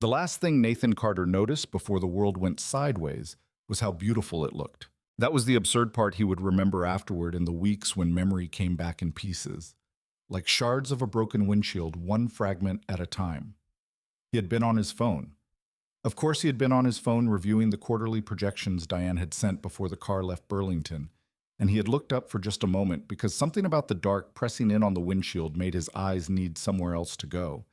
The last thing Nathan Carter noticed before the world went sideways was how beautiful it looked. That was the absurd part he would remember afterward in the weeks when memory came back in pieces, like shards of a broken windshield, one fragment at a time. He had been on his phone. Of course, he had been on his phone reviewing the quarterly projections Diane had sent before the car left Burlington, and he had looked up for just a moment because something about the dark pressing in on the windshield made his eyes need somewhere else to go.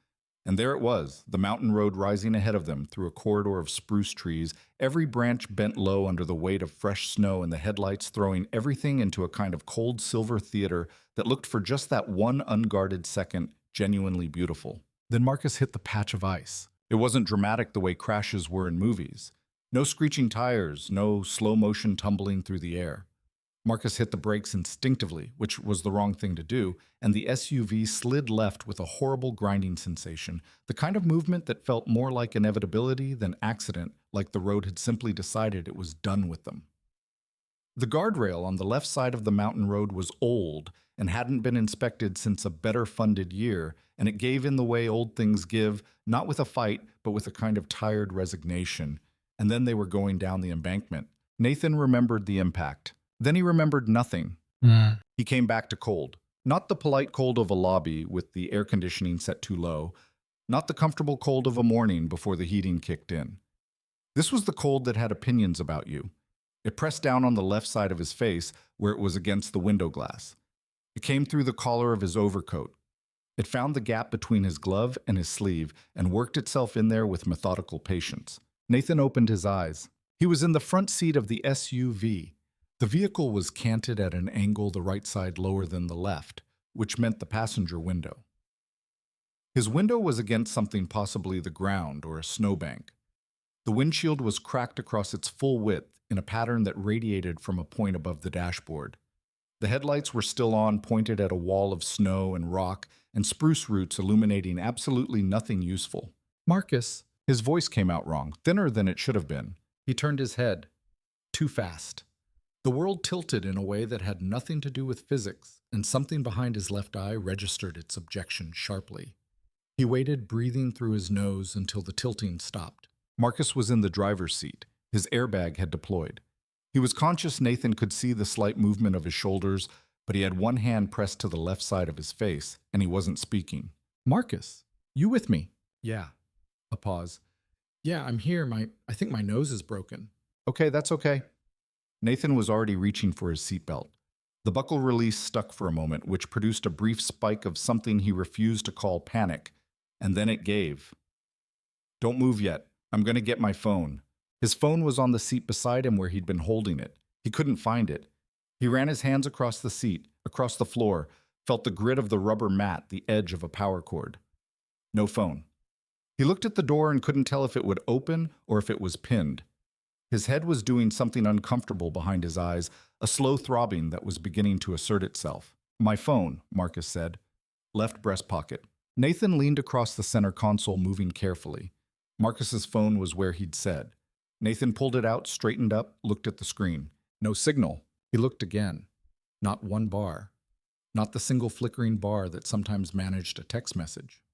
And there it was, the mountain road rising ahead of them through a corridor of spruce trees, every branch bent low under the weight of fresh snow and the headlights throwing everything into a kind of cold silver theater that looked for just that one unguarded second genuinely beautiful. Then Marcus hit the patch of ice. It wasn't dramatic the way crashes were in movies. No screeching tires, no slow motion tumbling through the air. Marcus hit the brakes instinctively, which was the wrong thing to do, and the SUV slid left with a horrible grinding sensation, the kind of movement that felt more like inevitability than accident, like the road had simply decided it was done with them. The guardrail on the left side of the mountain road was old and hadn't been inspected since a better-funded year, and it gave in the way old things give, not with a fight, but with a kind of tired resignation. And then they were going down the embankment. Nathan remembered the impact. Then he remembered nothing. He came back to cold. Not the polite cold of a lobby with the air conditioning set too low. Not the comfortable cold of a morning before the heating kicked in. This was the cold that had opinions about you. It pressed down on the left side of his face where it was against the window glass. It came through the collar of his overcoat. It found the gap between his glove and his sleeve and worked itself in there with methodical patience. Nathan opened his eyes. He was in the front seat of the SUV. The vehicle was canted at an angle the right side lower than the left, which meant the passenger window. His window was against something, possibly the ground or a snowbank. The windshield was cracked across its full width in a pattern that radiated from a point above the dashboard. The headlights were still on, pointed at a wall of snow and rock and spruce roots illuminating absolutely nothing useful. Marcus, his voice came out wrong, thinner than it should have been. He turned his head. Too fast. The world tilted in a way that had nothing to do with physics, and something behind his left eye registered its objection sharply. He waited, breathing through his nose until the tilting stopped. Marcus was in the driver's seat. His airbag had deployed. He was conscious Nathan could see the slight movement of his shoulders, but he had one hand pressed to the left side of his face, and he wasn't speaking. Marcus, you with me? Yeah. A pause. Yeah, I'm here. I think my nose is broken. Okay, that's okay. Nathan was already reaching for his seatbelt. The buckle release stuck for a moment, which produced a brief spike of something he refused to call panic, and then it gave. Don't move yet. I'm going to get my phone. His phone was on the seat beside him where he'd been holding it. He couldn't find it. He ran his hands across the seat, across the floor, felt the grit of the rubber mat, the edge of a power cord. No phone. He looked at the door and couldn't tell if it would open or if it was pinned. His head was doing something uncomfortable behind his eyes, a slow throbbing that was beginning to assert itself. My phone, Marcus said. Left breast pocket. Nathan leaned across the center console, moving carefully. Marcus's phone was where he'd said. Nathan pulled it out, straightened up, looked at the screen. No signal. He looked again. Not one bar. Not the single flickering bar that sometimes managed a text message.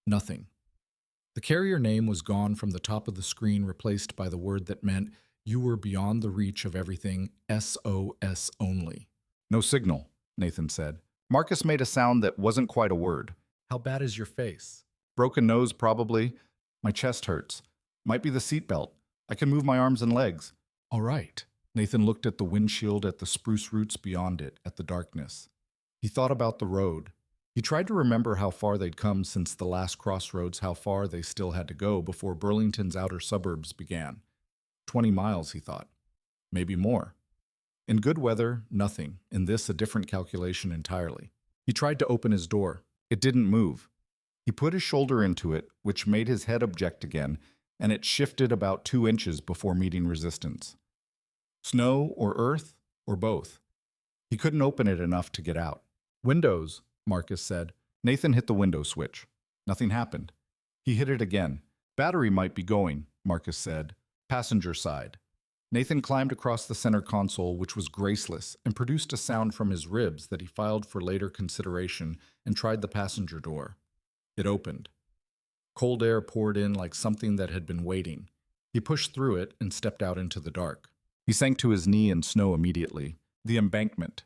Nothing. The carrier name was gone from the top of the screen, replaced by the word that meant you were beyond the reach of everything, SOS only. No signal, Nathan said. Marcus made a sound that wasn't quite a word. How bad is your face? Broken nose, probably. My chest hurts. Might be the seatbelt. I can move my arms and legs. All right. Nathan looked at the windshield, at the spruce roots beyond it, at the darkness. He thought about the road. He tried to remember how far they'd come since the last crossroads, how far they still had to go before Burlington's outer suburbs began. 20 miles, he thought. Maybe more. In good weather, nothing. In this, a different calculation entirely. He tried to open his door. It didn't move. He put his shoulder into it, which made his head object again, and it shifted about 2 inches before meeting resistance. Snow or earth or both. He couldn't open it enough to get out. Windows, Marcus said. Nathan hit the window switch. Nothing happened. He hit it again. Battery might be going, Marcus said. Passenger side. Nathan climbed across the center console, which was graceless, and produced a sound from his ribs that he filed for later consideration and tried the passenger door. It opened. Cold air poured in like something that had been waiting. He pushed through it and stepped out into the dark. He sank to his knee in snow immediately. The embankment.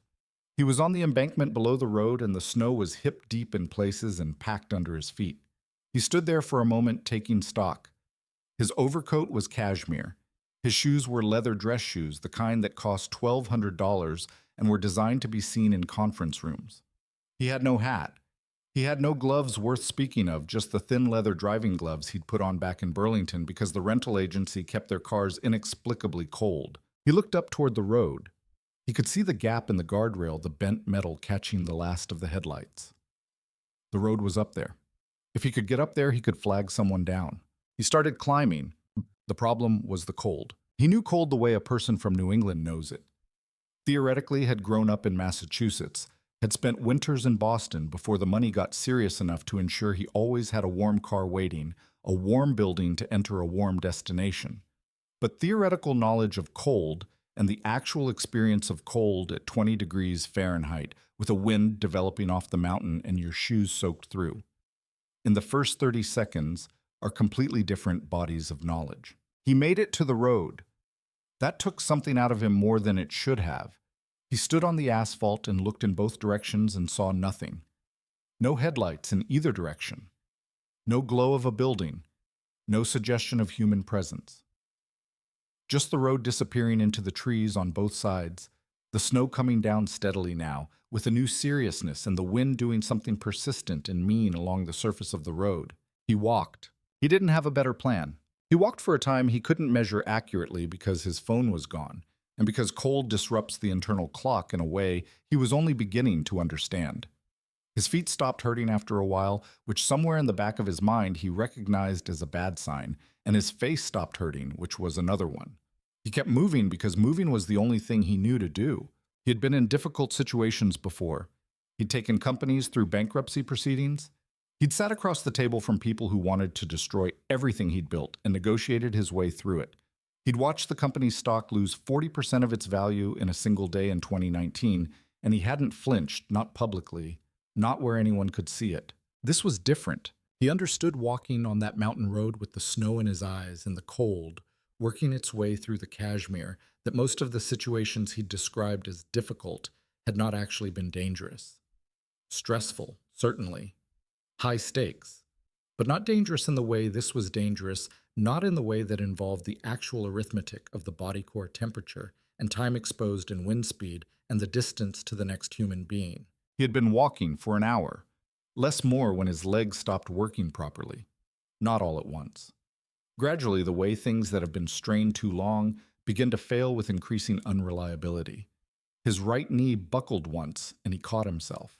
He was on the embankment below the road, and the snow was hip-deep in places and packed under his feet. He stood there for a moment, taking stock. His overcoat was cashmere. His shoes were leather dress shoes, the kind that cost $1,200 and were designed to be seen in conference rooms. He had no hat. He had no gloves worth speaking of, just the thin leather driving gloves he'd put on back in Burlington because the rental agency kept their cars inexplicably cold. He looked up toward the road. He could see the gap in the guardrail, the bent metal catching the last of the headlights. The road was up there. If he could get up there, he could flag someone down. He started climbing. The problem was the cold. He knew cold the way a person from New England knows it. Theoretically, had grown up in Massachusetts, had spent winters in Boston before the money got serious enough to ensure he always had a warm car waiting, a warm building to enter a warm destination. But theoretical knowledge of cold and the actual experience of cold at 20 degrees Fahrenheit with a wind developing off the mountain and your shoes soaked through, in the first 30 seconds, are completely different bodies of knowledge. He made it to the road. That took something out of him more than it should have. He stood on the asphalt and looked in both directions and saw nothing. No headlights in either direction. No glow of a building. No suggestion of human presence. Just the road disappearing into the trees on both sides, the snow coming down steadily now, with a new seriousness, and the wind doing something persistent and mean along the surface of the road. He walked. He didn't have a better plan. He walked for a time he couldn't measure accurately because his phone was gone, and because cold disrupts the internal clock in a way he was only beginning to understand. His feet stopped hurting after a while, which somewhere in the back of his mind he recognized as a bad sign, and his face stopped hurting, which was another one. He kept moving because moving was the only thing he knew to do. He had been in difficult situations before. He'd taken companies through bankruptcy proceedings. He'd sat across the table from people who wanted to destroy everything he'd built and negotiated his way through it. He'd watched the company's stock lose 40% of its value in a single day in 2019, and he hadn't flinched, not publicly, not where anyone could see it. This was different. He understood walking on that mountain road with the snow in his eyes and the cold, working its way through the cashmere, that most of the situations he'd described as difficult had not actually been dangerous. Stressful, certainly. High stakes. But not dangerous in the way this was dangerous, not in the way that involved the actual arithmetic of the body core temperature and time exposed in wind speed and the distance to the next human being. He had been walking for an hour, less more when his legs stopped working properly. Not all at once. Gradually, the way things that have been strained too long began to fail with increasing unreliability. His right knee buckled once, and he caught himself.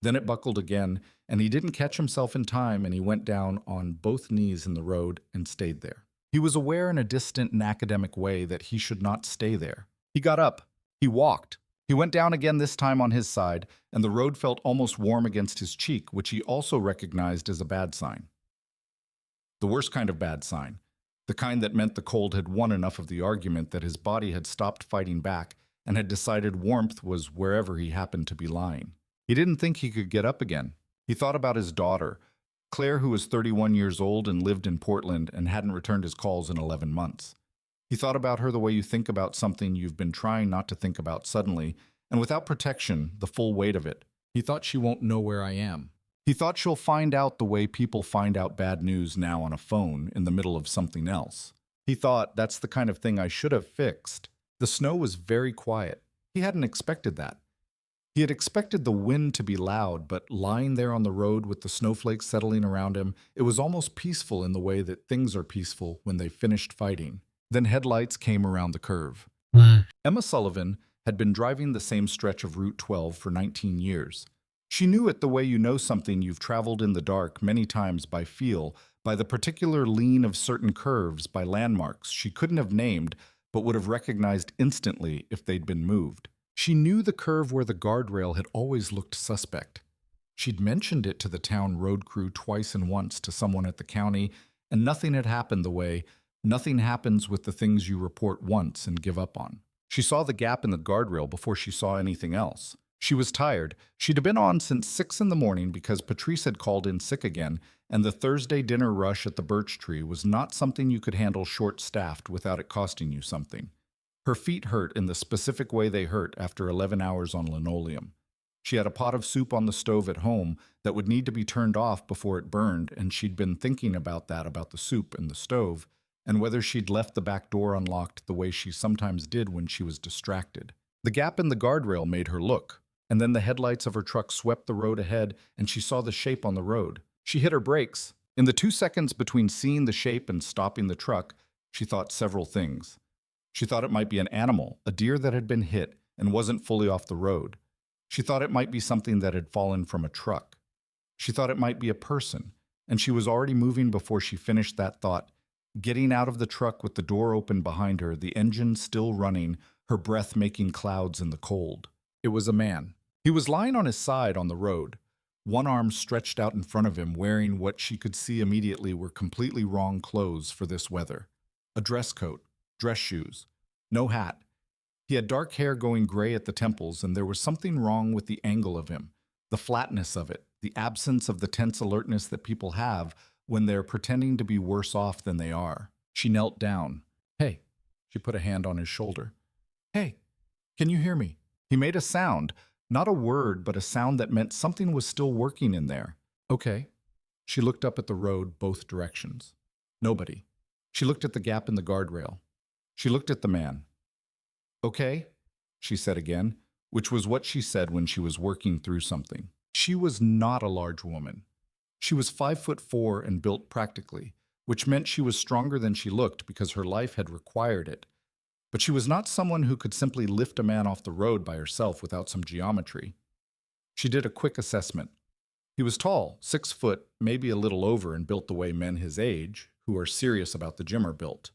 Then it buckled again, and he didn't catch himself in time, and he went down on both knees in the road and stayed there. He was aware in a distant and academic way that he should not stay there. He got up. He walked. He went down again, this time on his side, and the road felt almost warm against his cheek, which he also recognized as a bad sign. The worst kind of bad sign. The kind that meant the cold had won enough of the argument that his body had stopped fighting back and had decided warmth was wherever he happened to be lying. He didn't think he could get up again. He thought about his daughter, Claire, who was 31 years old and lived in Portland and hadn't returned his calls in 11 months. He thought about her the way you think about something you've been trying not to think about suddenly, and without protection, the full weight of it. He thought, she won't know where I am. He thought, she'll find out the way people find out bad news now on a phone in the middle of something else. He thought, that's the kind of thing I should have fixed. The snow was very quiet. He hadn't expected that. He had expected the wind to be loud, but lying there on the road with the snowflakes settling around him, it was almost peaceful in the way that things are peaceful when they've finished fighting. Then headlights came around the curve. Emma Sullivan had been driving the same stretch of Route 12 for 19 years. She knew it the way you know something you've traveled in the dark many times by feel, by the particular lean of certain curves, by landmarks she couldn't have named but would have recognized instantly if they'd been moved. She knew the curve where the guardrail had always looked suspect. She'd mentioned it to the town road crew twice and once to someone at the county, and nothing had happened the way nothing happens with the things you report once and give up on. She saw the gap in the guardrail before she saw anything else. She was tired. She'd been on since 6 in the morning because Patrice had called in sick again, and the Thursday dinner rush at the birch tree was not something you could handle short-staffed without it costing you something. Her feet hurt in the specific way they hurt after 11 hours on linoleum. She had a pot of soup on the stove at home that would need to be turned off before it burned, and she'd been thinking about the soup and the stove, and whether she'd left the back door unlocked the way she sometimes did when she was distracted. The gap in the guardrail made her look, and then the headlights of her truck swept the road ahead, and she saw the shape on the road. She hit her brakes. In the 2 seconds between seeing the shape and stopping the truck, she thought several things. She thought it might be an animal, a deer that had been hit and wasn't fully off the road. She thought it might be something that had fallen from a truck. She thought it might be a person, and she was already moving before she finished that thought, getting out of the truck with the door open behind her, the engine still running, her breath making clouds in the cold. It was a man. He was lying on his side on the road, one arm stretched out in front of him, wearing what she could see immediately were completely wrong clothes for this weather. A dress coat, dress shoes, no hat. He had dark hair going gray at the temples, and there was something wrong with the angle of him, the flatness of it, the absence of the tense alertness that people have when they're pretending to be worse off than they are. She knelt down. "Hey," she put a hand on his shoulder. "Hey, can you hear me?" He made a sound, not a word, but a sound that meant something was still working in there. "Okay." She looked up at the road both directions. Nobody. She looked at the gap in the guardrail. She looked at the man. "Okay," she said again, which was what she said when she was working through something. She was not a large woman. She was 5'4" and built practically, which meant she was stronger than she looked because her life had required it. But she was not someone who could simply lift a man off the road by herself without some geometry. She did a quick assessment. He was tall, 6 foot, maybe a little over, and built the way men his age, who are serious about the gym, are built,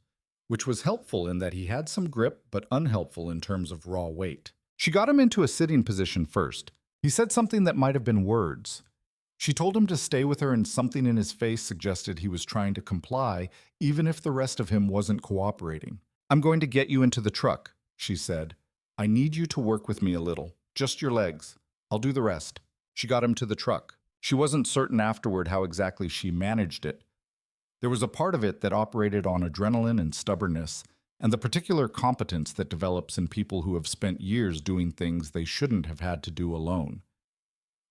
which was helpful in that he had some grip, but unhelpful in terms of raw weight. She got him into a sitting position first. He said something that might have been words. She told him to stay with her, and something in his face suggested he was trying to comply, even if the rest of him wasn't cooperating. "I'm going to get you into the truck," she said. "I need you to work with me a little. Just your legs. I'll do the rest." She got him to the truck. She wasn't certain afterward how exactly she managed it. There was a part of it that operated on adrenaline and stubbornness, and the particular competence that develops in people who have spent years doing things they shouldn't have had to do alone.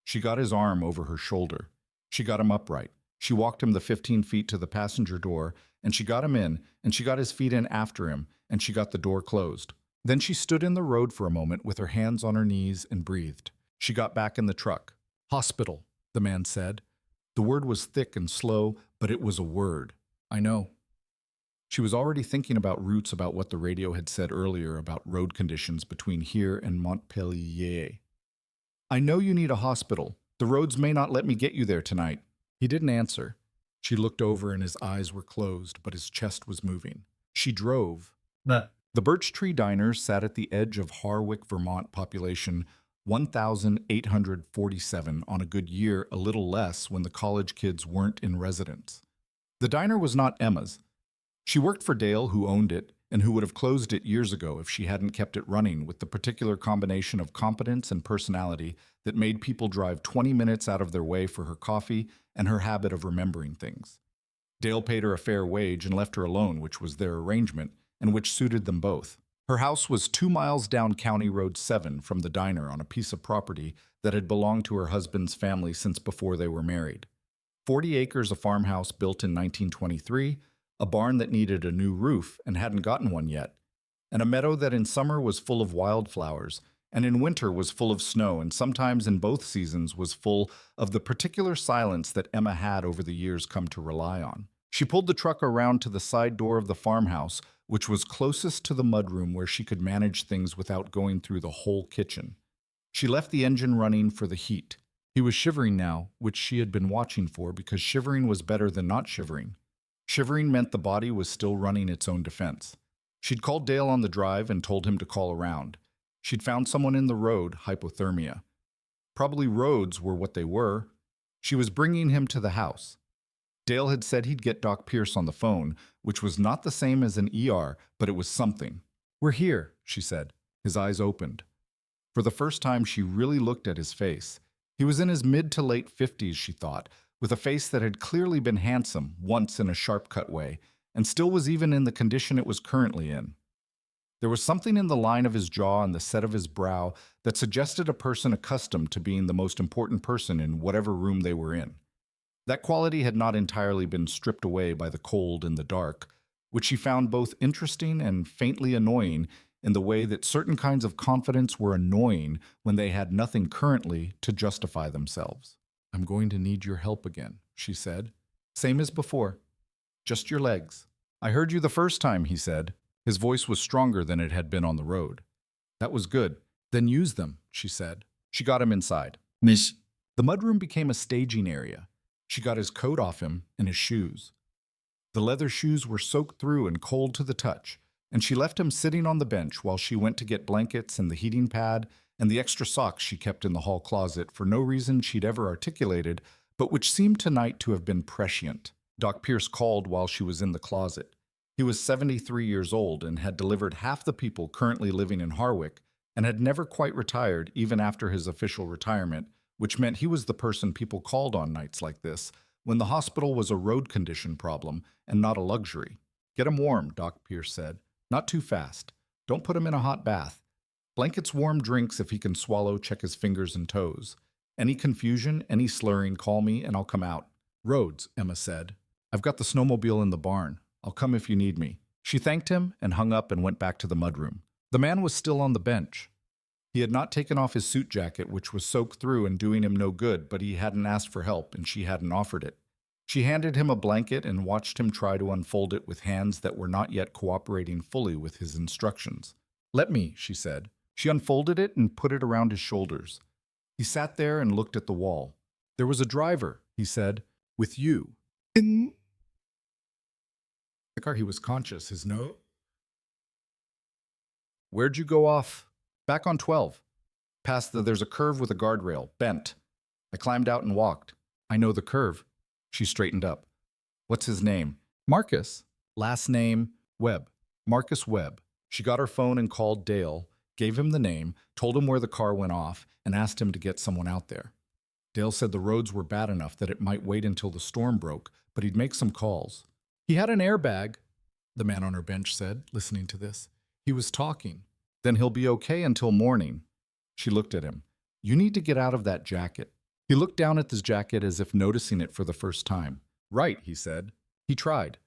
She got his arm over her shoulder. She got him upright. She walked him the 15 feet to the passenger door, and she got him in, and she got his feet in after him, and she got the door closed. Then she stood in the road for a moment with her hands on her knees and breathed. She got back in the truck. "Hospital," the man said. The word was thick and slow, but it was a word. "I know." She was already thinking about routes, about what the radio had said earlier about road conditions between here and Montpellier. "I know you need a hospital. The roads may not let me get you there tonight." He didn't answer. She looked over and his eyes were closed, but his chest was moving. She drove. The Birch Tree Diner sat at the edge of Harwick, Vermont, population 1,847, on a good year, a little less when the college kids weren't in residence. The diner was not Emma's. She worked for Dale, who owned it, and who would have closed it years ago if she hadn't kept it running with the particular combination of competence and personality that made people drive 20 minutes out of their way for her coffee and her habit of remembering things. Dale paid her a fair wage and left her alone, which was their arrangement, and which suited them both. Her house was 2 miles down County Road 7 from the diner on a piece of property that had belonged to her husband's family since before they were married. 40 acres, a farmhouse built in 1923, a barn that needed a new roof and hadn't gotten one yet, and a meadow that in summer was full of wildflowers, and in winter was full of snow, and sometimes in both seasons was full of the particular silence that Emma had over the years come to rely on. She pulled the truck around to the side door of the farmhouse, which was closest to the mudroom where she could manage things without going through the whole kitchen. She left the engine running for the heat. He was shivering now, which she had been watching for because shivering was better than not shivering. Shivering meant the body was still running its own defense. She'd called Dale on the drive and told him to call around. She'd found someone in the road, hypothermia. Probably roads were what they were. She was bringing him to the house. Dale had said he'd get Doc Pierce on the phone, which was not the same as an ER, but it was something. "We're here," she said. His eyes opened. For the first time, she really looked at his face. He was in his mid to late 50s, she thought, with a face that had clearly been handsome, once in a sharp-cut way, and still was even in the condition it was currently in. There was something in the line of his jaw and the set of his brow that suggested a person accustomed to being the most important person in whatever room they were in. That quality had not entirely been stripped away by the cold and the dark, which she found both interesting and faintly annoying in the way that certain kinds of confidence were annoying when they had nothing currently to justify themselves. "I'm going to need your help again," she said. "Same as before. Just your legs." "I heard you the first time," he said. His voice was stronger than it had been on the road. "That was good. Then use them," she said. She got him inside. Miss. The mudroom became a staging area. She got his coat off him and his shoes. The leather shoes were soaked through and cold to the touch, and she left him sitting on the bench while she went to get blankets and the heating pad and the extra socks she kept in the hall closet for no reason she'd ever articulated, but which seemed tonight to have been prescient. Doc Pierce called while she was in the closet. He was 73 years old and had delivered half the people currently living in Harwick and had never quite retired even after his official retirement, which meant he was the person people called on nights like this, when the hospital was a road condition problem and not a luxury. "Get him warm," Doc Pierce said. "Not too fast. Don't put him in a hot bath. Blankets, warm drinks if he can swallow, check his fingers and toes. Any confusion, any slurring, call me and I'll come out." "Roads," Emma said. "I've got the snowmobile in the barn. I'll come if you need me." She thanked him and hung up and went back to the mudroom. The man was still on the bench. He had not taken off his suit jacket, which was soaked through and doing him no good, but he hadn't asked for help and she hadn't offered it. She handed him a blanket and watched him try to unfold it with hands that were not yet cooperating fully with his instructions. "Let me," she said. She unfolded it and put it around his shoulders. He sat there and looked at the wall. "There was a driver," he said, "with you." In. The car, he was conscious, his nose. "Where'd you go off?" "Back on 12. There's a curve with a guardrail, bent. I climbed out and walked." "I know the curve." She straightened up. "What's his name?" "Marcus. Last name, Webb. Marcus Webb." She got her phone and called Dale, gave him the name, told him where the car went off, and asked him to get someone out there. Dale said the roads were bad enough that it might wait until the storm broke, but he'd make some calls. "He had an airbag," the man on her bench said, listening to this. "He was talking. Then he'll be okay until morning." She looked at him. "You need to get out of that jacket." He looked down at his jacket as if noticing it for the first time. "Right," he said. He tried.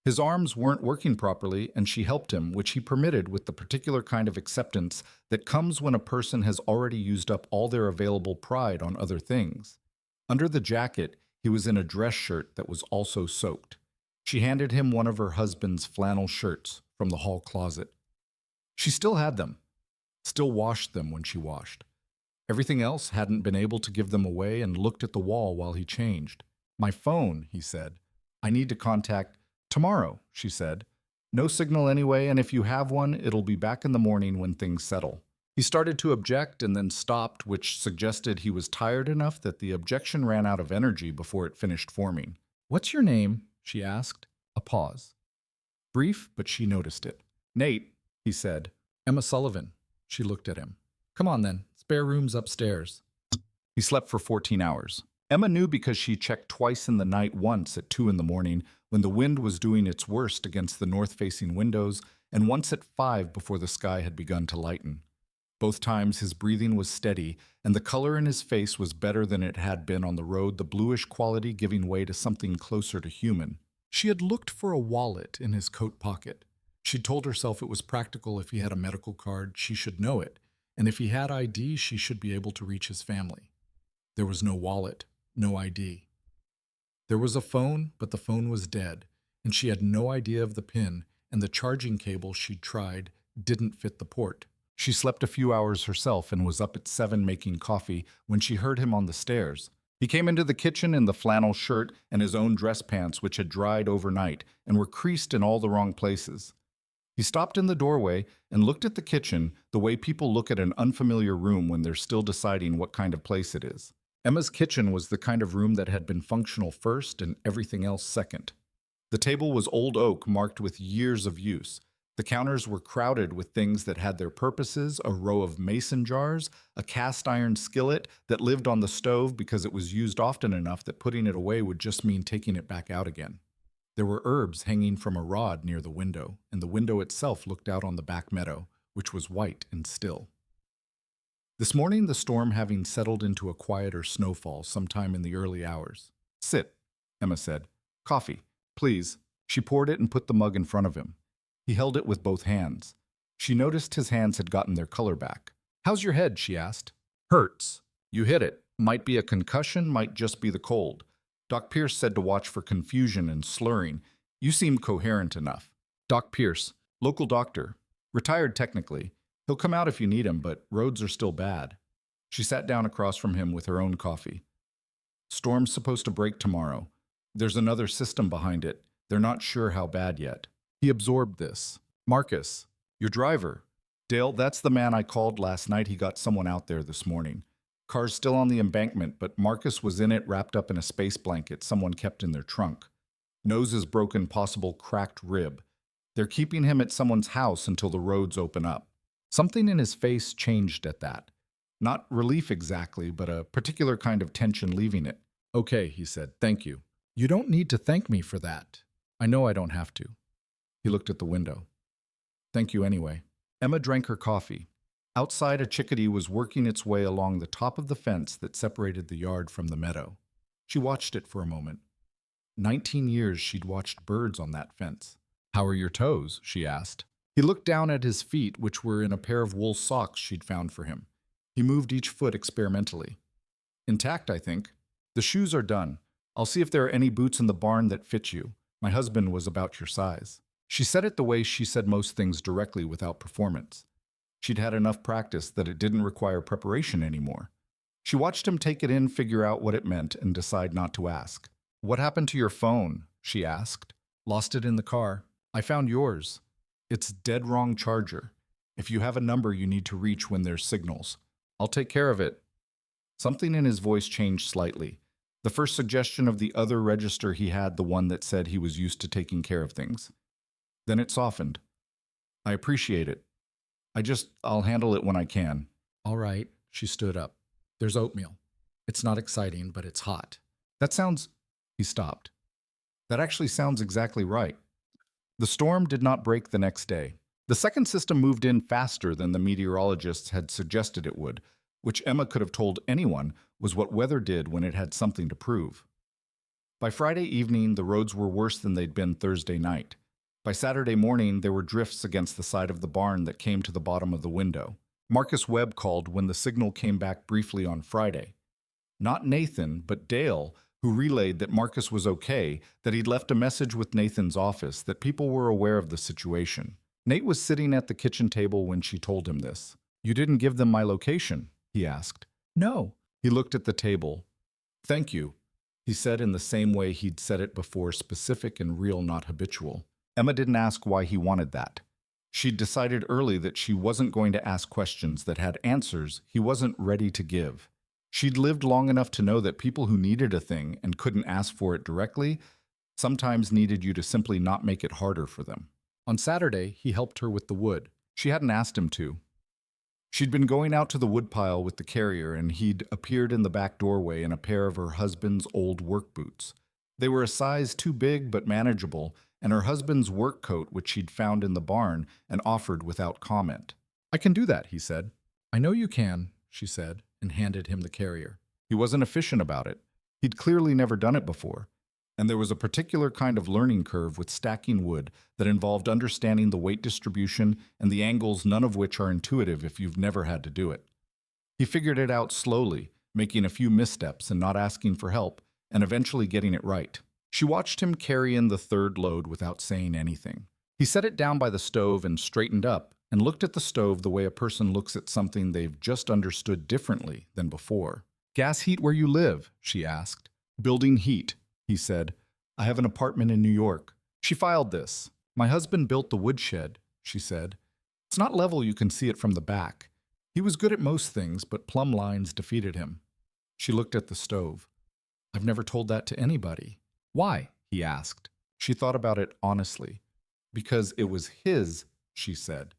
His arms weren't working properly, and she helped him, which he permitted with the particular kind of acceptance that comes when a person has already used up all their available pride on other things. Under the jacket, he was in a dress shirt that was also soaked. She handed him one of her husband's flannel shirts from the hall closet. She still had them, still washed them when she washed. Everything else hadn't been able to give them away, and looked at the wall while he changed. "My phone," he said. "I need to contact—" "Tomorrow," she said. "No signal anyway, and if you have one, it'll be back in the morning when things settle." He started to object and then stopped, which suggested he was tired enough that the objection ran out of energy before it finished forming. "What's your name?" she asked. A pause. Brief, but she noticed it. "Nate," he said. "Emma Sullivan." She looked at him. "Come on then, spare rooms upstairs." He slept for 14 hours. Emma knew because she checked twice in the night, once at 2 in the morning when the wind was doing its worst against the north-facing windows, and once at 5 before the sky had begun to lighten. Both times his breathing was steady, and the color in his face was better than it had been on the road, the bluish quality giving way to something closer to human. She had looked for a wallet in his coat pocket. She'd told herself it was practical if he had a medical card, she should know it, and if he had ID, she should be able to reach his family. There was no wallet, no ID. There was a phone, but the phone was dead, and she had no idea of the pin, and the charging cable she'd tried didn't fit the port. She slept a few hours herself and was up at 7 making coffee when she heard him on the stairs. He came into the kitchen in the flannel shirt and his own dress pants, which had dried overnight and were creased in all the wrong places. He stopped in the doorway and looked at the kitchen the way people look at an unfamiliar room when they're still deciding what kind of place it is. Emma's kitchen was the kind of room that had been functional first and everything else second. The table was old oak marked with years of use. The counters were crowded with things that had their purposes: a row of mason jars, a cast iron skillet that lived on the stove because it was used often enough that putting it away would just mean taking it back out again. There were herbs hanging from a rod near the window, and the window itself looked out on the back meadow, which was white and still. This morning, the storm having settled into a quieter snowfall sometime in the early hours. "Sit," Emma said. "Coffee, please." She poured it and put the mug in front of him. He held it with both hands. She noticed his hands had gotten their color back. "How's your head?" she asked. "Hurts." "You hit it. Might be a concussion, might just be the cold. Doc Pierce said to watch for confusion and slurring. You seem coherent enough." "Doc Pierce, local doctor. Retired technically. He'll come out if you need him, but roads are still bad." She sat down across from him with her own coffee. "Storm's supposed to break tomorrow. There's another system behind it. They're not sure how bad yet." He absorbed this. "Marcus, your driver. Dale, that's the man I called last night. He got someone out there this morning. Car's still on the embankment, but Marcus was in it wrapped up in a space blanket someone kept in their trunk. Nose is broken, possible cracked rib. They're keeping him at someone's house until the roads open up." Something in his face changed at that. Not relief exactly, but a particular kind of tension leaving it. "Okay," he said, "thank you." "You don't need to thank me for that. I know I don't have to." He looked at the window. "Thank you anyway." Emma drank her coffee. Outside, a chickadee was working its way along the top of the fence that separated the yard from the meadow. She watched it for a moment. 19 years she'd watched birds on that fence. "How are your toes?" she asked. He looked down at his feet, which were in a pair of wool socks she'd found for him. He moved each foot experimentally. "Intact, I think. The shoes are done. I'll see if there are any boots in the barn that fit you. My husband was about your size." She said it the way she said most things, directly, without performance. She'd had enough practice that it didn't require preparation anymore. She watched him take it in, figure out what it meant, and decide not to ask. "What happened to your phone?" she asked. "Lost it in the car. I found yours. It's dead wrong charger. If you have a number you need to reach when there's signals. I'll take care of it." Something in his voice changed slightly. The first suggestion of the other register he had, the one that said he was used to taking care of things. Then it softened. "I appreciate it. I'll handle it when I can." "All right." She stood up. "There's oatmeal. It's not exciting, but it's hot." "That sounds—" He stopped. "That actually sounds exactly right." The storm did not break the next day. The second system moved in faster than the meteorologists had suggested it would, which Emma could have told anyone was what weather did when it had something to prove. By Friday evening, the roads were worse than they'd been Thursday night. By Saturday morning, there were drifts against the side of the barn that came to the bottom of the window. Marcus Webb called when the signal came back briefly on Friday. Not Nathan, but Dale, who relayed that Marcus was okay, that he'd left a message with Nathan's office, that people were aware of the situation. Nate was sitting at the kitchen table when she told him this. "You didn't give them my location?" he asked. "No." He looked at the table. "Thank you," he said in the same way he'd said it before, specific and real, not habitual. Emma didn't ask why he wanted that. She'd decided early that she wasn't going to ask questions that had answers he wasn't ready to give. She'd lived long enough to know that people who needed a thing and couldn't ask for it directly sometimes needed you to simply not make it harder for them. On Saturday, he helped her with the wood. She hadn't asked him to. She'd been going out to the woodpile with the carrier, and he'd appeared in the back doorway in a pair of her husband's old work boots. They were a size too big but manageable, and her husband's work coat, which she'd found in the barn and offered without comment. "I can do that," he said. "I know you can," she said, and handed him the carrier. He wasn't efficient about it. He'd clearly never done it before. And there was a particular kind of learning curve with stacking wood that involved understanding the weight distribution and the angles, none of which are intuitive if you've never had to do it. He figured it out slowly, making a few missteps and not asking for help, and eventually getting it right. She watched him carry in the third load without saying anything. He set it down by the stove and straightened up and looked at the stove the way a person looks at something they've just understood differently than before. "Gas heat where you live?" she asked. "Building heat," he said. "I have an apartment in New York." She filed this. "My husband built the woodshed," she said. "It's not level, you can see it from the back. He was good at most things, but plumb lines defeated him." She looked at the stove. "I've never told that to anybody." "Why?" he asked. She thought about it honestly. Because it was his she said.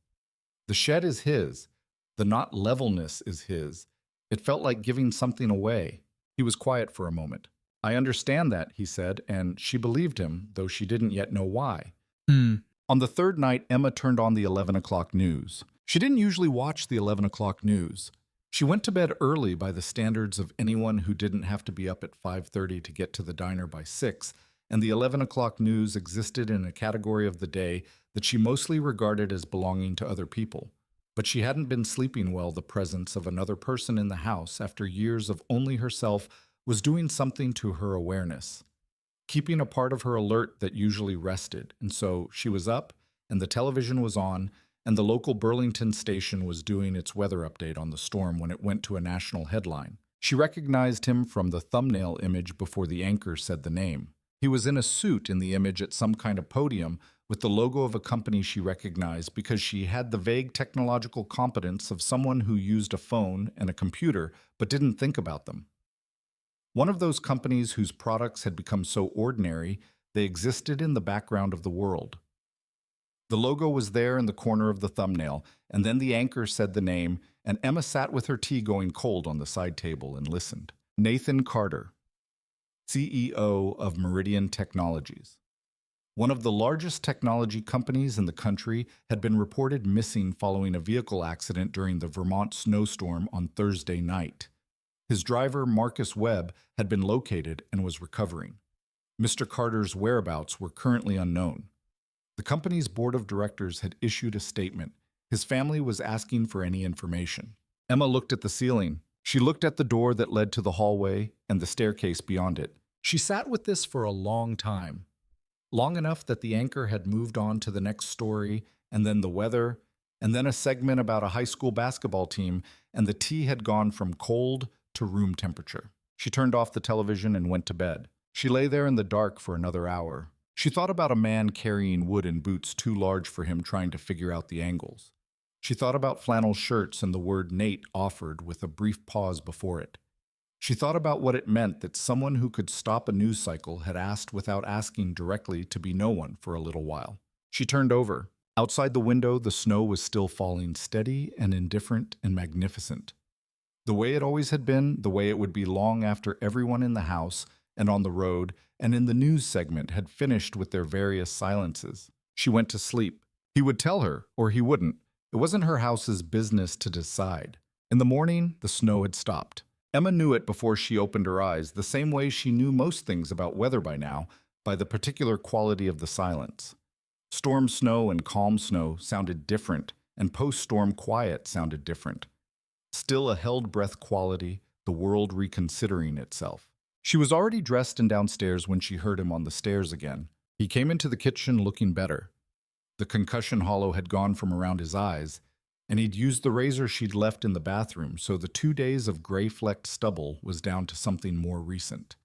The shed is his. The not levelness is his. It felt like giving something away. He was quiet for a moment. I understand that, he said, and she believed him, though she didn't yet know why. On the third night, Emma turned on the 11 o'clock news. She didn't usually watch the 11 o'clock news. She went to bed early by the standards of anyone who didn't have to be up at 5:30 to get to the diner by 6, and the 11 o'clock news existed in a category of the day that she mostly regarded as belonging to other people. But she hadn't been sleeping well. The presence of another person in the house after years of only herself was doing something to her awareness, keeping a part of her alert that usually rested. And so she was up, and the television was on, and the local Burlington station was doing its weather update on the storm when it went to a national headline. She recognized him from the thumbnail image before the anchor said the name. He was in a suit in the image at some kind of podium with the logo of a company she recognized because she had the vague technological competence of someone who used a phone and a computer but didn't think about them. One of those companies whose products had become so ordinary they existed in the background of the world. The logo was there in the corner of the thumbnail, and then the anchor said the name, and Emma sat with her tea going cold on the side table and listened. Nathan Carter, CEO of Meridian Technologies. One of the largest technology companies in the country had been reported missing following a vehicle accident during the Vermont snowstorm on Thursday night. His driver, Marcus Webb, had been located and was recovering. Mr. Carter's whereabouts were currently unknown. The company's board of directors had issued a statement. His family was asking for any information. Emma looked at the ceiling. She looked at the door that led to the hallway and the staircase beyond it. She sat with this for a long time. Long enough that the anchor had moved on to the next story, and then the weather, and then a segment about a high school basketball team, and the tea had gone from cold to room temperature. She turned off the television and went to bed. She lay there in the dark for another hour. She thought about a man carrying wood in boots too large for him trying to figure out the angles. She thought about flannel shirts and the word Nate offered with a brief pause before it. She thought about what it meant that someone who could stop a news cycle had asked without asking directly to be no one for a little while. She turned over. Outside the window, the snow was still falling steady and indifferent and magnificent. The way it always had been, the way it would be long after everyone in the house and on the road and in the news segment had finished with their various silences. She went to sleep. He would tell her, or he wouldn't. It wasn't her house's business to decide. In the morning, the snow had stopped. Emma knew it before she opened her eyes, the same way she knew most things about weather by now, by the particular quality of the silence. Storm snow and calm snow sounded different, and post-storm quiet sounded different. Still a held breath quality, the world reconsidering itself. She was already dressed and downstairs when she heard him on the stairs again. He came into the kitchen looking better. The concussion hollow had gone from around his eyes, and he'd used the razor she'd left in the bathroom, so the 2 days of gray-flecked stubble was down to something more recent.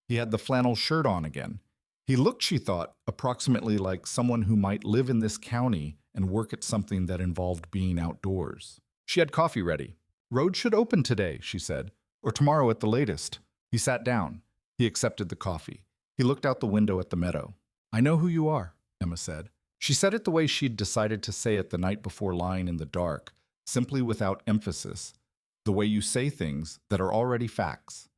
He had the flannel shirt on again. He looked, she thought, approximately like someone who might live in this county and work at something that involved being outdoors. She had coffee ready. "Road should open today," she said, "or tomorrow at the latest." He sat down. He accepted the coffee. He looked out the window at the meadow. "I know who you are," Emma said. She said it the way she'd decided to say it the night before lying in the dark, simply without emphasis, the way you say things that are already facts.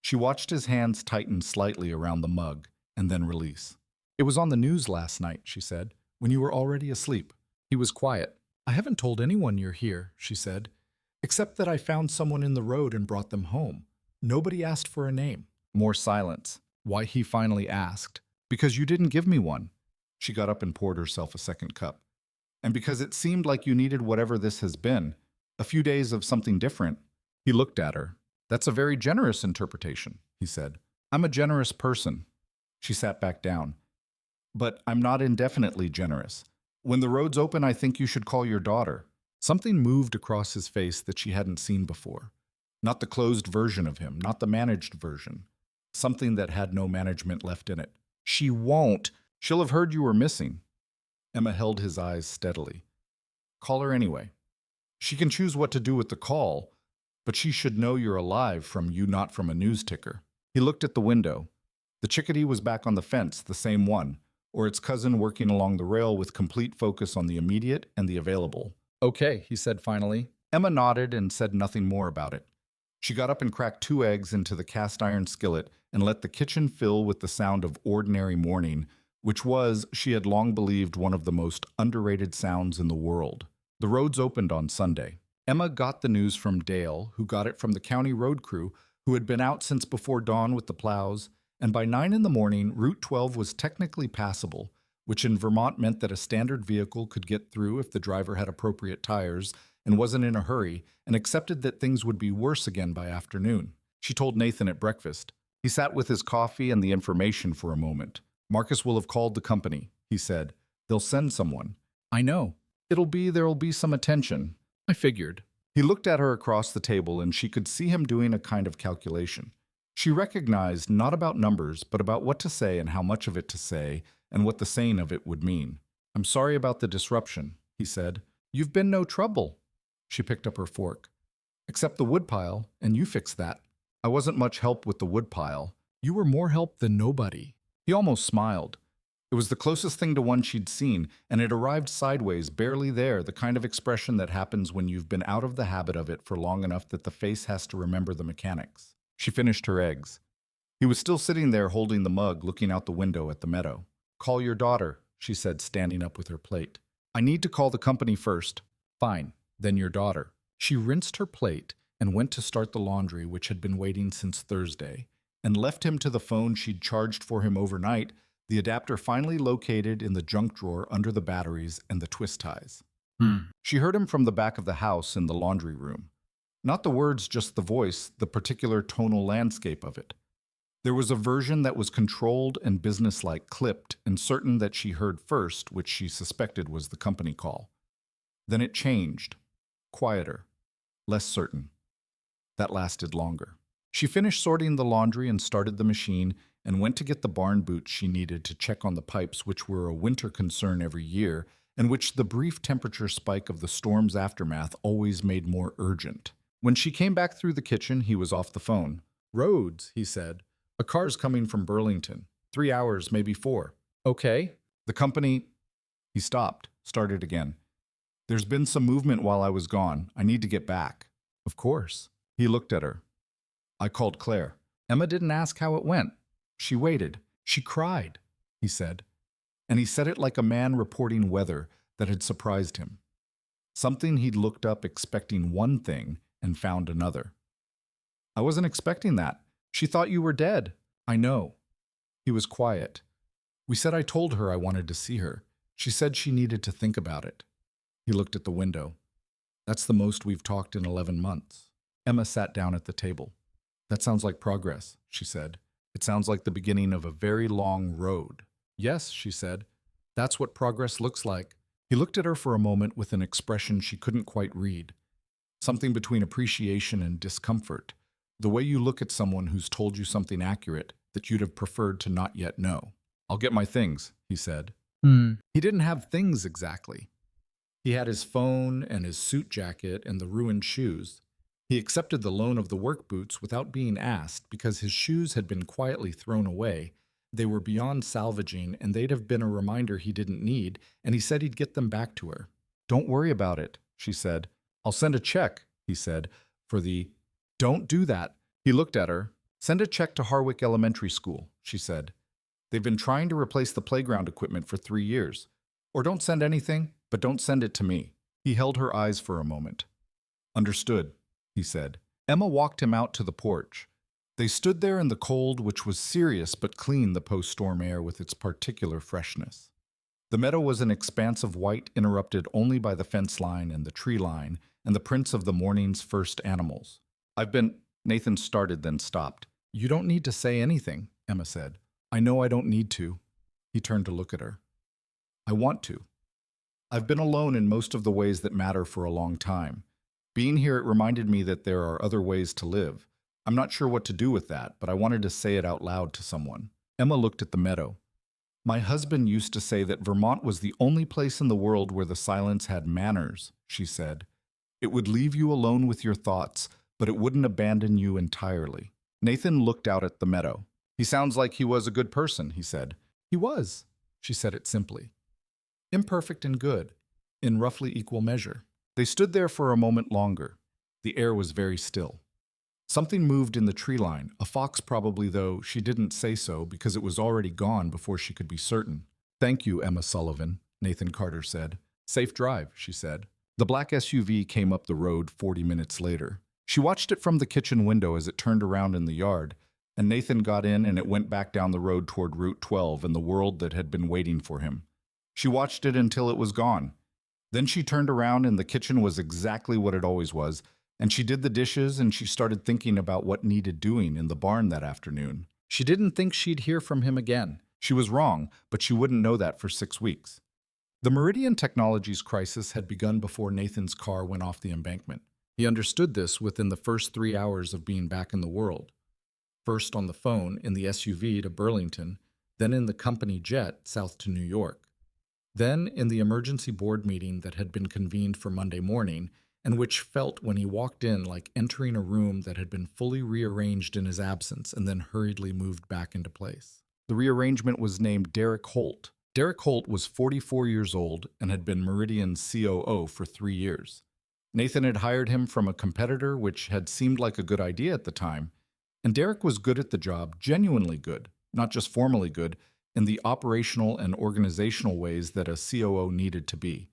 She watched his hands tighten slightly around the mug and then release. "It was on the news last night," she said, "when you were already asleep." He was quiet. "I haven't told anyone you're here," she said, "except that I found someone in the road and brought them home. Nobody asked for a name." More silence. Why, he finally asked. "Because you didn't give me one." She got up and poured herself a second cup. "And because it seemed like you needed whatever this has been, a few days of something different." He looked at her. "That's a very generous interpretation," he said. "I'm a generous person." She sat back down. "But I'm not indefinitely generous. When the roads open, I think you should call your daughter." Something moved across his face that she hadn't seen before. Not the closed version of him, not the managed version. Something that had no management left in it. "She won't. She'll have heard you were missing." Emma held his eyes steadily. "Call her anyway. She can choose what to do with the call, but she should know you're alive from you, not from a news ticker." He looked at the window. The chickadee was back on the fence, the same one, or its cousin working along the rail with complete focus on the immediate and the available. Okay, he said finally. Emma nodded and said nothing more about it. She got up and cracked 2 eggs into the cast iron skillet and let the kitchen fill with the sound of ordinary morning, which was, she had long believed, one of the most underrated sounds in the world. The roads opened on Sunday. Emma got the news from Dale, who got it from the county road crew, who had been out since before dawn with the plows, and by 9 in the morning, Route 12 was technically passable, which in Vermont meant that a standard vehicle could get through if the driver had appropriate tires and wasn't in a hurry, and accepted that things would be worse again by afternoon. She told Nathan at breakfast. He sat with his coffee and the information for a moment. Marcus will have called the company, he said. They'll send someone. I know. There'll be some attention. I figured. He looked at her across the table and she could see him doing a kind of calculation. She recognized not about numbers, but about what to say and how much of it to say, and what the saying of it would mean. I'm sorry about the disruption, he said. You've been no trouble. She picked up her fork. Except the woodpile, and you fixed that. I wasn't much help with the woodpile. You were more help than nobody. He almost smiled. It was the closest thing to one she'd seen, and it arrived sideways, barely there, the kind of expression that happens when you've been out of the habit of it for long enough that the face has to remember the mechanics. She finished her eggs. He was still sitting there holding the mug, looking out the window at the meadow. Call your daughter, she said, standing up with her plate. I need to call the company first. Fine, then your daughter. She rinsed her plate and went to start the laundry, which had been waiting since Thursday, and left him to the phone she'd charged for him overnight, the adapter finally located in the junk drawer under the batteries and the twist ties. She heard him from the back of the house in the laundry room. Not the words, just the voice, the particular tonal landscape of it. There was a version that was controlled and businesslike, clipped, and certain that she heard first, which she suspected was the company call. Then it changed. Quieter. Less certain. That lasted longer. She finished sorting the laundry and started the machine and went to get the barn boots she needed to check on the pipes, which were a winter concern every year, and which the brief temperature spike of the storm's aftermath always made more urgent. When she came back through the kitchen, he was off the phone. Roads, he said. A car's coming from Burlington. 3 hours, maybe 4. Okay. The company... He stopped, started again. There's been some movement while I was gone. I need to get back. Of course. He looked at her. I called Claire. Emma didn't ask how it went. She waited. She cried, he said. And he said it like a man reporting weather that had surprised him. Something he'd looked up expecting one thing and found another. I wasn't expecting that. She thought you were dead. I know. He was quiet. We said I told her I wanted to see her. She said she needed to think about it. He looked at the window. That's the most we've talked in 11 months. Emma sat down at the table. That sounds like progress, she said. It sounds like the beginning of a very long road. Yes, she said. That's what progress looks like. He looked at her for a moment with an expression she couldn't quite read. Something between appreciation and discomfort. The way you look at someone who's told you something accurate that you'd have preferred to not yet know. I'll get my things, he said. He didn't have things exactly. He had his phone and his suit jacket and the ruined shoes. He accepted the loan of the work boots without being asked because his shoes had been quietly thrown away. They were beyond salvaging, and they'd have been a reminder he didn't need, and he said he'd get them back to her. Don't worry about it, she said. I'll send a check, he said, for the... Don't do that. He looked at her. Send a check to Harwick Elementary School, she said. They've been trying to replace the playground equipment for 3 years. Or don't send anything, but don't send it to me. He held her eyes for a moment. Understood, he said. Emma walked him out to the porch. They stood there in the cold, which was serious but clean, the post-storm air with its particular freshness. The meadow was an expanse of white interrupted only by the fence line and the tree line and the prints of the morning's first animals. Nathan started, then stopped. You don't need to say anything, Emma said. I know I don't need to. He turned to look at her. I want to. I've been alone in most of the ways that matter for a long time. Being here, it reminded me that there are other ways to live. I'm not sure what to do with that, but I wanted to say it out loud to someone. Emma looked at the meadow. My husband used to say that Vermont was the only place in the world where the silence had manners, she said. It would leave you alone with your thoughts, but it wouldn't abandon you entirely. Nathan looked out at the meadow. He sounds like he was a good person, he said. He was. She said it simply. Imperfect and good, in roughly equal measure. They stood there for a moment longer. The air was very still. Something moved in the tree line, a fox probably, though she didn't say so because it was already gone before she could be certain. Thank you, Emma Sullivan, Nathan Carter said. Safe drive, she said. The black SUV came up the road 40 minutes later. She watched it from the kitchen window as it turned around in the yard, and Nathan got in and it went back down the road toward Route 12 and the world that had been waiting for him. She watched it until it was gone. Then she turned around and the kitchen was exactly what it always was, and she did the dishes and she started thinking about what needed doing in the barn that afternoon. She didn't think she'd hear from him again. She was wrong, but she wouldn't know that for 6 weeks. The Meridian Technologies crisis had begun before Nathan's car went off the embankment. He understood this within the first 3 hours of being back in the world. First on the phone in the SUV to Burlington, then in the company jet south to New York. Then in the emergency board meeting that had been convened for Monday morning, and which felt when he walked in like entering a room that had been fully rearranged in his absence and then hurriedly moved back into place. The rearrangement was named Derek Holt. Derek Holt was 44 years old and had been Meridian's COO for 3 years. Nathan had hired him from a competitor, which had seemed like a good idea at the time, and Derek was good at the job, genuinely good, not just formally good, in the operational and organizational ways that a COO needed to be.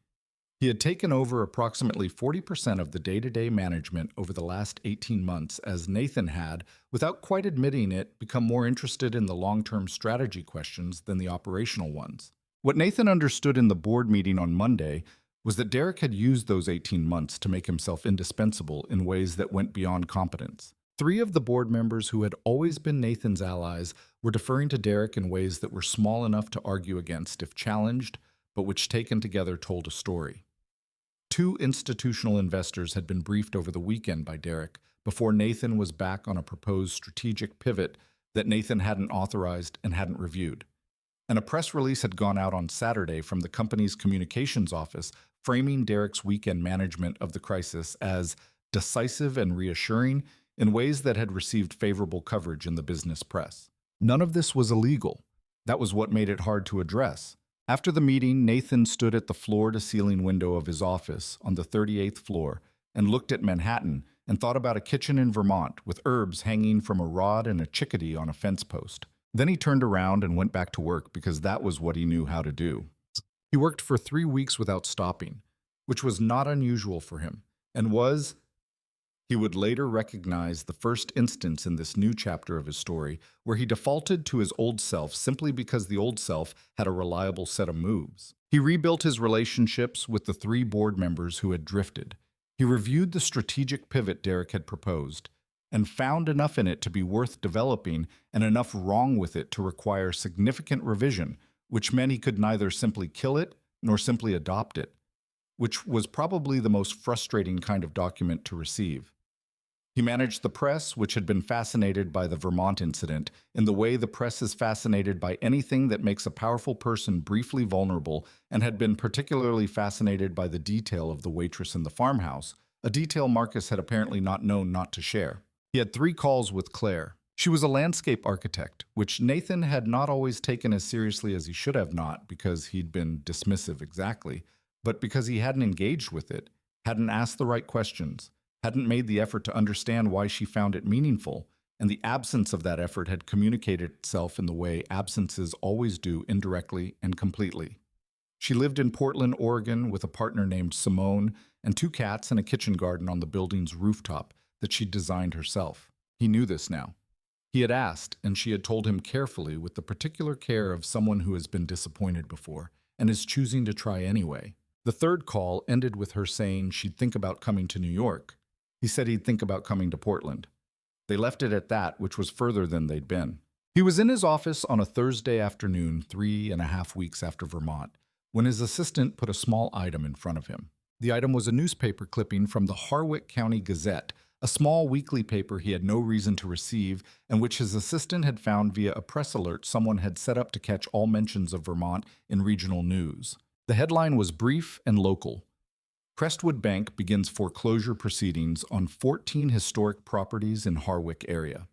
He had taken over approximately 40% of the day-to-day management over the last 18 months as Nathan had, without quite admitting it, become more interested in the long-term strategy questions than the operational ones. What Nathan understood in the board meeting on Monday was that Derek had used those 18 months to make himself indispensable in ways that went beyond competence. 3 of the board members who had always been Nathan's allies were deferring to Derek in ways that were small enough to argue against if challenged, but which taken together told a story. 2 institutional investors had been briefed over the weekend by Derek before Nathan was back on a proposed strategic pivot that Nathan hadn't authorized and hadn't reviewed. And a press release had gone out on Saturday from the company's communications office framing Derek's weekend management of the crisis as decisive and reassuring in ways that had received favorable coverage in the business press. None of this was illegal. That was what made it hard to address. After the meeting, Nathan stood at the floor-to-ceiling window of his office on the 38th floor and looked at Manhattan and thought about a kitchen in Vermont with herbs hanging from a rod and a chickadee on a fence post. Then he turned around and went back to work because that was what he knew how to do. He worked for 3 weeks without stopping, which was not unusual for him, and was, he would later recognize, the first instance in this new chapter of his story where he defaulted to his old self simply because the old self had a reliable set of moves. He rebuilt his relationships with the 3 board members who had drifted. He reviewed the strategic pivot Derek had proposed and found enough in it to be worth developing and enough wrong with it to require significant revision, which meant he could neither simply kill it nor simply adopt it, which was probably the most frustrating kind of document to receive. He managed the press, which had been fascinated by the Vermont incident, in the way the press is fascinated by anything that makes a powerful person briefly vulnerable, and had been particularly fascinated by the detail of the waitress in the farmhouse, a detail Marcus had apparently not known not to share. He had 3 calls with Claire. She was a landscape architect, which Nathan had not always taken as seriously as he should have, not because he'd been dismissive exactly, but because he hadn't engaged with it, hadn't asked the right questions, hadn't made the effort to understand why she found it meaningful, and the absence of that effort had communicated itself in the way absences always do, indirectly and completely. She lived in Portland, Oregon, with a partner named Simone and 2 cats and a kitchen garden on the building's rooftop that she'd designed herself. He knew this now. He had asked, and she had told him carefully, with the particular care of someone who has been disappointed before and is choosing to try anyway. The 3rd call ended with her saying she'd think about coming to New York. He said he'd think about coming to Portland. They left it at that, which was further than they'd been. He was in his office on a Thursday afternoon, 3.5 weeks after Vermont, when his assistant put a small item in front of him. The item was a newspaper clipping from the Harwick County Gazette, a small weekly paper he had no reason to receive, and which his assistant had found via a press alert someone had set up to catch all mentions of Vermont in regional news. The headline was brief and local. Crestwood Bank begins foreclosure proceedings on 14 historic properties in Harwick area.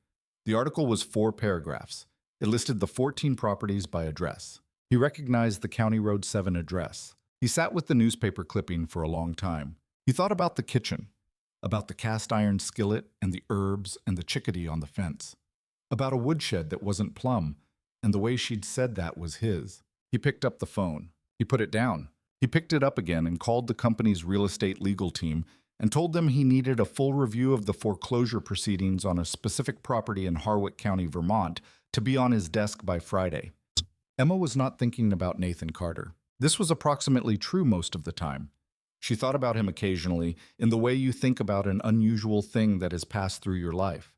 The article was 4 paragraphs. It listed the 14 properties by address. He recognized the County Road 7 address. He sat with the newspaper clipping for a long time. He thought about the kitchen, about the cast iron skillet and the herbs and the chickadee on the fence, about a woodshed that wasn't plumb, and the way she'd said that was his. He picked up the phone. He put it down. He picked it up again and called the company's real estate legal team and told them he needed a full review of the foreclosure proceedings on a specific property in Harwick County, Vermont, to be on his desk by Friday. Emma was not thinking about Nathan Carter. This was approximately true most of the time. She thought about him occasionally in the way you think about an unusual thing that has passed through your life.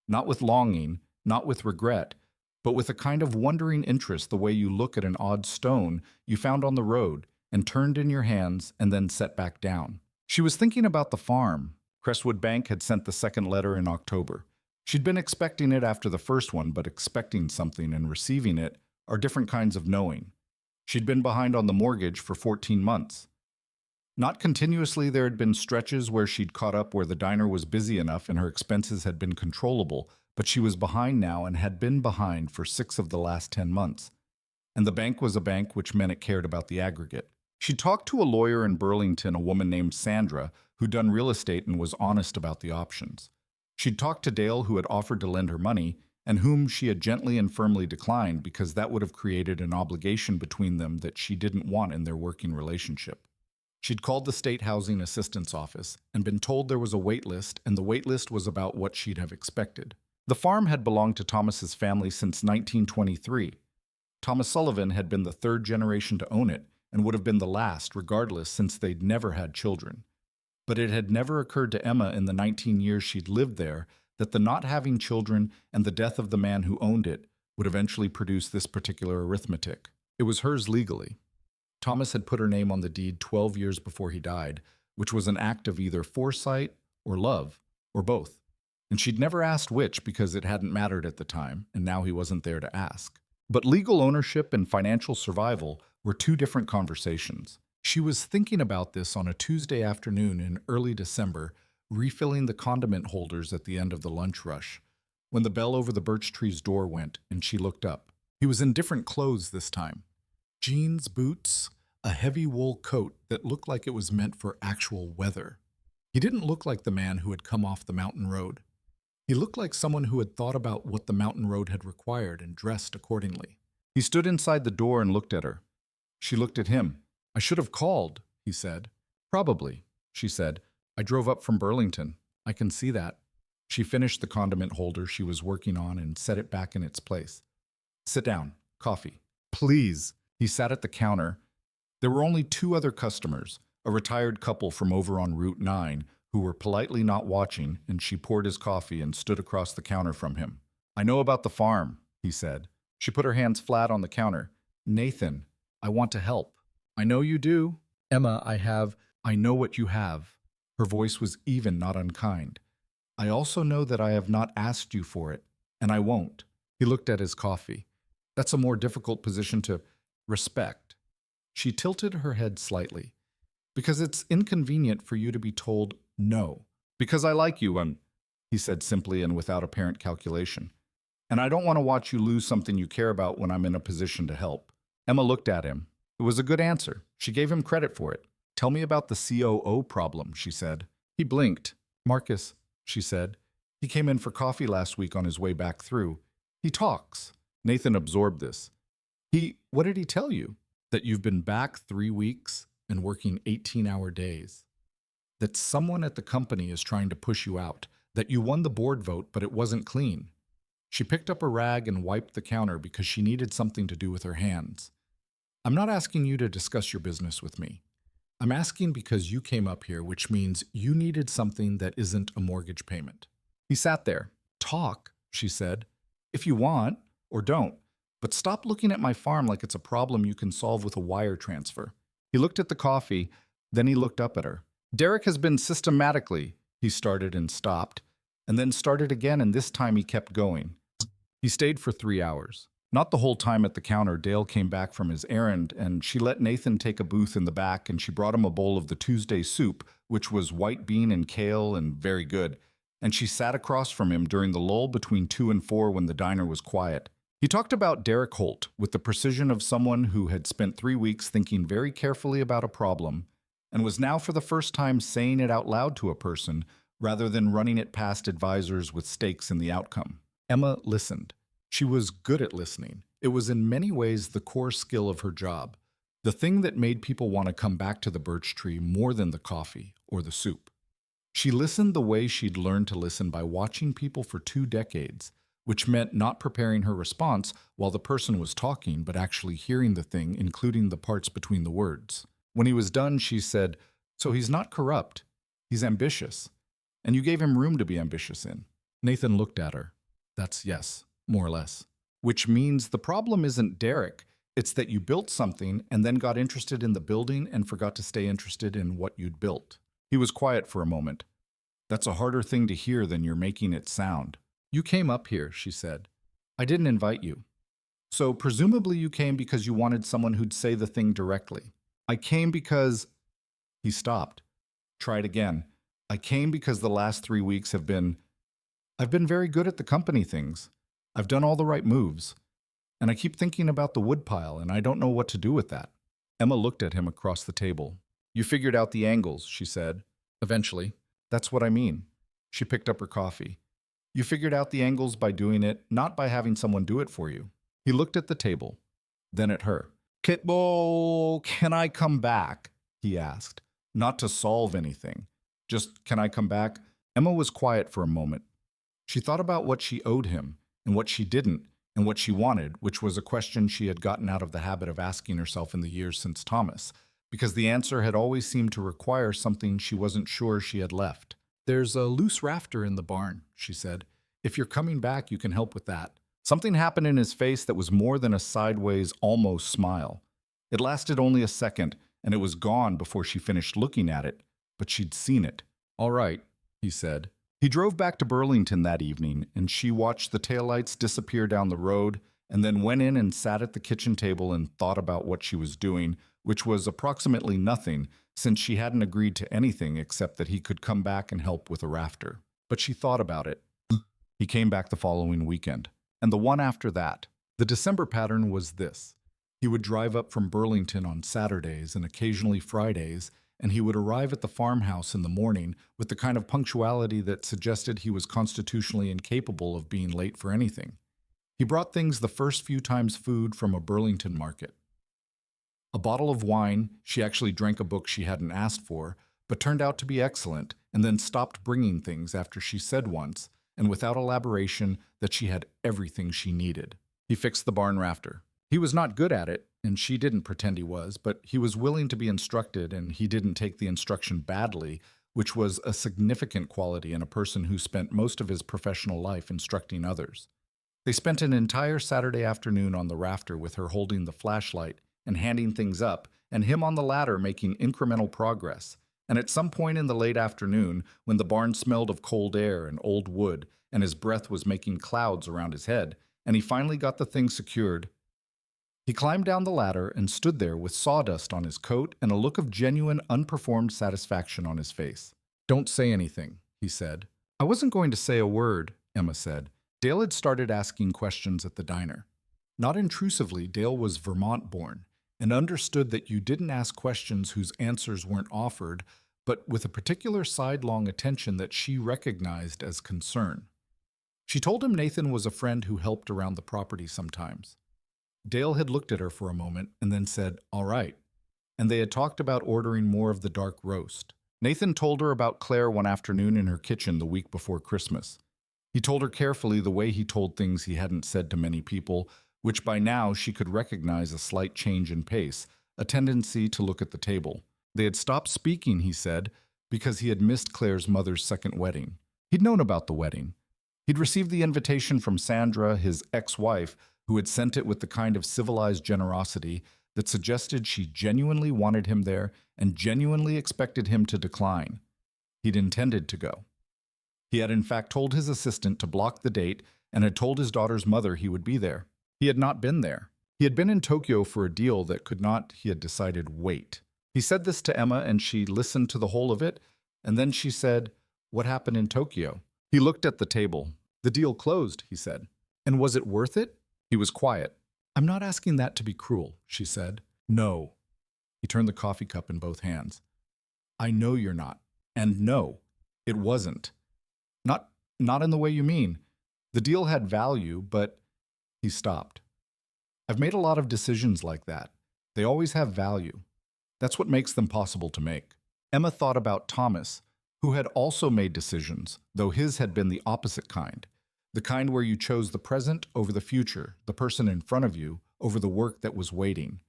Not with longing, not with regret, but with a kind of wondering interest, the way you look at an odd stone you found on the road and turned in your hands and then set back down. She was thinking about the farm. Crestwood Bank had sent the second letter in October. She'd been expecting it after the first one, but expecting something and receiving it are different kinds of knowing. She'd been behind on the mortgage for 14 months. Not continuously, there had been stretches where she'd caught up where the diner was busy enough and her expenses had been controllable, but she was behind now and had been behind for 6 of the last 10 months. And the bank was a bank, which meant it cared about the aggregate. She talked to a lawyer in Burlington, a woman named Sandra, who'd done real estate and was honest about the options. She'd talked to Dale, who had offered to lend her money, and whom she had gently and firmly declined because that would have created an obligation between them that she didn't want in their working relationship. She'd called the State Housing Assistance Office and been told there was a wait list, and the wait list was about what she'd have expected. The farm had belonged to Thomas's family since 1923. Thomas Sullivan had been the third generation to own it and would have been the last, regardless, since they'd never had children. But it had never occurred to Emma in the 19 years she'd lived there that the not having children and the death of the man who owned it would eventually produce this particular arithmetic. It was hers legally. Thomas had put her name on the deed 12 years before he died, which was an act of either foresight or love, or both. And she'd never asked which because it hadn't mattered at the time, and now he wasn't there to ask. But legal ownership and financial survival were two different conversations. She was thinking about this on a Tuesday afternoon in early December, refilling the condiment holders at the end of the lunch rush, when the bell over the birch tree's door went and she looked up. He was in different clothes this time. Jeans, boots, a heavy wool coat that looked like it was meant for actual weather. He didn't look like the man who had come off the mountain road. He looked like someone who had thought about what the mountain road had required and dressed accordingly. He stood inside the door and looked at her. She looked at him. "I should have called," he said. "Probably," she said. "I drove up from Burlington. I can see that." She finished the condiment holder she was working on and set it back in its place. "Sit down. Coffee." "Please." He sat at the counter. There were only 2 other customers, a retired couple from over on Route 9, who were politely not watching, and she poured his coffee and stood across the counter from him. "I know about the farm," he said. She put her hands flat on the counter. "Nathan, I want to help." "I know you do." "Emma, I know what you have." Her voice was even, not unkind. "I also know that I have not asked you for it, and I won't." He looked at his coffee. "That's a more difficult position to respect." She tilted her head slightly. "Because it's inconvenient for you to be told no." "Because I like you, he said simply and without apparent calculation. "And I don't want to watch you lose something you care about when I'm in a position to help." Emma looked at him. It was a good answer. She gave him credit for it. "Tell me about the COO problem," she said. He blinked. "Marcus," she said. "He came in for coffee last week on his way back through. He talks." Nathan absorbed this. What did he tell you?" "That you've been back 3 weeks and working 18-hour days. That someone at the company is trying to push you out. That you won the board vote, but it wasn't clean." She picked up a rag and wiped the counter because she needed something to do with her hands. "I'm not asking you to discuss your business with me. I'm asking because you came up here, which means you needed something that isn't a mortgage payment." He sat there. "Talk," she said. "If you want, or don't. But stop looking at my farm like it's a problem you can solve with a wire transfer." He looked at the coffee, then he looked up at her. "Derek has been systematically," he started and stopped, and then started again, and this time he kept going. He stayed for 3 hours. Not the whole time at the counter. Dale came back from his errand, and she let Nathan take a booth in the back, and she brought him a bowl of the Tuesday soup, which was white bean and kale and very good. And she sat across from him during the lull between 2 and 4 when the diner was quiet. He talked about Derek Holt with the precision of someone who had spent 3 weeks thinking very carefully about a problem and was now for the first time saying it out loud to a person rather than running it past advisors with stakes in the outcome. Emma listened. She was good at listening. It was in many ways the core skill of her job, the thing that made people want to come back to the birch tree more than the coffee or the soup. She listened the way she'd learned to listen by watching people for 2 decades, which meant not preparing her response while the person was talking, but actually hearing the thing, including the parts between the words. When he was done, she said, "So he's not corrupt. He's ambitious. And you gave him room to be ambitious in." Nathan looked at her. "That's yes, more or less. Which means the problem isn't Derek. It's that you built something and then got interested in the building and forgot to stay interested in what you'd built." He was quiet for a moment. "That's a harder thing to hear than you're making it sound." "You came up here," she said. "I didn't invite you. So presumably you came because you wanted someone who'd say the thing directly." "I came because—" He stopped. "Tried again. I came because the last 3 weeks I've been very good at the company things. I've done all the right moves. And I keep thinking about the woodpile, and I don't know what to do with that." Emma looked at him across the table. "You figured out the angles," she said. "Eventually. That's what I mean." She picked up her coffee. "You figured out the angles by doing it, not by having someone do it for you." He looked at the table, then at her. Can I come back?" he asked. "Not to solve anything. Just, can I come back?" Emma was quiet for a moment. She thought about what she owed him, and what she didn't, and what she wanted, which was a question she had gotten out of the habit of asking herself in the years since Thomas, because the answer had always seemed to require something she wasn't sure she had left. "There's a loose rafter in the barn," she said. "If you're coming back, you can help with that." Something happened in his face that was more than a sideways, almost smile. It lasted only a second, and it was gone before she finished looking at it, but she'd seen it. "All right," he said. He drove back to Burlington that evening, and she watched the taillights disappear down the road, and then went in and sat at the kitchen table and thought about what she was doing, which was approximately nothing, since she hadn't agreed to anything except that he could come back and help with a rafter. But she thought about it. He came back the following weekend, and the one after that. The December pattern was this. He would drive up from Burlington on Saturdays and occasionally Fridays, and he would arrive at the farmhouse in the morning with the kind of punctuality that suggested he was constitutionally incapable of being late for anything. He brought things the first few times food from a Burlington market. A bottle of wine, she actually drank a book she hadn't asked for, but turned out to be excellent, and then stopped bringing things after she said once, and without elaboration, that she had everything she needed. He fixed the barn rafter. He was not good at it, and she didn't pretend he was, but he was willing to be instructed, and he didn't take the instruction badly, which was a significant quality in a person who spent most of his professional life instructing others. They spent an entire Saturday afternoon on the rafter with her holding the flashlight and handing things up, and him on the ladder making incremental progress. And at some point in the late afternoon, when the barn smelled of cold air and old wood, and his breath was making clouds around his head, and he finally got the thing secured, he climbed down the ladder and stood there with sawdust on his coat and a look of genuine, unperformed satisfaction on his face. "Don't say anything," he said. "I wasn't going to say a word," Emma said. Dale had started asking questions at the diner. Not intrusively, Dale was Vermont-born and understood that you didn't ask questions whose answers weren't offered, but with a particular sidelong attention that she recognized as concern. She told him Nathan was a friend who helped around the property sometimes. Dale had looked at her for a moment and then said, "All right," and they had talked about ordering more of the dark roast. Nathan told her about Claire one afternoon in her kitchen the week before Christmas. He told her carefully the way he told things he hadn't said to many people, which by now she could recognize a slight change in pace, a tendency to look at the table. They had stopped speaking, he said, because he had missed Claire's mother's second wedding. He'd known about the wedding. He'd received the invitation from Sandra, his ex-wife, who had sent it with the kind of civilized generosity that suggested she genuinely wanted him there and genuinely expected him to decline. He'd intended to go. He had in fact told his assistant to block the date and had told his daughter's mother he would be there. He had not been there. He had been in Tokyo for a deal that could not, he had decided, wait. He said this to Emma, and she listened to the whole of it, and then she said, "What happened in Tokyo?" He looked at the table. "The deal closed," he said. "And was it worth it?" He was quiet. "I'm not asking that to be cruel," she said. "No." He turned the coffee cup in both hands. "I know you're not. And no, it wasn't. Not, not in the way you mean. The deal had value, but—" He stopped. "I've made a lot of decisions like that. They always have value. That's what makes them possible to make." Emma thought about Thomas, who had also made decisions, though his had been the opposite kind. The kind where you chose the present over the future, the person in front of you over the work that was waiting.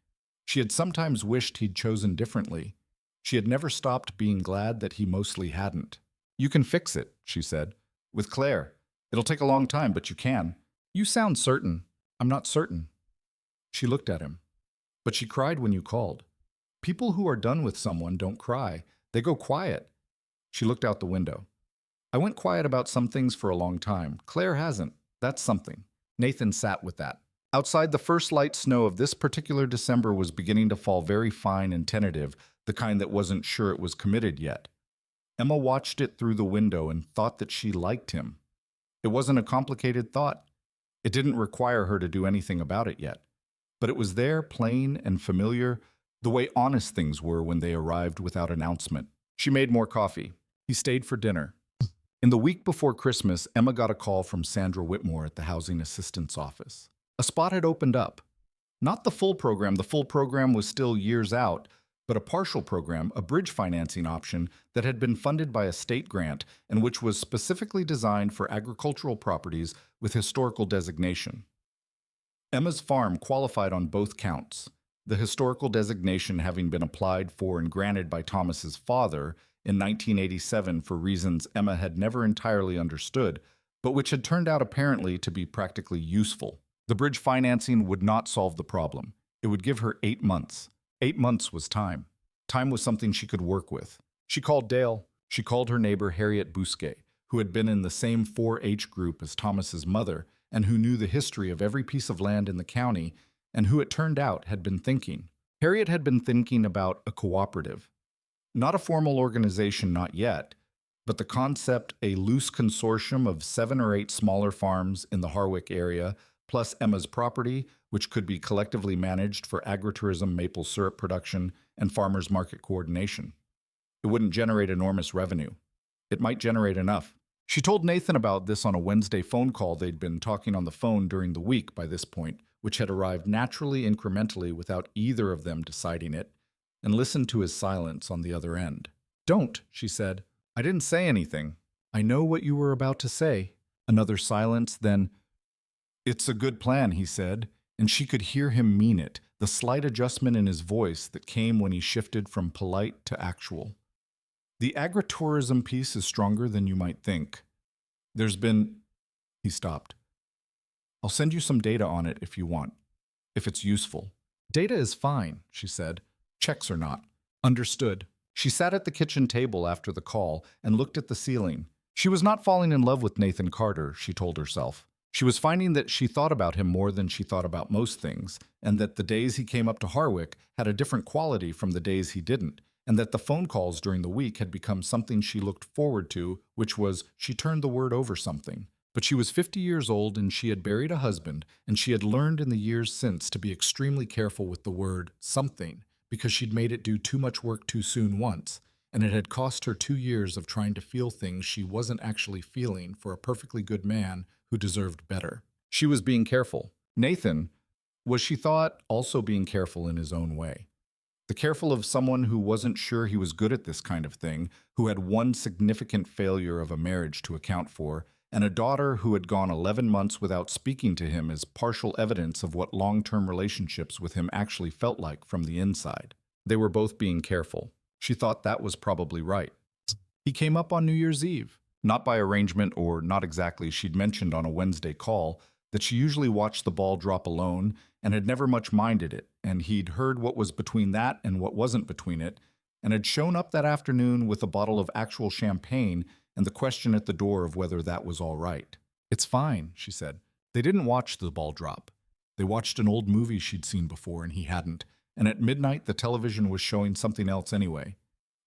She had sometimes wished he'd chosen differently. She had never stopped being glad that he mostly hadn't. "You can fix it," she said. "With Claire. It'll take a long time, but you can." "You sound certain." "I'm not certain." She looked at him. "But she cried when you called. People who are done with someone don't cry. They go quiet." She looked out the window. "I went quiet about some things for a long time. Claire hasn't. That's something." Nathan sat with that. Outside, the first light snow of this particular December was beginning to fall, very fine and tentative, the kind that wasn't sure it was committed yet. Emma watched it through the window and thought that she liked him. It wasn't a complicated thought. It didn't require her to do anything about it yet. But it was there, plain and familiar, the way honest things were when they arrived without announcement. She made more coffee. He stayed for dinner. In the week before Christmas, Emma got a call from Sandra Whitmore at the Housing Assistance Office. A spot had opened up. Not the full program. The full program was still years out, but a partial program, a bridge financing option that had been funded by a state grant and which was specifically designed for agricultural properties with historical designation. Emma's farm qualified on both counts, the historical designation having been applied for and granted by Thomas's father in 1987 for reasons Emma had never entirely understood, but which had turned out apparently to be practically useful. The bridge financing would not solve the problem. It would give her 8 months. 8 months was time. Time was something she could work with. She called Dale. She called her neighbor Harriet Bousquet, who had been in the same 4-H group as Thomas's mother and who knew the history of every piece of land in the county and who, it turned out, had been thinking. Harriet had been thinking about a cooperative. Not a formal organization, not yet, but the concept, a loose consortium of 7 or 8 smaller farms in the Harwick area, plus Emma's property, which could be collectively managed for agritourism, maple syrup production, and farmers market coordination. It wouldn't generate enormous revenue. It might generate enough. She told Nathan about this on a Wednesday phone call. They'd been talking on the phone during the week by this point, which had arrived naturally, incrementally, without either of them deciding it, and listened to his silence on the other end. "Don't," she said. "I didn't say anything." "I know what you were about to say." Another silence, then, "It's a good plan," he said, and she could hear him mean it, the slight adjustment in his voice that came when he shifted from polite to actual. "The agritourism piece is stronger than you might think. There's been—" He stopped. "I'll send you some data on it if you want, if it's useful." "Data is fine," she said. "Checks are not." "Understood." She sat at the kitchen table after the call and looked at the ceiling. She was not falling in love with Nathan Carter, she told herself. She was finding that she thought about him more than she thought about most things, and that the days he came up to Harwick had a different quality from the days he didn't, and that the phone calls during the week had become something she looked forward to, which was, she turned the word over something. But she was 50 years old and she had buried a husband, and she had learned in the years since to be extremely careful with the word something, because she'd made it do too much work too soon once, and it had cost her 2 years of trying to feel things she wasn't actually feeling for a perfectly good man who deserved better. She was being careful. Nathan was, she thought, also being careful in his own way. The careful of someone who wasn't sure he was good at this kind of thing, who had one significant failure of a marriage to account for, and a daughter who had gone 11 months without speaking to him as partial evidence of what long-term relationships with him actually felt like from the inside. They were both being careful. She thought that was probably right. He came up on New Year's Eve. Not by arrangement or not exactly. She'd mentioned on a Wednesday call that she usually watched the ball drop alone and had never much minded it, and he'd heard what was between that and what wasn't between it, and had shown up that afternoon with a bottle of actual champagne and the question at the door of whether that was all right. "It's fine," she said. They didn't watch the ball drop. They watched an old movie she'd seen before and he hadn't, and at midnight the television was showing something else anyway,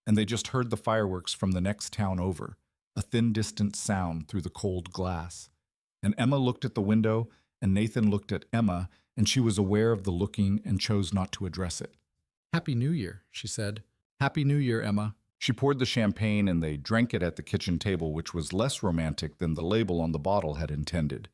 and they just heard the fireworks from the next town over, a thin distant sound through the cold glass. And Emma looked at the window, and Nathan looked at Emma, and she was aware of the looking and chose not to address it. "Happy New Year," she said. "Happy New Year, Emma." She poured the champagne and they drank it at the kitchen table, which was less romantic than the label on the bottle had intended.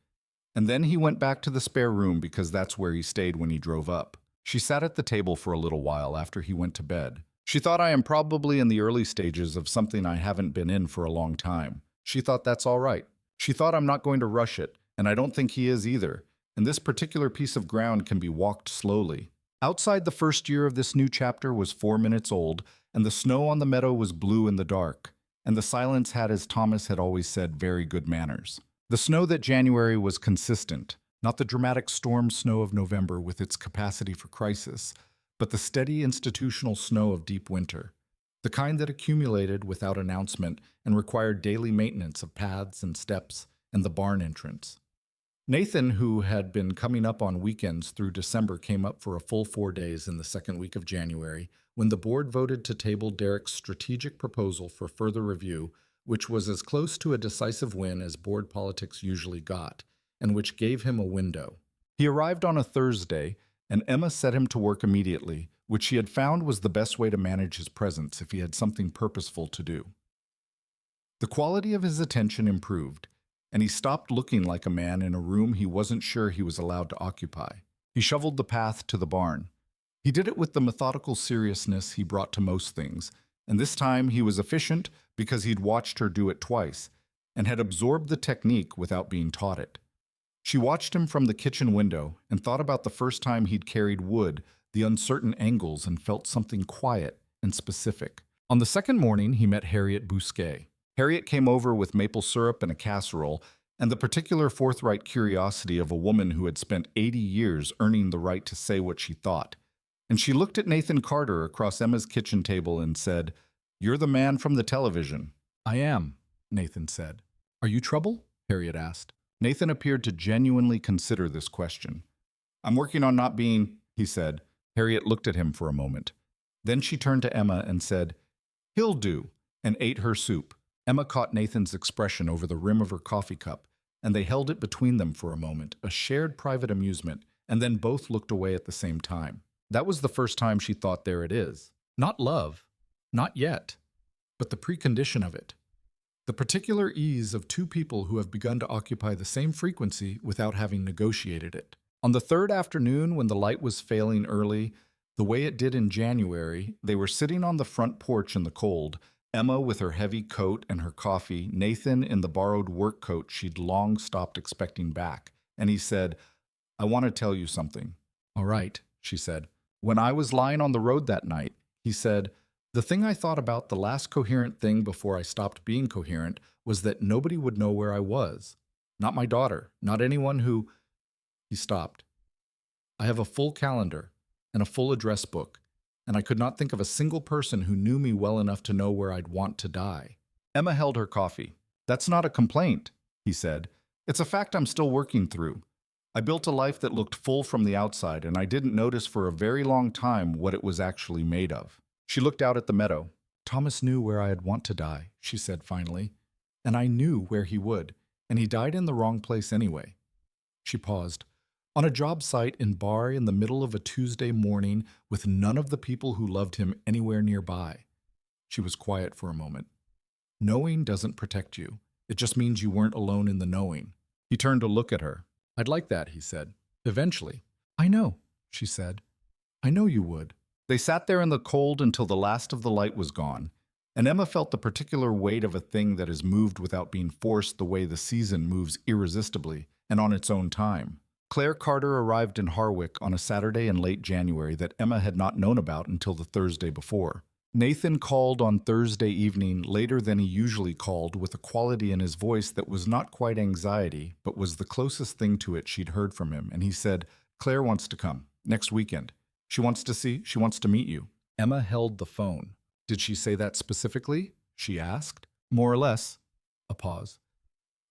And then he went back to the spare room because that's where he stayed when he drove up. She sat at the table for a little while after he went to bed. She thought, "I am probably in the early stages of something I haven't been in for a long time." She thought that's all right. She thought, "I'm not going to rush it, and I don't think he is either. And this particular piece of ground can be walked slowly." Outside, the first year of this new chapter was 4 minutes old, and the snow on the meadow was blue in the dark, and the silence had, as Thomas had always said, very good manners. The snow that January was consistent, not the dramatic storm snow of November with its capacity for crisis, but the steady institutional snow of deep winter, the kind that accumulated without announcement and required daily maintenance of paths and steps and the barn entrance. Nathan, who had been coming up on weekends through December, came up for a full 4 days in the second week of January, when the board voted to table Derek's strategic proposal for further review, which was as close to a decisive win as board politics usually got, and which gave him a window. He arrived on a Thursday, and Emma set him to work immediately, which she had found was the best way to manage his presence if he had something purposeful to do. The quality of his attention improved, and he stopped looking like a man in a room he wasn't sure he was allowed to occupy. He shoveled the path to the barn. He did it with the methodical seriousness he brought to most things, and this time he was efficient because he'd watched her do it twice, and had absorbed the technique without being taught it. She watched him from the kitchen window and thought about the first time he'd carried wood, the uncertain angles, and felt something quiet and specific. On the second morning, he met Harriet Bousquet. Harriet came over with maple syrup and a casserole, and the particular forthright curiosity of a woman who had spent 80 years earning the right to say what she thought. And she looked at Nathan Carter across Emma's kitchen table and said, "You're the man from the television." "I am," Nathan said. "Are you trouble?" Harriet asked. Nathan appeared to genuinely consider this question. "I'm working on not being," he said. Harriet looked at him for a moment. Then she turned to Emma and said, "He'll do," and ate her soup. Emma caught Nathan's expression over the rim of her coffee cup, and they held it between them for a moment, a shared private amusement, and then both looked away at the same time. That was the first time she thought, there it is. Not love, not yet, but the precondition of it. The particular ease of two people who have begun to occupy the same frequency without having negotiated it. On the third afternoon, when the light was failing early, the way it did in January, they were sitting on the front porch in the cold, Emma with her heavy coat and her coffee, Nathan in the borrowed work coat she'd long stopped expecting back. And he said, "I want to tell you something." "All right," she said. "When I was lying on the road that night," he said, "the thing I thought about, the last coherent thing before I stopped being coherent, was that nobody would know where I was. Not my daughter, not anyone who—" He stopped. "I have a full calendar and a full address book, and I could not think of a single person who knew me well enough to know where I'd want to die." Emma held her coffee. "That's not a complaint," he said. "It's a fact I'm still working through. I built a life that looked full from the outside, and I didn't notice for a very long time what it was actually made of." She looked out at the meadow. "Thomas knew where I'd want to die," she said finally, "and I knew where he would, and he died in the wrong place anyway." She paused. On a job site in Bar in the middle of a Tuesday morning with none of the people who loved him anywhere nearby. She was quiet for a moment. "Knowing doesn't protect you. It just means you weren't alone in the knowing." He turned to look at her. "I'd like that," he said. "Eventually." "I know," she said. "I know you would." They sat there in the cold until the last of the light was gone, and Emma felt the particular weight of a thing that is moved without being forced the way the season moves irresistibly and on its own time. Claire Carter arrived in Harwick on a Saturday in late January that Emma had not known about until the Thursday before. Nathan called on Thursday evening later than he usually called, with a quality in his voice that was not quite anxiety, but was the closest thing to it she'd heard from him, and he said, "Claire wants to come, next weekend. She wants to meet you." Emma held the phone. "Did she say that specifically?" she asked. "More or less." A pause.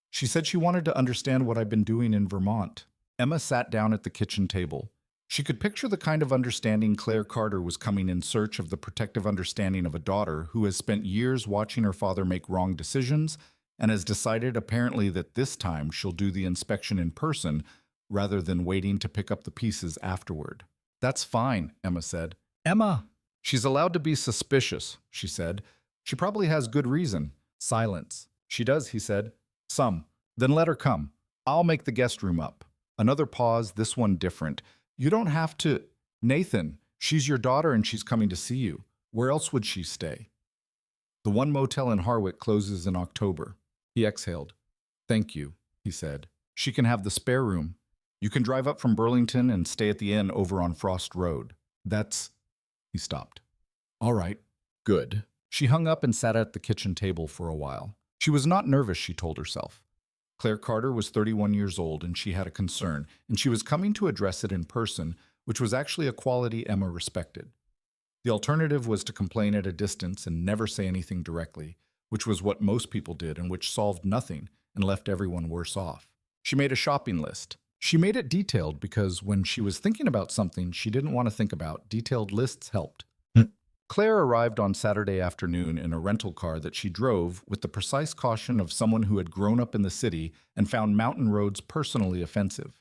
"She said she wanted to understand what I've been doing in Vermont." Emma sat down at the kitchen table. She could picture the kind of understanding Claire Carter was coming in search of, the protective understanding of a daughter who has spent years watching her father make wrong decisions and has decided apparently that this time she'll do the inspection in person, rather than waiting to pick up the pieces afterward. That's fine, Emma said. Emma! She's allowed to be suspicious, she said. She probably has good reason. Silence. She does, he said. Some. Then let her come. I'll make the guest room up. Another pause, this one different. You don't have to. Nathan, she's your daughter and she's coming to see you. Where else would she stay? The one motel in Harwich closes in October. He exhaled. Thank you, he said. She can have the spare room. You can drive up from Burlington and stay at the inn over on Frost Road. That's... He stopped. All right. Good. She hung up and sat at the kitchen table for a while. She was not nervous, she told herself. Claire Carter was 31 years old and she had a concern, and she was coming to address it in person, which was actually a quality Emma respected. The alternative was to complain at a distance and never say anything directly, which was what most people did and which solved nothing and left everyone worse off. She made a shopping list. She made it detailed because when she was thinking about something she didn't want to think about, detailed lists helped. Claire arrived on Saturday afternoon in a rental car that she drove with the precise caution of someone who had grown up in the city and found mountain roads personally offensive.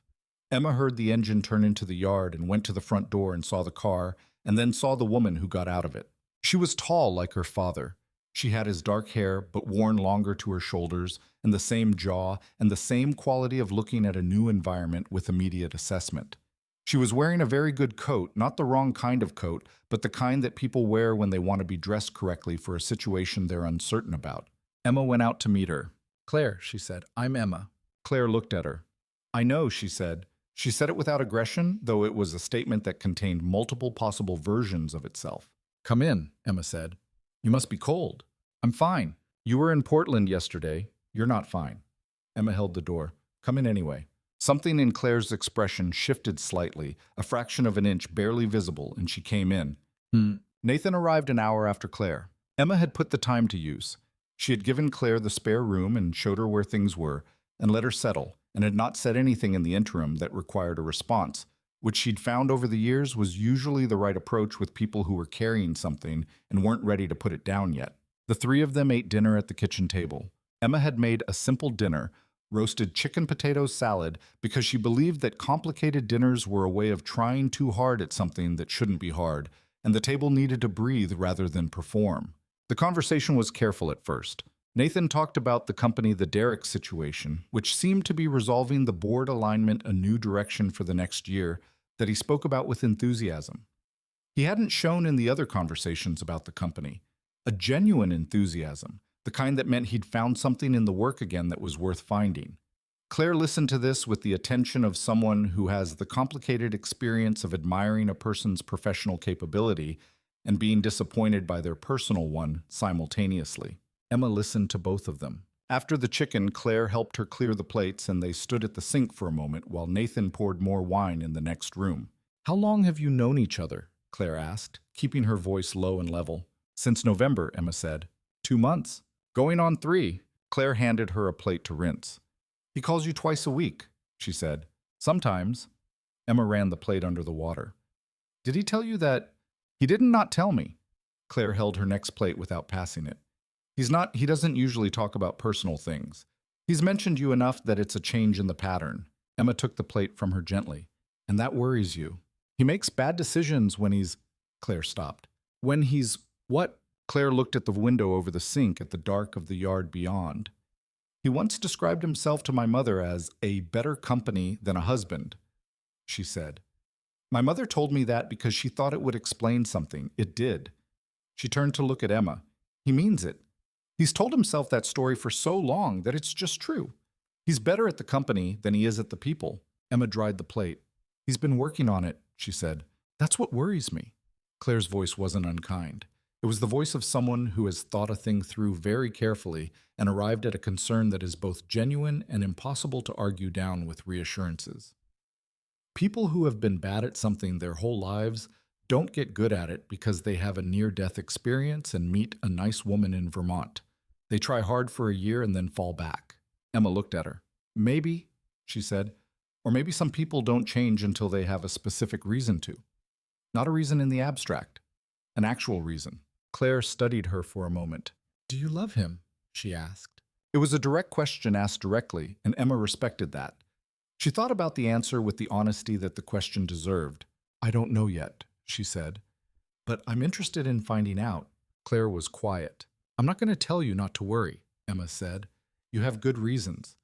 Emma heard the engine turn into the yard and went to the front door and saw the car, and then saw the woman who got out of it. She was tall like her father. She had his dark hair, but worn longer to her shoulders, and the same jaw, and the same quality of looking at a new environment with immediate assessment. She was wearing a very good coat, not the wrong kind of coat, but the kind that people wear when they want to be dressed correctly for a situation they're uncertain about. Emma went out to meet her. Claire, she said, I'm Emma. Claire looked at her. I know, she said. She said it without aggression, though it was a statement that contained multiple possible versions of itself. Come in, Emma said. You must be cold. I'm fine. You were in Portland yesterday. You're not fine. Emma held the door. Come in anyway. Something in Claire's expression shifted slightly, a fraction of an inch barely visible, and she came in. Nathan arrived an hour after Claire. Emma had put the time to use. She had given Claire the spare room and showed her where things were, and let her settle, and had not said anything in the interim that required a response, which she'd found over the years was usually the right approach with people who were carrying something and weren't ready to put it down yet. The three of them ate dinner at the kitchen table. Emma had made a simple dinner, roasted chicken potatoes salad, because she believed that complicated dinners were a way of trying too hard at something that shouldn't be hard, and the table needed to breathe rather than perform. The conversation was careful at first. Nathan talked about the company The Derrick situation, which seemed to be resolving the board alignment a new direction for the next year that he spoke about with enthusiasm. He hadn't shown in the other conversations about the company. A genuine enthusiasm, the kind that meant he'd found something in the work again that was worth finding. Claire listened to this with the attention of someone who has the complicated experience of admiring a person's professional capability and being disappointed by their personal one simultaneously. Emma listened to both of them. After the chicken, Claire helped her clear the plates and they stood at the sink for a moment while Nathan poured more wine in the next room. How long have you known each other? Claire asked, keeping her voice low and level. Since November, Emma said. 2 months. Going on 3. Claire handed her a plate to rinse. He calls you twice a week, she said. Sometimes. Emma ran the plate under the water. Did he tell you that? He did not tell me. Claire held her next plate without passing it. He doesn't usually talk about personal things. He's mentioned you enough that it's a change in the pattern. Emma took the plate from her gently. And that worries you. He makes bad decisions when he's... Claire stopped. When he's... What? Claire looked at the window over the sink at the dark of the yard beyond. He once described himself to my mother as a better company than a husband, she said. My mother told me that because she thought it would explain something. It did. She turned to look at Emma. He means it. He's told himself that story for so long that it's just true. He's better at the company than he is at the people. Emma dried the plate. He's been working on it, she said. That's what worries me. Claire's voice wasn't unkind. It was the voice of someone who has thought a thing through very carefully and arrived at a concern that is both genuine and impossible to argue down with reassurances. People who have been bad at something their whole lives don't get good at it because they have a near-death experience and meet a nice woman in Vermont. They try hard for a year and then fall back. Emma looked at her. Maybe, she said, or maybe some people don't change until they have a specific reason to. Not a reason in the abstract, an actual reason. Claire studied her for a moment. Do you love him? She asked. It was a direct question asked directly, and Emma respected that. She thought about the answer with the honesty that the question deserved. I don't know yet, she said. But I'm interested in finding out. Claire was quiet. I'm not going to tell you not to worry, Emma said. You have good reasons.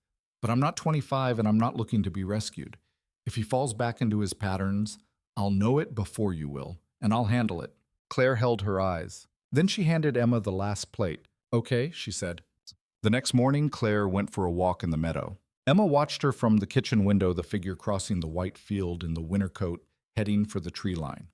But I'm not 25 and I'm not looking to be rescued. If he falls back into his patterns, I'll know it before you will, and I'll handle it. Claire held her eyes. Then she handed Emma the last plate. Okay, she said. The next morning, Claire went for a walk in the meadow. Emma watched her from the kitchen window, the figure crossing the white field in the winter coat, heading for the tree line.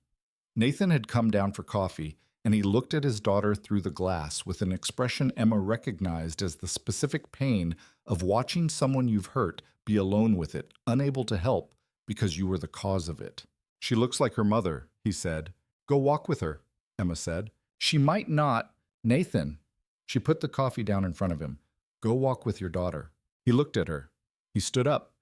Nathan had come down for coffee, and he looked at his daughter through the glass with an expression Emma recognized as the specific pain of watching someone you've hurt be alone with it, unable to help because you were the cause of it. She looks like her mother, he said. Go walk with her, Emma said. She might not. Nathan. She put the coffee down in front of him. Go walk with your daughter. He looked at her. He stood up.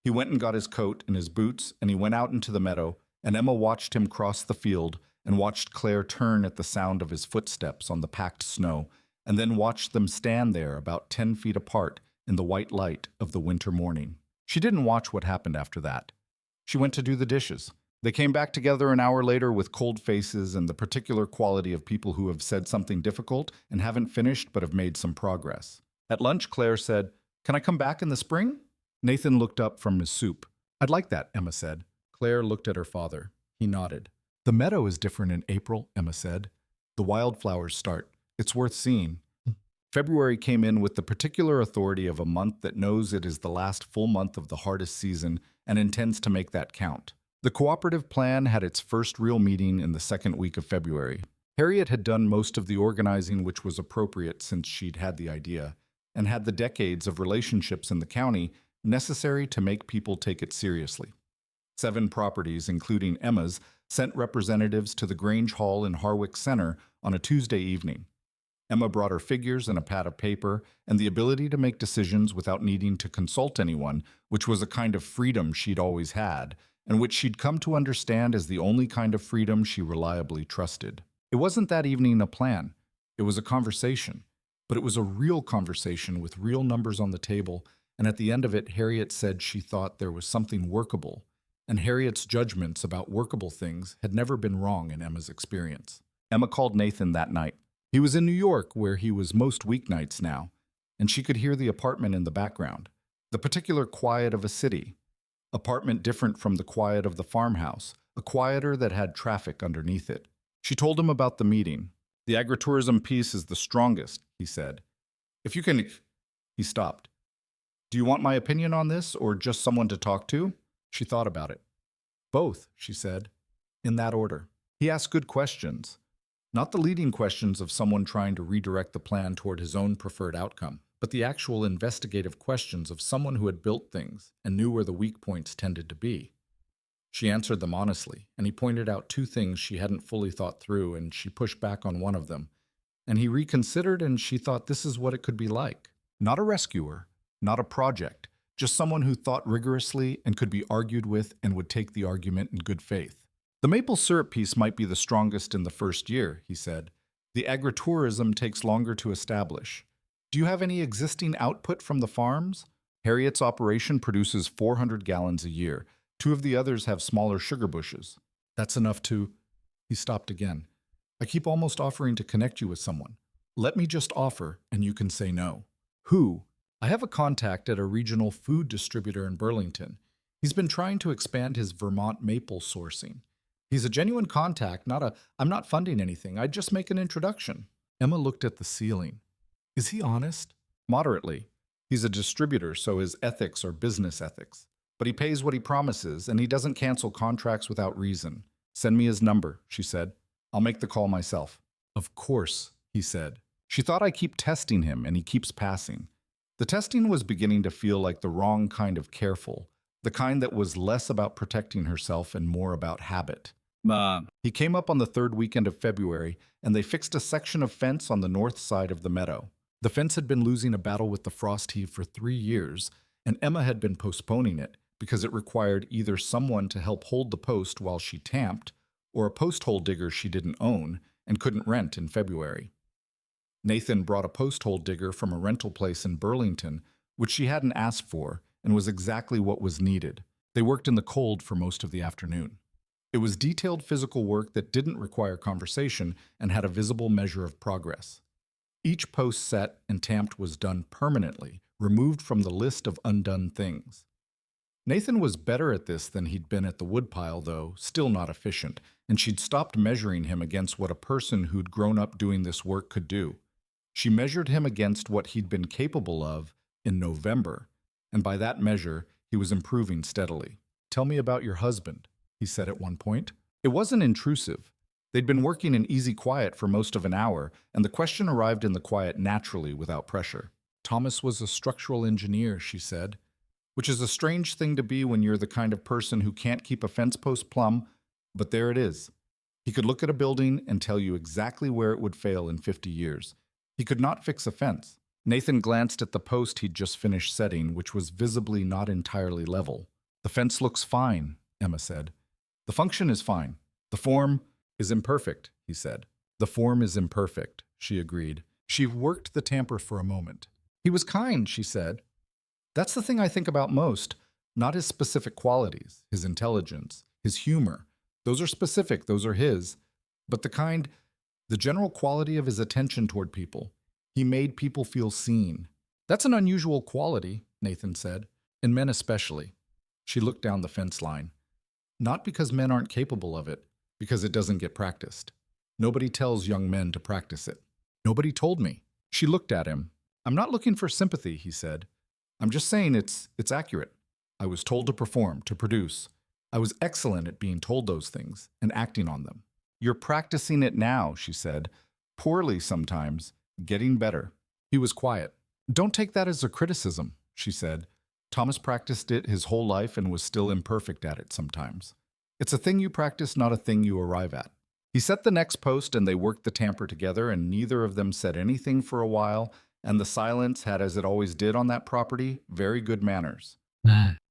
He went and got his coat and his boots, and he went out into the meadow, and Emma watched him cross the field and watched Claire turn at the sound of his footsteps on the packed snow, and then watched them stand there about 10 feet apart in the white light of the winter morning. She didn't watch what happened after that. She went to do the dishes. They came back together an hour later with cold faces and the particular quality of people who have said something difficult and haven't finished but have made some progress. At lunch, Claire said, Can I come back in the spring? Nathan looked up from his soup. I'd like that, Emma said. Claire looked at her father. He nodded. The meadow is different in April, Emma said. The wildflowers start. It's worth seeing. February came in with the particular authority of a month that knows it is the last full month of the hardest season and intends to make that count. The cooperative plan had its first real meeting in the second week of February. Harriet had done most of the organizing, which was appropriate since she'd had the idea, and had the decades of relationships in the county necessary to make people take it seriously. 7 properties, including Emma's, sent representatives to the Grange Hall in Harwick Center on a Tuesday evening. Emma brought her figures and a pad of paper and the ability to make decisions without needing to consult anyone, which was a kind of freedom she'd always had, and which she'd come to understand as the only kind of freedom she reliably trusted. It wasn't that evening a plan. It was a conversation. But it was a real conversation with real numbers on the table, and at the end of it, Harriet said she thought there was something workable, and Harriet's judgments about workable things had never been wrong in Emma's experience. Emma called Nathan that night. He was in New York, where he was most weeknights now, and she could hear the apartment in the background, the particular quiet of a city. Apartment different from the quiet of the farmhouse, a quieter that had traffic underneath it. She told him about the meeting. The agritourism piece is the strongest, he said. If you can... He stopped. Do you want my opinion on this, or just someone to talk to? She thought about it. Both, she said, in that order. He asked good questions, not the leading questions of someone trying to redirect the plan toward his own preferred outcome, but the actual investigative questions of someone who had built things and knew where the weak points tended to be. She answered them honestly, and he pointed out 2 things she hadn't fully thought through, and she pushed back on one of them. And he reconsidered, and she thought this is what it could be like. Not a rescuer, not a project, just someone who thought rigorously and could be argued with and would take the argument in good faith. The maple syrup piece might be the strongest in the first year, he said. The agritourism takes longer to establish. Do you have any existing output from the farms? Harriet's operation produces 400 gallons a year. 2 of the others have smaller sugar bushes. That's enough to... He stopped again. I keep almost offering to connect you with someone. Let me just offer, and you can say no. Who? I have a contact at a regional food distributor in Burlington. He's been trying to expand his Vermont maple sourcing. He's a genuine contact, I'm not funding anything. I'd just make an introduction. Emma looked at the ceiling. Is he honest? Moderately. He's a distributor, so his ethics are business ethics. But he pays what he promises, and he doesn't cancel contracts without reason. Send me his number, she said. I'll make the call myself. Of course, he said. She thought I keep testing him, and he keeps passing. The testing was beginning to feel like the wrong kind of careful, the kind that was less about protecting herself and more about habit. He came up on the 3rd weekend of February, and they fixed a section of fence on the north side of the meadow. The fence had been losing a battle with the frost heave for 3 years, and Emma had been postponing it because it required either someone to help hold the post while she tamped, or a post hole digger she didn't own and couldn't rent in February. Nathan brought a post hole digger from a rental place in Burlington, which she hadn't asked for, and was exactly what was needed. They worked in the cold for most of the afternoon. It was detailed physical work that didn't require conversation and had a visible measure of progress. Each post set and tamped was done permanently, removed from the list of undone things. Nathan was better at this than he'd been at the woodpile, though still not efficient, and she'd stopped measuring him against what a person who'd grown up doing this work could do. She measured him against what he'd been capable of in November, and by that measure, he was improving steadily. "Tell me about your husband," he said at one point. It wasn't intrusive. They'd been working in easy quiet for most of an hour, and the question arrived in the quiet naturally without pressure. "Thomas was a structural engineer," she said, "which is a strange thing to be when you're the kind of person who can't keep a fence post plumb, but there it is. He could look at a building and tell you exactly where it would fail in 50 years. He could not fix a fence." Nathan glanced at the post he'd just finished setting, which was visibly not entirely level. "The fence looks fine," Emma said. "The function is fine. The form is imperfect," he said. "The form is imperfect," she agreed. She worked the tamper for a moment. "He was kind," she said. "That's the thing I think about most, not his specific qualities, his intelligence, his humor. Those are specific, those are his. But the general quality of his attention toward people. He made people feel seen." "That's an unusual quality," Nathan said, "in men especially." She looked down the fence line. "Not because men aren't capable of it, because it doesn't get practiced. Nobody tells young men to practice it." "Nobody told me." She looked at him. "I'm not looking for sympathy," he said. "I'm just saying it's accurate. I was told to perform, to produce. I was excellent at being told those things and acting on them." "You're practicing it now," she said. "Poorly sometimes, getting better." He was quiet. "Don't take that as a criticism," she said. "Thomas practiced it his whole life and was still imperfect at it sometimes. It's a thing you practice, not a thing you arrive at." He set the next post and they worked the tamper together, and neither of them said anything for a while, and the silence had, as it always did on that property, very good manners.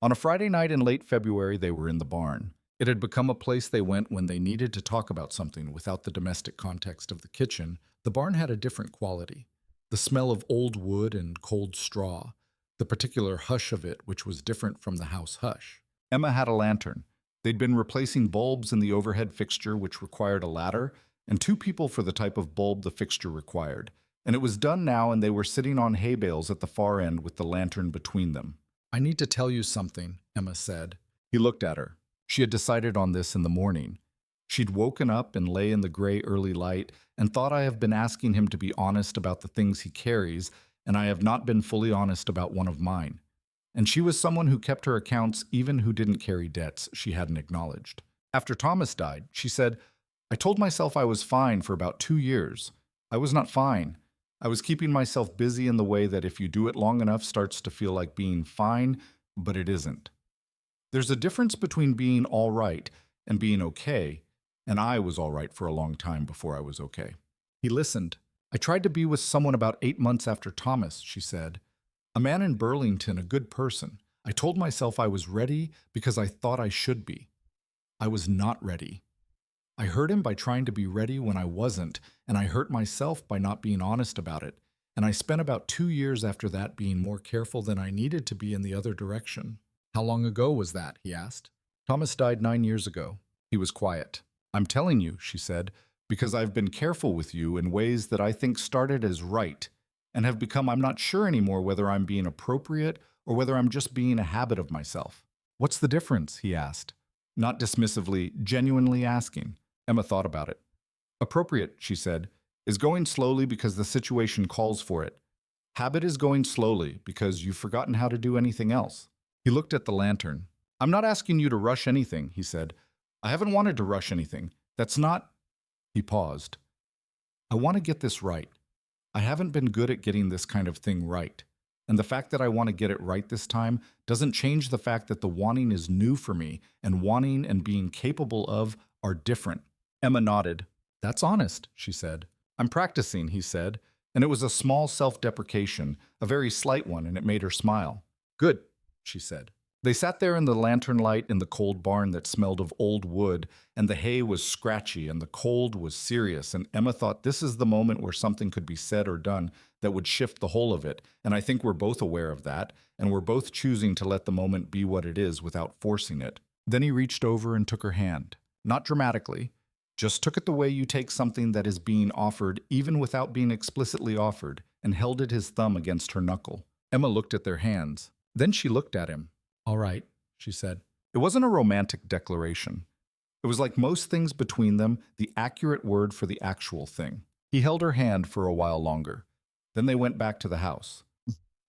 On a Friday night in late February, they were in the barn. It had become a place they went when they needed to talk about something without the domestic context of the kitchen. The barn had a different quality. The smell of old wood and cold straw, the particular hush of it, which was different from the house hush. Emma had a lantern. They'd been replacing bulbs in the overhead fixture, which required a ladder, and 2 people for the type of bulb the fixture required. And it was done now, and they were sitting on hay bales at the far end with the lantern between them. "I need to tell you something," Emma said. He looked at her. She had decided on this in the morning. She'd woken up and lay in the gray early light and thought, "I have been asking him to be honest about the things he carries, and I have not been fully honest about one of mine." And she was someone who kept her accounts even who didn't carry debts she hadn't acknowledged. After Thomas died, she said, "I told myself I was fine for about 2 years. I was not fine. I was keeping myself busy in the way that if you do it long enough starts to feel like being fine, but it isn't. There's a difference between being all right and being okay, and I was all right for a long time before I was okay." He listened. "I tried to be with someone about 8 months after Thomas," she said. "A man in Burlington, a good person. I told myself I was ready because I thought I should be. I was not ready. I hurt him by trying to be ready when I wasn't, and I hurt myself by not being honest about it. And I spent about 2 years after that being more careful than I needed to be in the other direction." "How long ago was that?" he asked. "Thomas died 9 years ago." He was quiet. "I'm telling you," she said, "because I've been careful with you in ways that I think started as right and have become, I'm not sure anymore whether I'm being appropriate or whether I'm just being a habit of myself." "What's the difference?" he asked. Not dismissively, genuinely asking. Emma thought about it. "Appropriate," she said, "is going slowly because the situation calls for it. Habit is going slowly because you've forgotten how to do anything else." He looked at the lantern. "I'm not asking you to rush anything," he said. "I haven't wanted to rush anything. That's not—" He paused. "I want to get this right. I haven't been good at getting this kind of thing right. And the fact that I want to get it right this time doesn't change the fact that the wanting is new for me, and wanting and being capable of are different." Emma nodded. "That's honest," she said. "I'm practicing," he said, and it was a small self-deprecation, a very slight one, and it made her smile. "Good," she said. They sat there in the lantern light in the cold barn that smelled of old wood, and the hay was scratchy and the cold was serious, and Emma thought this is the moment where something could be said or done that would shift the whole of it, and I think we're both aware of that, and we're both choosing to let the moment be what it is without forcing it. Then he reached over and took her hand. Not dramatically, just took it the way you take something that is being offered even without being explicitly offered, and held it his thumb against her knuckle. Emma looked at their hands. Then she looked at him. "All right," she said. It wasn't a romantic declaration. It was like most things between them, the accurate word for the actual thing. He held her hand for a while longer. Then they went back to the house.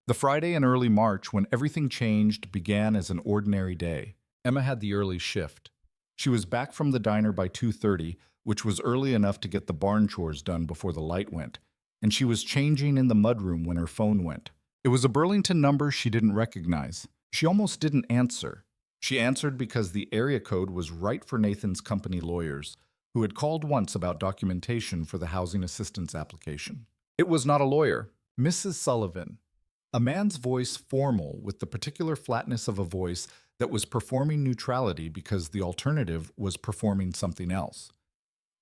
The Friday in early March, when everything changed, began as an ordinary day. Emma had the early shift. She was back from the diner by 2:30, which was early enough to get the barn chores done before the light went, and she was changing in the mudroom when her phone went. It was a Burlington number she didn't recognize. She almost didn't answer. She answered because the area code was right for Nathan's company lawyers, who had called once about documentation for the housing assistance application. It was not a lawyer. Mrs. Sullivan. A man's voice formal with the particular flatness of a voice that was performing neutrality because the alternative was performing something else.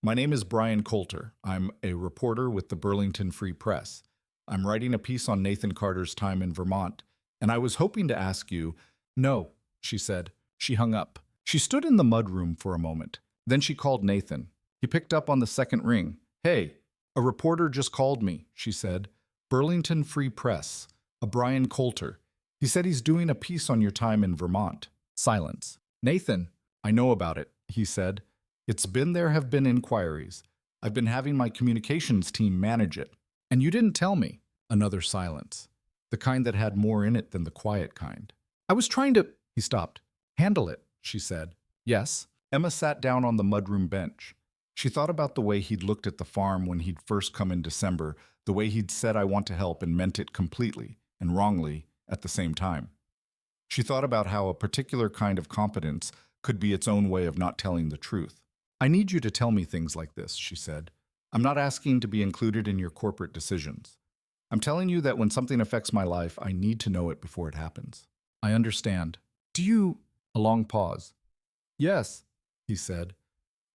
My name is Brian Coulter. I'm a reporter with the Burlington Free Press. I'm writing a piece on Nathan Carter's time in Vermont, and I was hoping to ask you— No, she said. She hung up. She stood in the mudroom for a moment. Then she called Nathan. He picked up on the second ring. "Hey, a reporter just called me," she said. "Burlington Free Press. A Brian Coulter. He said he's doing a piece on your time in Vermont." Silence. "Nathan, I know about it," he said. There have been inquiries. I've been having my communications team manage it. And you didn't tell me." Another silence. The kind that had more in it than the quiet kind. "I was trying to—" He stopped. "Handle it," she said. "Yes." Emma sat down on the mudroom bench. She thought about the way he'd looked at the farm when he'd first come in December, the way he'd said, "I want to help," and meant it completely and wrongly at the same time. She thought about how a particular kind of competence could be its own way of not telling the truth. "I need you to tell me things like this," she said. "I'm not asking to be included in your corporate decisions. I'm telling you that when something affects my life, I need to know it before it happens." "I understand. Do you—" A long pause. "Yes," he said.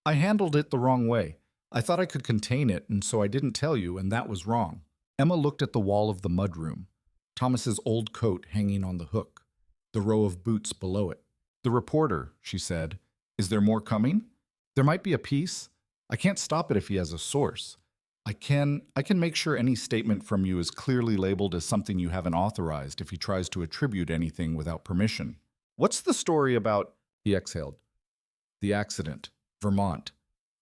"I handled it the wrong way. I thought I could contain it, and so I didn't tell you, and that was wrong." Emma looked at the wall of the mudroom. Thomas's old coat hanging on the hook. The row of boots below it. "The reporter," she said. "Is there more coming? There might be a piece. I can't stop it if he has a source. I can make sure any statement from you is clearly labeled as something you haven't authorized if he tries to attribute anything without permission." "What's the story about—" He exhaled. "The accident. Vermont.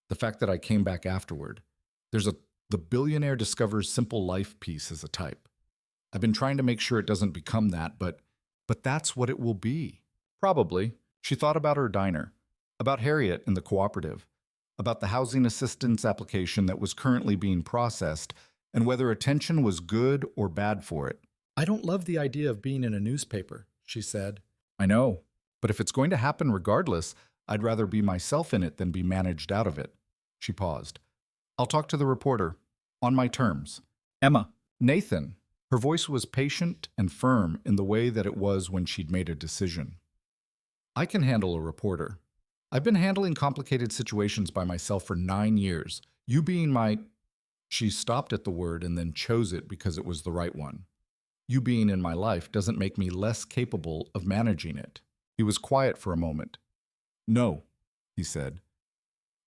The fact that I came back afterward. The Billionaire discovers simple life piece as a type. I've been trying to make sure it doesn't become that, but that's what it will be." Probably. She thought about her diner, about Harriet and the cooperative, about the housing assistance application that was currently being processed, and whether attention was good or bad for it. "I don't love the idea of being in a newspaper," she said. "I know, but if it's going to happen regardless, I'd rather be myself in it than be managed out of it." She paused. "I'll talk to the reporter. On my terms." "Emma." "Nathan." Her voice was patient and firm in the way that it was when she'd made a decision. "I can handle a reporter. I've been handling complicated situations by myself for 9 years. You being my—" She stopped at the word and then chose it because it was the right one. "You being in my life doesn't make me less capable of managing it." He was quiet for a moment. "No," he said.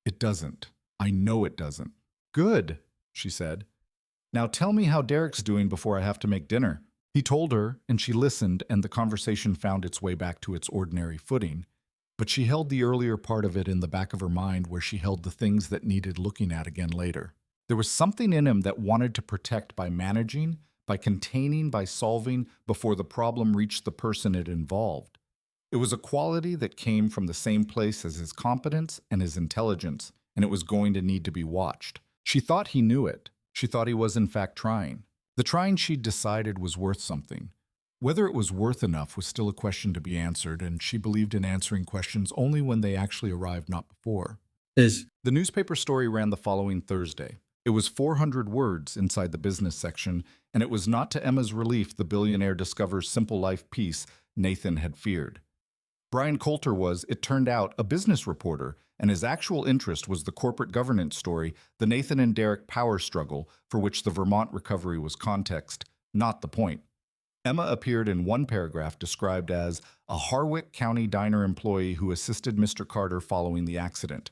"It doesn't. I know it doesn't." "Good," she said. "Now tell me how Derek's doing before I have to make dinner." He told her, and she listened, and the conversation found its way back to its ordinary footing. But she held the earlier part of it in the back of her mind where she held the things that needed looking at again later. There was something in him that wanted to protect by managing, by containing, by solving before the problem reached the person it involved. It was a quality that came from the same place as his competence and his intelligence, and it was going to need to be watched. She thought he knew it. She thought he was in fact trying. The trying she'd decided was worth something. Whether it was worth enough was still a question to be answered, and she believed in answering questions only when they actually arrived, not before. The newspaper story ran the following Thursday. It was 400 words inside the business section, and it was not to Emma's relief the Billionaire discovers simple life piece Nathan had feared. Brian Coulter was, it turned out, a business reporter, and his actual interest was the corporate governance story, the Nathan and Derek power struggle, for which the Vermont recovery was context, not the point. Emma appeared in one paragraph described as a Harwick County diner employee who assisted Mr. Carter following the accident.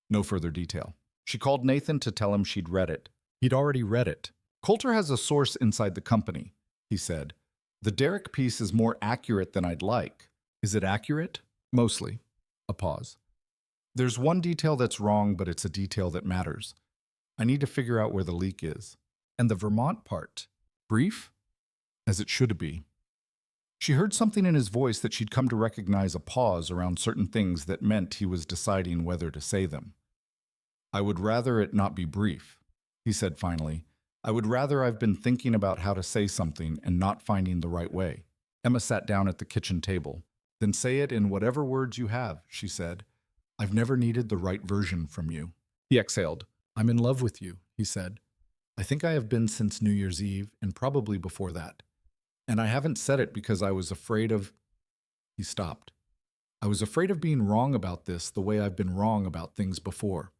No further detail. She called Nathan to tell him she'd read it. He'd already read it. Coulter has a source inside the company, he said. The Derek piece is more accurate than I'd like. Is it accurate? Mostly. A pause. There's one detail that's wrong, but it's a detail that matters. I need to figure out where the leak is. And the Vermont part. Brief? As it should be. She heard something in his voice that she'd come to recognize a pause around certain things that meant he was deciding whether to say them. I would rather it not be brief, he said finally. I would rather I've been thinking about how to say something and not finding the right way. Emma sat down at the kitchen table. Then say it in whatever words you have, she said. I've never needed the right version from you. He exhaled. I'm in love with you, he said. I think I have been since New Year's Eve and probably before that. And I haven't said it because I was afraid of... He stopped. I was afraid of being wrong about this the way I've been wrong about things before.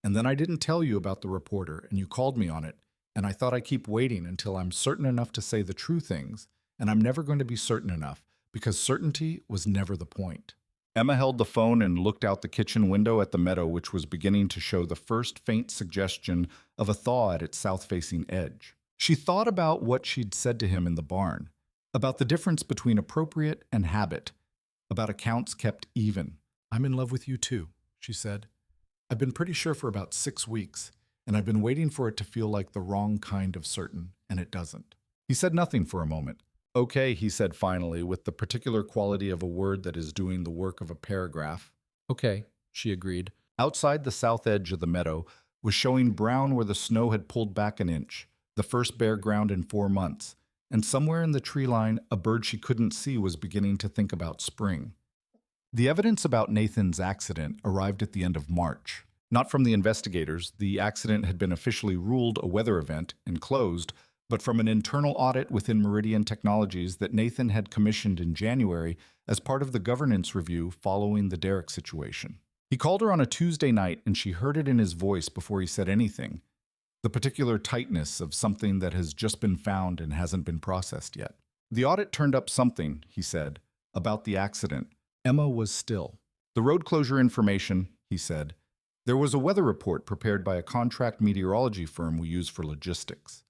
And then I didn't tell you about the reporter, and you called me on it, and I thought I'd keep waiting until I'm certain enough to say the true things, and I'm never going to be certain enough, because certainty was never the point. Emma held the phone and looked out the kitchen window at the meadow, which was beginning to show the first faint suggestion of a thaw at its south-facing edge. She thought about what she'd said to him in the barn, about the difference between appropriate and habit, about accounts kept even. I'm in love with you too, she said. I've been pretty sure for about 6 weeks, and I've been waiting for it to feel like the wrong kind of certain, and it doesn't. He said nothing for a moment. Okay, he said finally, with the particular quality of a word that is doing the work of a paragraph. Okay, she agreed. Outside the south edge of the meadow was showing brown where the snow had pulled back an inch, the first bare ground in 4 months, and somewhere in the tree line, a bird she couldn't see was beginning to think about spring. The evidence about Nathan's accident arrived at the end of March. Not from the investigators, the accident had been officially ruled a weather event and closed, but from an internal audit within Meridian Technologies that Nathan had commissioned in January as part of the governance review following the Derek situation. He called her on a Tuesday night, and she heard it in his voice before he said anything, the particular tightness of something that has just been found and hasn't been processed yet. The audit turned up something, he said, about the accident. Emma was still. The road closure information, he said. There was a weather report prepared by a contract meteorology firm we use for logistics.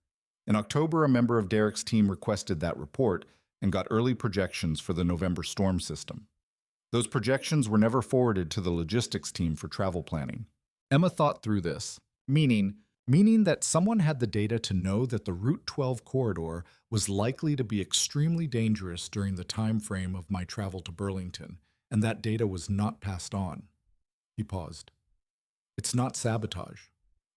In October, a member of Derek's team requested that report and got early projections for the November storm system. Those projections were never forwarded to the logistics team for travel planning. Emma thought through this, meaning that someone had the data to know that the Route 12 corridor was likely to be extremely dangerous during the time frame of my travel to Burlington, and that data was not passed on. He paused. It's not sabotage.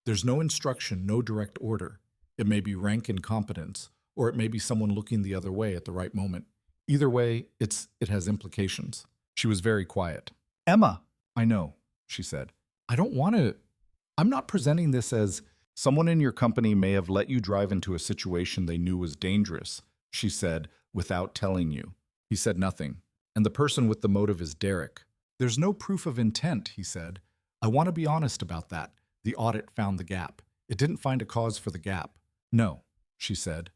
There's no instruction, no direct order. It may be rank incompetence, or it may be someone looking the other way at the right moment. Either way, it has implications. She was very quiet. Emma, I know, she said. I'm not presenting this as someone in your company may have let you drive into a situation they knew was dangerous, she said, without telling you. He said nothing. And the person with the motive is Derek. There's no proof of intent, he said. I want to be honest about that. The audit found the gap. It didn't find a cause for the gap. No, she said.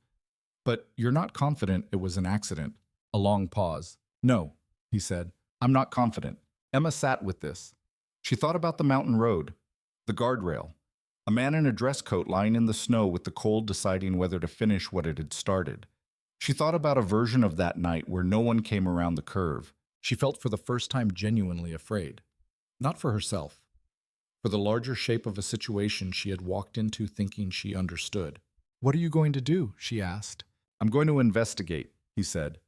But you're not confident it was an accident. A long pause. No, he said. I'm not confident. Emma sat with this. She thought about the mountain road, the guardrail, a man in a dress coat lying in the snow with the cold deciding whether to finish what it had started. She thought about a version of that night where no one came around the curve. She felt for the first time genuinely afraid. Not for herself. For the larger shape of a situation she had walked into thinking she understood. What are you going to do? She asked. I'm going to investigate, he said.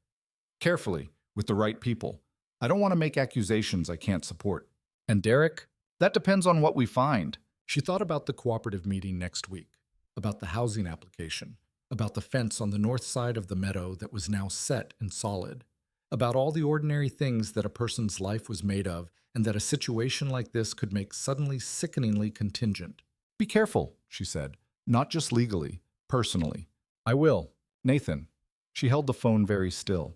Carefully, with the right people. I don't want to make accusations I can't support. And Derek? That depends on what we find. She thought about the cooperative meeting next week, about the housing application, about the fence on the north side of the meadow that was now set and solid, about all the ordinary things that a person's life was made of and that a situation like this could make suddenly sickeningly contingent. Be careful, she said, not just legally, personally. I will. Nathan. She held the phone very still.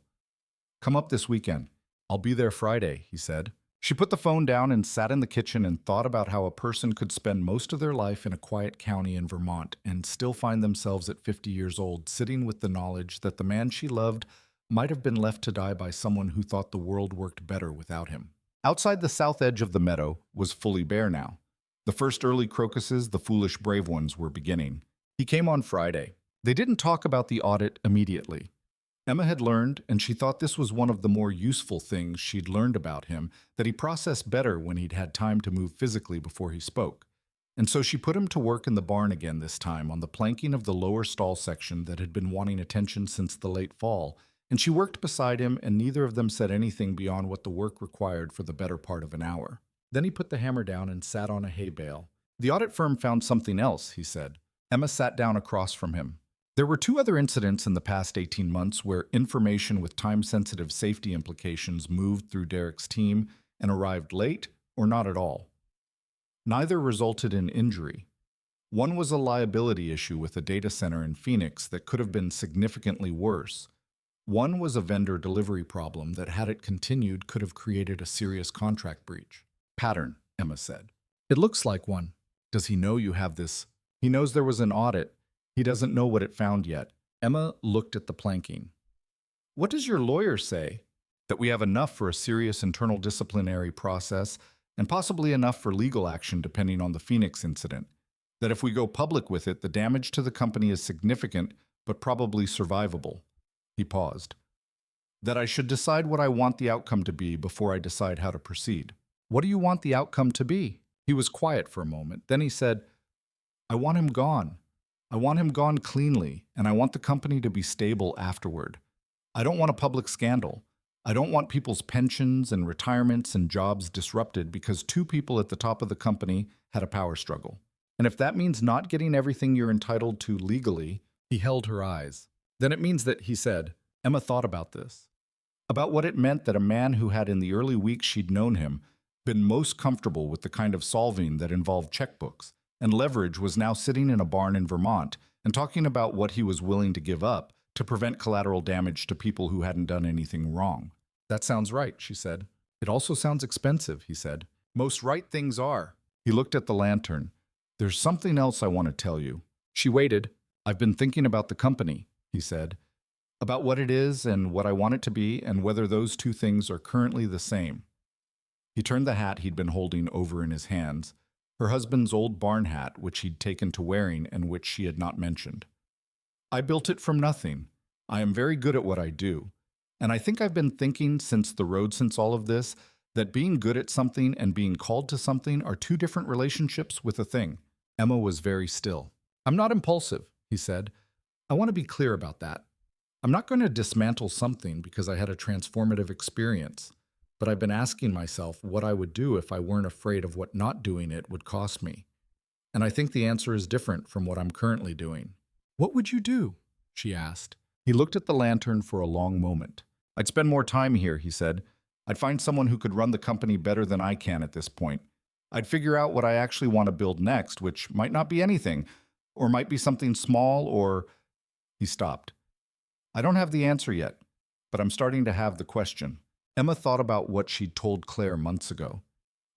Come up this weekend. I'll be there Friday, he said. She put the phone down and sat in the kitchen and thought about how a person could spend most of their life in a quiet county in Vermont and still find themselves at 50 years old sitting with the knowledge that the man she loved might have been left to die by someone who thought the world worked better without him. Outside the south edge of the meadow was fully bare now. The first early crocuses, the foolish brave ones, were beginning. He came on Friday. They didn't talk about the audit immediately. Emma had learned, and she thought this was one of the more useful things she'd learned about him, that he processed better when he'd had time to move physically before he spoke. And so she put him to work in the barn again this time on the planking of the lower stall section that had been wanting attention since the late fall, and she worked beside him, and neither of them said anything beyond what the work required for the better part of an hour. Then he put the hammer down and sat on a hay bale. The audit firm found something else, he said. Emma sat down across from him. There were 2 other incidents in the past 18 months where information with time-sensitive safety implications moved through Derek's team and arrived late or not at all. Neither resulted in injury. One was a liability issue with a data center in Phoenix that could have been significantly worse. One was a vendor delivery problem that, had it continued, could have created a serious contract breach. Pattern, Emma said. It looks like one. Does he know you have this? He knows there was an audit. He doesn't know what it found yet. Emma looked at the planking. What does your lawyer say? That we have enough for a serious internal disciplinary process and possibly enough for legal action depending on the Phoenix incident. That if we go public with it, the damage to the company is significant but probably survivable. He paused. That I should decide what I want the outcome to be before I decide how to proceed. What do you want the outcome to be? He was quiet for a moment. Then he said, I want him gone. I want him gone cleanly, and I want the company to be stable afterward. I don't want a public scandal. I don't want people's pensions and retirements and jobs disrupted because 2 people at the top of the company had a power struggle. And if that means not getting everything you're entitled to legally, he held her eyes. Then it means that, he said, Emma thought about this. About what it meant that a man who had in the early weeks she'd known him been most comfortable with the kind of solving that involved checkbooks and leverage was now sitting in a barn in Vermont and talking about what he was willing to give up to prevent collateral damage to people who hadn't done anything wrong. That sounds right, she said. It also sounds expensive, he said. Most right things are. He looked at the lantern. There's something else I want to tell you. She waited. I've been thinking about the company, he said. About what it is and what I want it to be and whether those 2 things are currently the same. He turned the hat he'd been holding over in his hands. Her husband's old barn hat, which he'd taken to wearing and which she had not mentioned. I built it from nothing. I am very good at what I do. And I think I've been thinking since all of this, that being good at something and being called to something are 2 different relationships with a thing. Emma was very still. I'm not impulsive, he said. I want to be clear about that. I'm not going to dismantle something because I had a transformative experience. But I've been asking myself what I would do if I weren't afraid of what not doing it would cost me. And I think the answer is different from what I'm currently doing. What would you do? She asked. He looked at the lantern for a long moment. I'd spend more time here, he said. I'd find someone who could run the company better than I can at this point. I'd figure out what I actually want to build next, which might not be anything, or might be something small, or... He stopped. I don't have the answer yet, but I'm starting to have the question. Emma thought about what she'd told Claire months ago.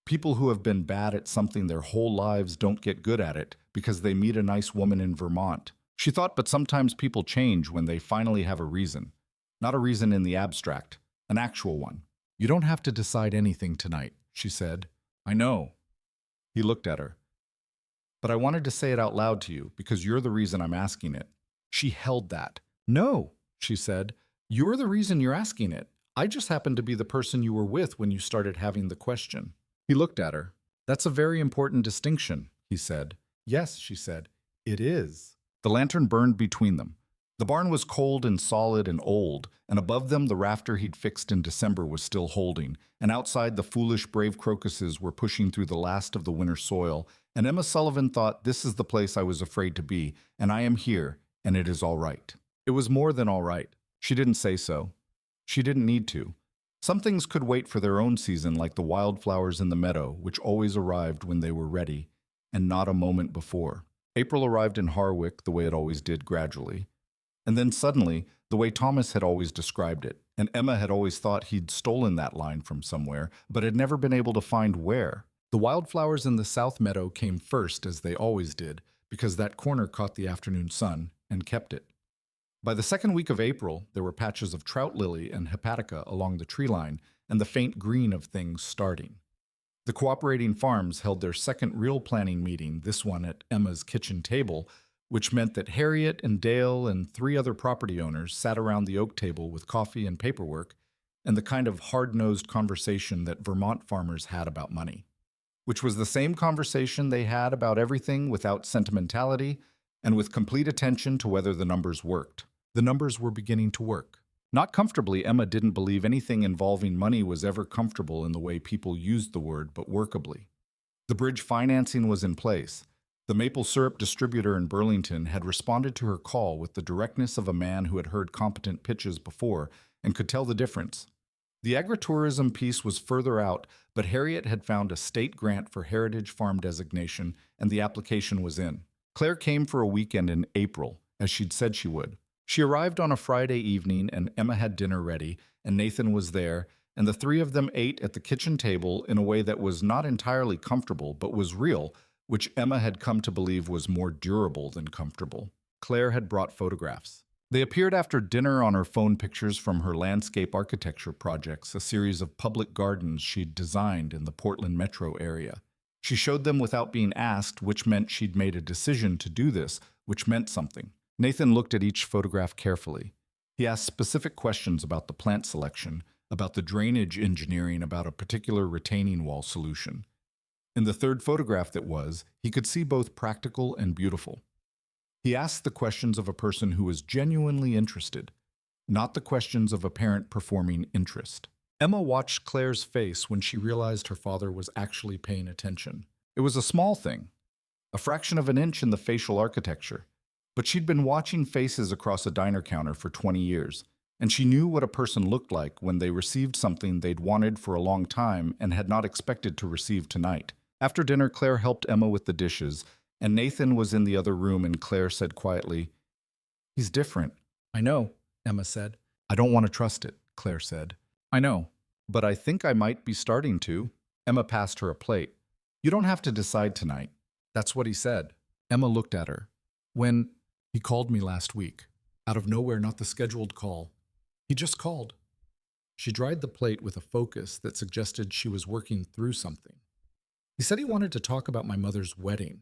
People who have been bad at something their whole lives don't get good at it because they meet a nice woman in Vermont. She thought, but sometimes people change when they finally have a reason. Not a reason in the abstract, an actual one. You don't have to decide anything tonight, she said. I know. He looked at her. But I wanted to say it out loud to you because you're the reason I'm asking it. She held that. No, she said. You're the reason you're asking it. I just happened to be the person you were with when you started having the question. He looked at her. That's a very important distinction, he said. Yes, she said. It is. The lantern burned between them. The barn was cold and solid and old, and above them the rafter he'd fixed in December was still holding, and outside the foolish brave crocuses were pushing through the last of the winter soil, and Emma Sullivan thought, this is the place I was afraid to be, and I am here, and it is all right. It was more than all right. She didn't say so. She didn't need to. Some things could wait for their own season, like the wildflowers in the meadow, which always arrived when they were ready, and not a moment before. April arrived in Harwick the way it always did, gradually. And then suddenly, the way Thomas had always described it, and Emma had always thought he'd stolen that line from somewhere, but had never been able to find where. The wildflowers in the south meadow came first, as they always did, because that corner caught the afternoon sun and kept it. By the second week of April, there were patches of trout lily and hepatica along the tree line, and the faint green of things starting. The cooperating farms held their second real planning meeting, this one at Emma's kitchen table, which meant that Harriet and Dale and 3 other property owners sat around the oak table with coffee and paperwork and the kind of hard-nosed conversation that Vermont farmers had about money, which was the same conversation they had about everything without sentimentality and with complete attention to whether the numbers worked. The numbers were beginning to work. Not comfortably, Emma didn't believe anything involving money was ever comfortable in the way people used the word, but workably. The bridge financing was in place. The maple syrup distributor in Burlington had responded to her call with the directness of a man who had heard competent pitches before and could tell the difference. The agritourism piece was further out, but Harriet had found a state grant for heritage farm designation, and the application was in. Claire came for a weekend in April, as she'd said she would. She arrived on a Friday evening, and Emma had dinner ready, and Nathan was there, and the 3 of them ate at the kitchen table in a way that was not entirely comfortable, but was real, which Emma had come to believe was more durable than comfortable. Claire had brought photographs. They appeared after dinner on her phone, pictures from her landscape architecture projects, a series of public gardens she'd designed in the Portland metro area. She showed them without being asked, which meant she'd made a decision to do this, which meant something. Nathan looked at each photograph carefully. He asked specific questions about the plant selection, about the drainage engineering, about a particular retaining wall solution. In the third photograph he could see both practical and beautiful. He asked the questions of a person who was genuinely interested, not the questions of apparent performing interest. Emma watched Claire's face when she realized her father was actually paying attention. It was a small thing, a fraction of an inch in the facial architecture, but she'd been watching faces across a diner counter for 20 years, and she knew what a person looked like when they received something they'd wanted for a long time and had not expected to receive tonight. After dinner, Claire helped Emma with the dishes, and Nathan was in the other room, and Claire said quietly, "He's different." "I know," Emma said. "I don't want to trust it," Claire said. "I know, but I think I might be starting to." Emma passed her a plate. "You don't have to decide tonight." "That's what he said." Emma looked at her. "When he called me last week, out of nowhere, not the scheduled call. He just called." She dried the plate with a focus that suggested she was working through something. "He said he wanted to talk about my mother's wedding.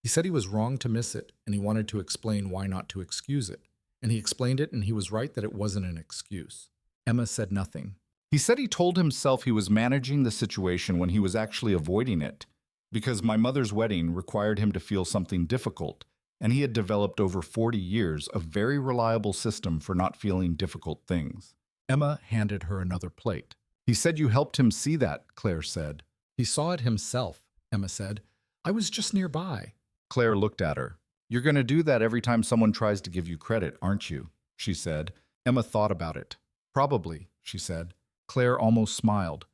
He said he was wrong to miss it, and he wanted to explain why not to excuse it. And he explained it, and he was right that it wasn't an excuse." Emma said nothing. "He said he told himself he was managing the situation when he was actually avoiding it, because my mother's wedding required him to feel something difficult, and he had developed over 40 years a very reliable system for not feeling difficult things." Emma handed her another plate. "He said you helped him see that," Claire said. "He saw it himself," Emma said. "I was just nearby." Claire looked at her. "You're going to do that every time someone tries to give you credit, aren't you?" she said. Emma thought about it. "Probably," she said. Claire almost smiled.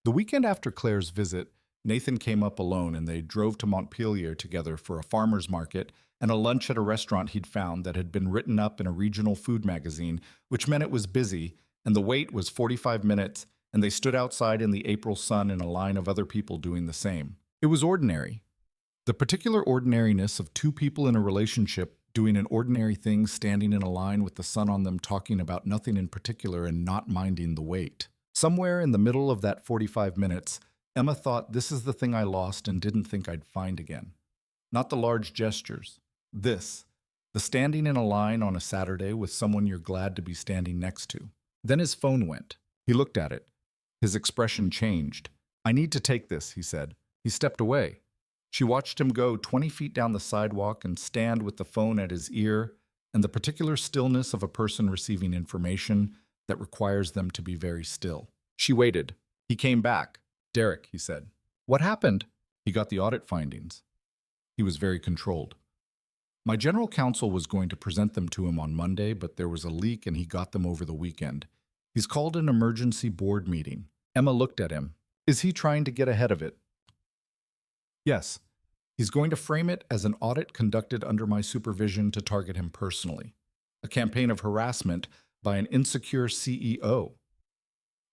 The weekend after Claire's visit, Nathan came up alone, and they drove to Montpelier together for a farmer's market and a lunch at a restaurant he'd found that had been written up in a regional food magazine, which meant it was busy, and the wait was 45 minutes, and they stood outside in the April sun in a line of other people doing the same. It was ordinary. The particular ordinariness of 2 people in a relationship doing an ordinary thing, standing in a line with the sun on them, talking about nothing in particular and not minding the wait. Somewhere in the middle of that 45 minutes, Emma thought, "This is the thing I lost and didn't think I'd find again." Not the large gestures. This, the standing in a line on a Saturday with someone you're glad to be standing next to. Then his phone went. He looked at it. His expression changed. "I need to take this," he said. He stepped away. She watched him go 20 feet down the sidewalk and stand with the phone at his ear and the particular stillness of a person receiving information that requires them to be very still. She waited. He came back. "Derek," he said. "What happened?" He got the audit findings. He was very controlled. "My general counsel was going to present them to him on Monday, but there was a leak and he got them over the weekend. He's called an emergency board meeting." Emma looked at him. "Is he trying to get ahead of it?" "Yes. He's going to frame it as an audit conducted under my supervision to target him personally." a campaign of harassment by an insecure CEO.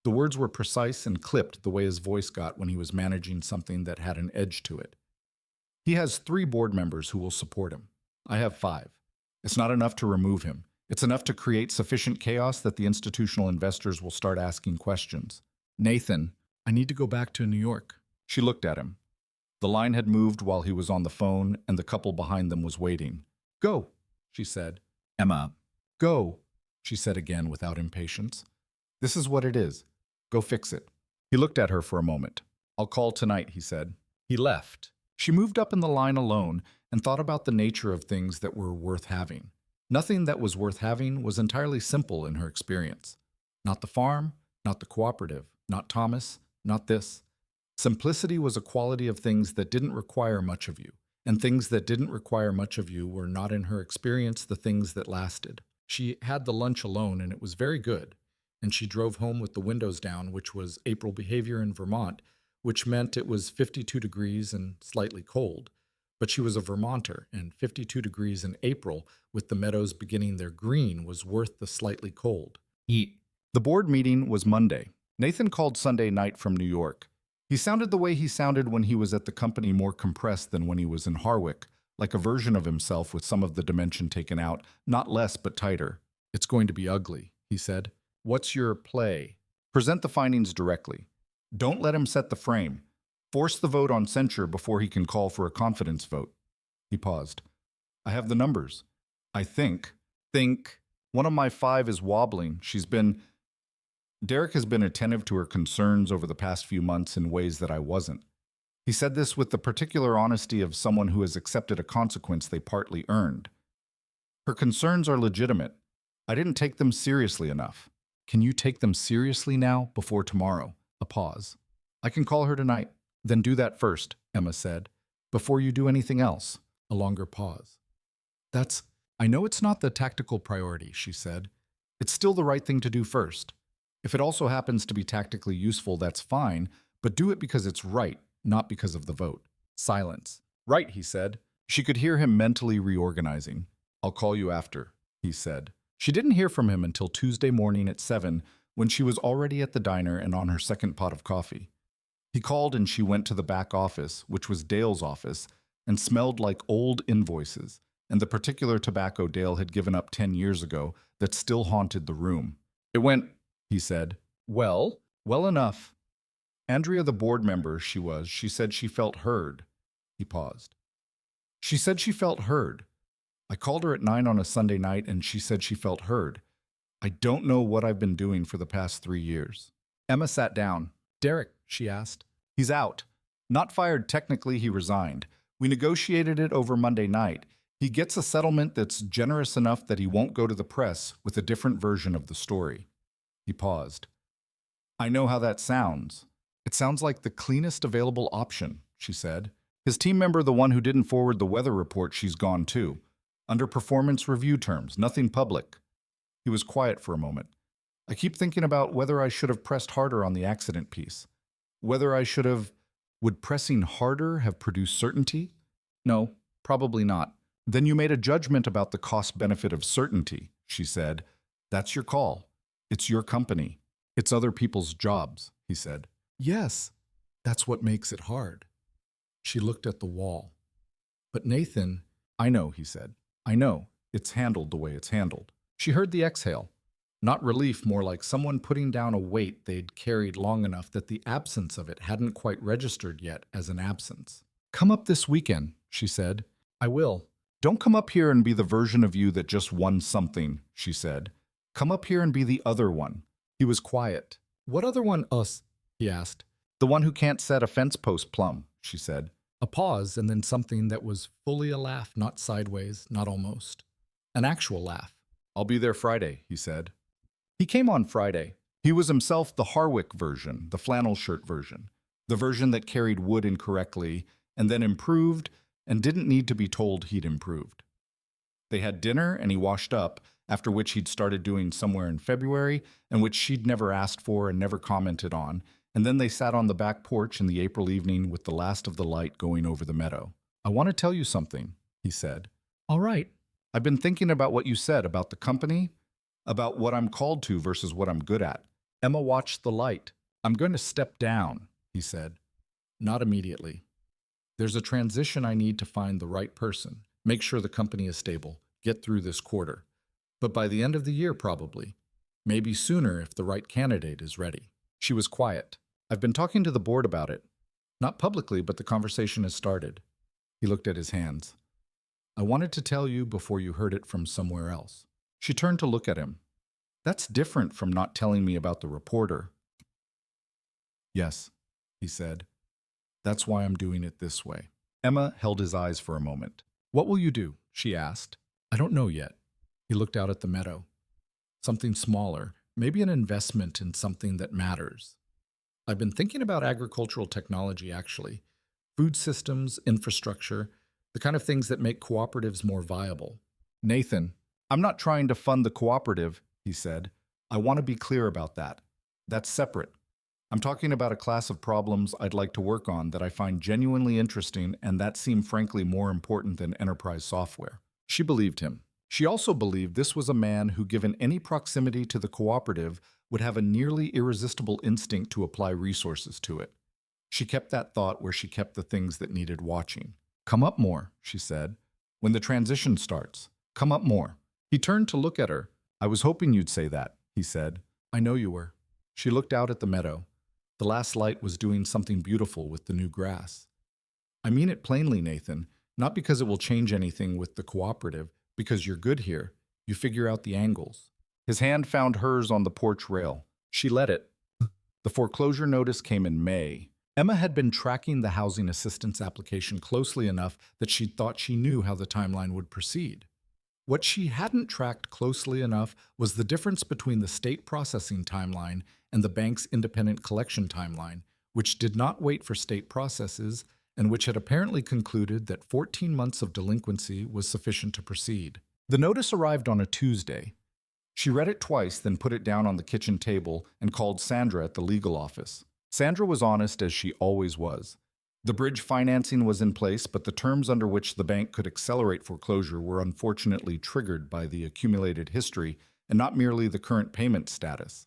The words were precise and clipped the way his voice got when he was managing something that had an edge to it. He has 3 board members who will support him. I have 5. It's not enough to remove him. It's enough to create sufficient chaos that the institutional investors will start asking questions. Nathan, I need to go back to New York. She looked at him. The line had moved while he was on the phone, and the couple behind them was waiting. Go, she said. Emma, Go, she said again without impatience. This is what it is. Go fix it. He looked at her for a moment. I'll call tonight, he said. He left. She moved up in the line alone and thought about the nature of things that were worth having. Nothing that was worth having was entirely simple in her experience. Not the farm, not the cooperative, not Thomas, not this. Simplicity was a quality of things that didn't require much of you, and things that didn't require much of you were not in her experience the things that lasted. She had the lunch alone, and it was very good, and she drove home with the windows down, which was April behavior in Vermont, which meant it was 52 degrees and slightly cold. But she was a Vermonter, and 52 degrees in April, with the meadows beginning their green, was worth the slightly cold. eat. The board meeting was Monday. Nathan called Sunday night from New York. He sounded the way he sounded when he was at the company, more compressed than when he was in Harwick, like a version of himself with some of the dimension taken out, not less but tighter. It's going to be ugly, he said. What's your play? Present the findings directly. Don't let him set the frame. Force the vote on censure before he can call for a confidence vote. He paused. I have the numbers. I think. One of my 5 is wobbling. Derek has been attentive to her concerns over the past few months in ways that I wasn't. He said this with the particular honesty of someone who has accepted a consequence they partly earned. Her concerns are legitimate. I didn't take them seriously enough. Can you take them seriously now, before tomorrow? A pause. I can call her tonight. Then do that first, Emma said, before you do anything else. A longer pause. I know it's not the tactical priority, she said. It's still the right thing to do first. If it also happens to be tactically useful, that's fine, but do it because it's right, not because of the vote. Silence. Right, he said. She could hear him mentally reorganizing. I'll call you after, he said. She didn't hear from him until Tuesday morning at 7, when she was already at the diner and on her second pot of coffee. He called and she went to the back office, which was Dale's office, and smelled like old invoices, and the particular tobacco Dale had given up 10 years ago that still haunted the room. It went, he said. Well enough. Andrea, the board member she said she felt heard. He paused. She said she felt heard. I called her at 9 on a Sunday night and she said she felt heard. I don't know what I've been doing for the past 3 years. Emma sat down. Derek, she asked. He's out. Not fired technically, he resigned. We negotiated it over Monday night. He gets a settlement that's generous enough that he won't go to the press with a different version of the story. He paused. I know how that sounds. It sounds like the cleanest available option, she said. His team member, the one who didn't forward the weather report, she's gone too. Under performance review terms, nothing public. He was quiet for a moment. I keep thinking about whether I should have pressed harder on the accident piece. Would pressing harder have produced certainty? No, probably not. Then you made a judgment about the cost-benefit of certainty, she said. That's your call. It's your company. It's other people's jobs, he said. Yes, that's what makes it hard. She looked at the wall. But Nathan, I know, he said. I know. It's handled the way it's handled. She heard the exhale. Not relief, more like someone putting down a weight they'd carried long enough that the absence of it hadn't quite registered yet as an absence. Come up this weekend, she said. I will. Don't come up here and be the version of you that just won something, she said. Come up here and be the other one. He was quiet. What other one, us? He asked. The one who can't set a fence post plumb, she said. A pause and then something that was fully a laugh, not sideways, not almost. An actual laugh. I'll be there Friday, he said. He came on Friday. He was himself the Harwick version, the flannel shirt version, the version that carried wood incorrectly and then improved and didn't need to be told he'd improved. They had dinner and he washed up, after which he'd started doing somewhere in February and which she'd never asked for and never commented on, and then they sat on the back porch in the April evening with the last of the light going over the meadow. I want to tell you something, he said. All right. I've been thinking about what you said about the company, about what I'm called to versus what I'm good at. Emma watched the light. I'm going to step down, he said. Not immediately. There's a transition. I need to find the right person, make sure the company is stable, get through this quarter. But by the end of the year, probably. Maybe sooner if the right candidate is ready. She was quiet. I've been talking to the board about it. Not publicly, but the conversation has started. He looked at his hands. I wanted to tell you before you heard it from somewhere else. She turned to look at him. That's different from not telling me about the reporter. Yes, he said. That's why I'm doing it this way. Emma held his eyes for a moment. What will you do? She asked. I don't know yet. He looked out at the meadow. Something smaller, maybe an investment in something that matters. I've been thinking about agricultural technology, actually. Food systems, infrastructure, the kind of things that make cooperatives more viable. Nathan, I'm not trying to fund the cooperative, he said. I want to be clear about that. That's separate. I'm talking about a class of problems I'd like to work on that I find genuinely interesting and that seem frankly more important than enterprise software. She believed him. She also believed this was a man who, given any proximity to the cooperative, would have a nearly irresistible instinct to apply resources to it. She kept that thought where she kept the things that needed watching. Come up more, she said. When the transition starts, come up more. He turned to look at her. I was hoping you'd say that, he said. I know you were. She looked out at the meadow. The last light was doing something beautiful with the new grass. I mean it plainly, Nathan, not because it will change anything with the cooperative, because you're good here. You figure out the angles. His hand found hers on the porch rail. She let it. The foreclosure notice came in May. Emma had been tracking the housing assistance application closely enough that she thought she knew how the timeline would proceed. What she hadn't tracked closely enough was the difference between the state processing timeline and the bank's independent collection timeline, which did not wait for state processes and which had apparently concluded that 14 months of delinquency was sufficient to proceed. The notice arrived on a Tuesday. She read it twice, then put it down on the kitchen table and called Sandra at the legal office. Sandra was honest as she always was. The bridge financing was in place, but the terms under which the bank could accelerate foreclosure were unfortunately triggered by the accumulated history and not merely the current payment status.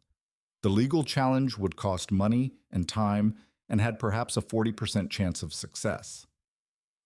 The legal challenge would cost money and time and had perhaps a 40% chance of success.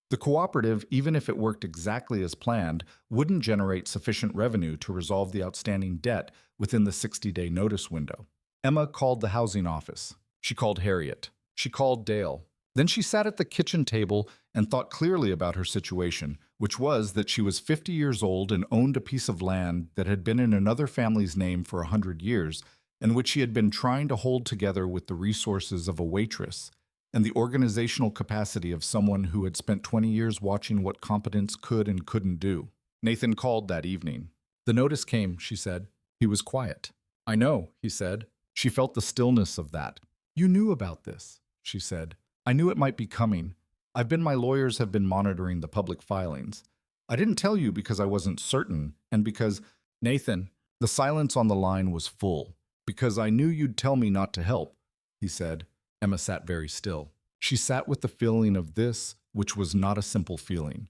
The cooperative, even if it worked exactly as planned, wouldn't generate sufficient revenue to resolve the outstanding debt within the 60-day notice window. Emma called the housing office. She called Harriet. She called Dale. Then she sat at the kitchen table and thought clearly about her situation, which was that she was 50 years old and owned a piece of land that had been in another family's name for 100 years, and which she had been trying to hold together with the resources of a waitress and the organizational capacity of someone who had spent 20 years watching what competence could and couldn't do. Nathan called that evening. The notice came, she said. He was quiet. I know, he said. She felt the stillness of that. You knew about this, she said. I knew it might be coming. My lawyers have been monitoring the public filings. I didn't tell you because I wasn't certain, and because, Nathan, the silence on the line was full. Because I knew you'd tell me not to help, he said. Emma sat very still. She sat with the feeling of this, which was not a simple feeling.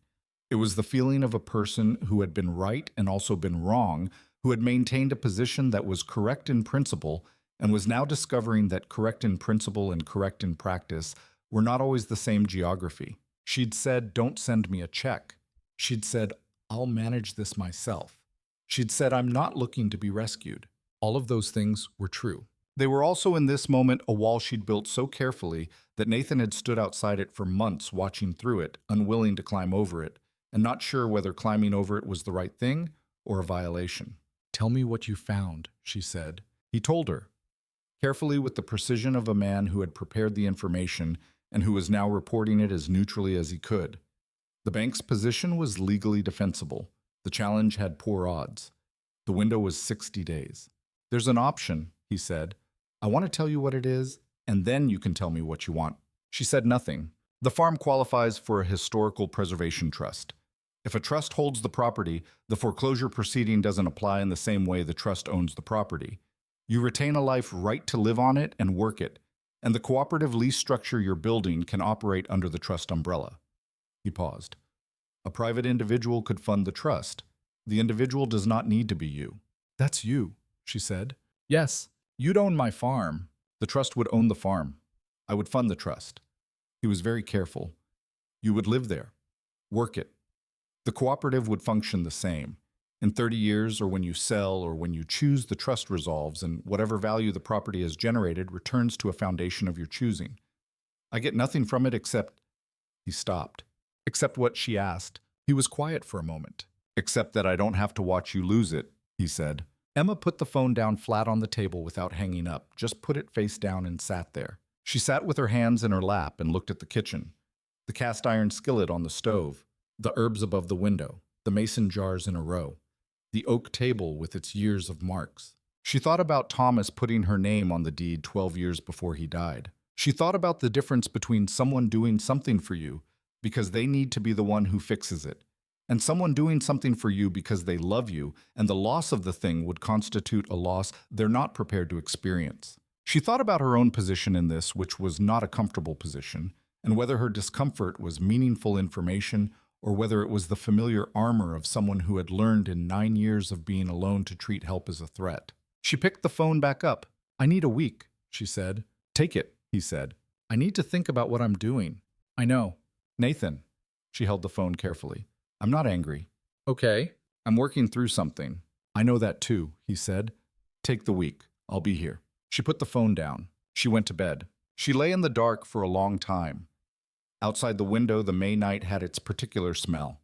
It was the feeling of a person who had been right and also been wrong, who had maintained a position that was correct in principle and was now discovering that correct in principle and correct in practice were not always the same geography. She'd said, don't send me a check. She'd said, I'll manage this myself. She'd said, I'm not looking to be rescued. All of those things were true. They were also in this moment a wall she'd built so carefully that Nathan had stood outside it for months watching through it, unwilling to climb over it, and not sure whether climbing over it was the right thing or a violation. Tell me what you found, she said. He told her, carefully with the precision of a man who had prepared the information and who was now reporting it as neutrally as he could. The bank's position was legally defensible. The challenge had poor odds. The window was 60 days. There's an option, he said. I want to tell you what it is, and then you can tell me what you want. She said nothing. The farm qualifies for a historical preservation trust. If a trust holds the property, the foreclosure proceeding doesn't apply in the same way the trust owns the property. You retain a life right to live on it and work it, and the cooperative lease structure you're building can operate under the trust umbrella. He paused. A private individual could fund the trust. The individual does not need to be you. That's you, she said. Yes, you'd own my farm. The trust would own the farm. I would fund the trust. He was very careful. You would live there, work it. The cooperative would function the same. In 30 years, or when you sell, or when you choose, the trust resolves, and whatever value the property has generated returns to a foundation of your choosing. I get nothing from it except... He stopped. Except what she asked. He was quiet for a moment. Except that I don't have to watch you lose it, he said. Emma put the phone down flat on the table without hanging up, just put it face down and sat there. She sat with her hands in her lap and looked at the kitchen. The cast iron skillet on the stove, the herbs above the window, the mason jars in a row, the oak table with its years of marks. She thought about Thomas putting her name on the deed 12 years before he died. She thought about the difference between someone doing something for you because they need to be the one who fixes it, and someone doing something for you because they love you, and the loss of the thing would constitute a loss they're not prepared to experience. She thought about her own position in this, which was not a comfortable position, and whether her discomfort was meaningful information or whether it was the familiar armor of someone who had learned in 9 years of being alone to treat help as a threat. She picked the phone back up. I need a week, she said. Take it, he said. I need to think about what I'm doing. I know. Nathan. She held the phone carefully. I'm not angry. Okay. I'm working through something. I know that too, he said. Take the week. I'll be here. She put the phone down. She went to bed. She lay in the dark for a long time. Outside the window, the May night had its particular smell.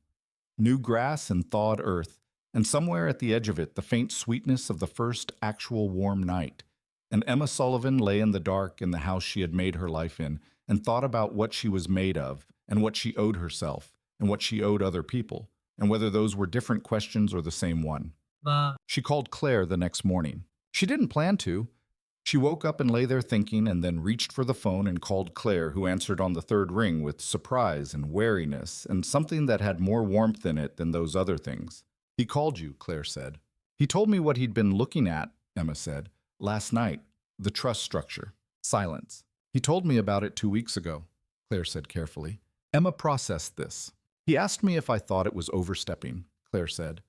New grass and thawed earth, and somewhere at the edge of it, the faint sweetness of the first actual warm night. And Emma Sullivan lay in the dark in the house she had made her life in, and thought about what she was made of, and what she owed herself, and what she owed other people, and whether those were different questions or the same one. She called Claire the next morning. She didn't plan to. She woke up and lay there thinking, and then reached for the phone and called Claire, who answered on the third ring with surprise and wariness, and something that had more warmth in it than those other things. He called you, Claire said. He told me what he'd been looking at, Emma said. Last night, the trust structure. Silence. He told me about it 2 weeks ago, Claire said carefully. Emma processed this. He asked me if I thought it was overstepping, Claire said.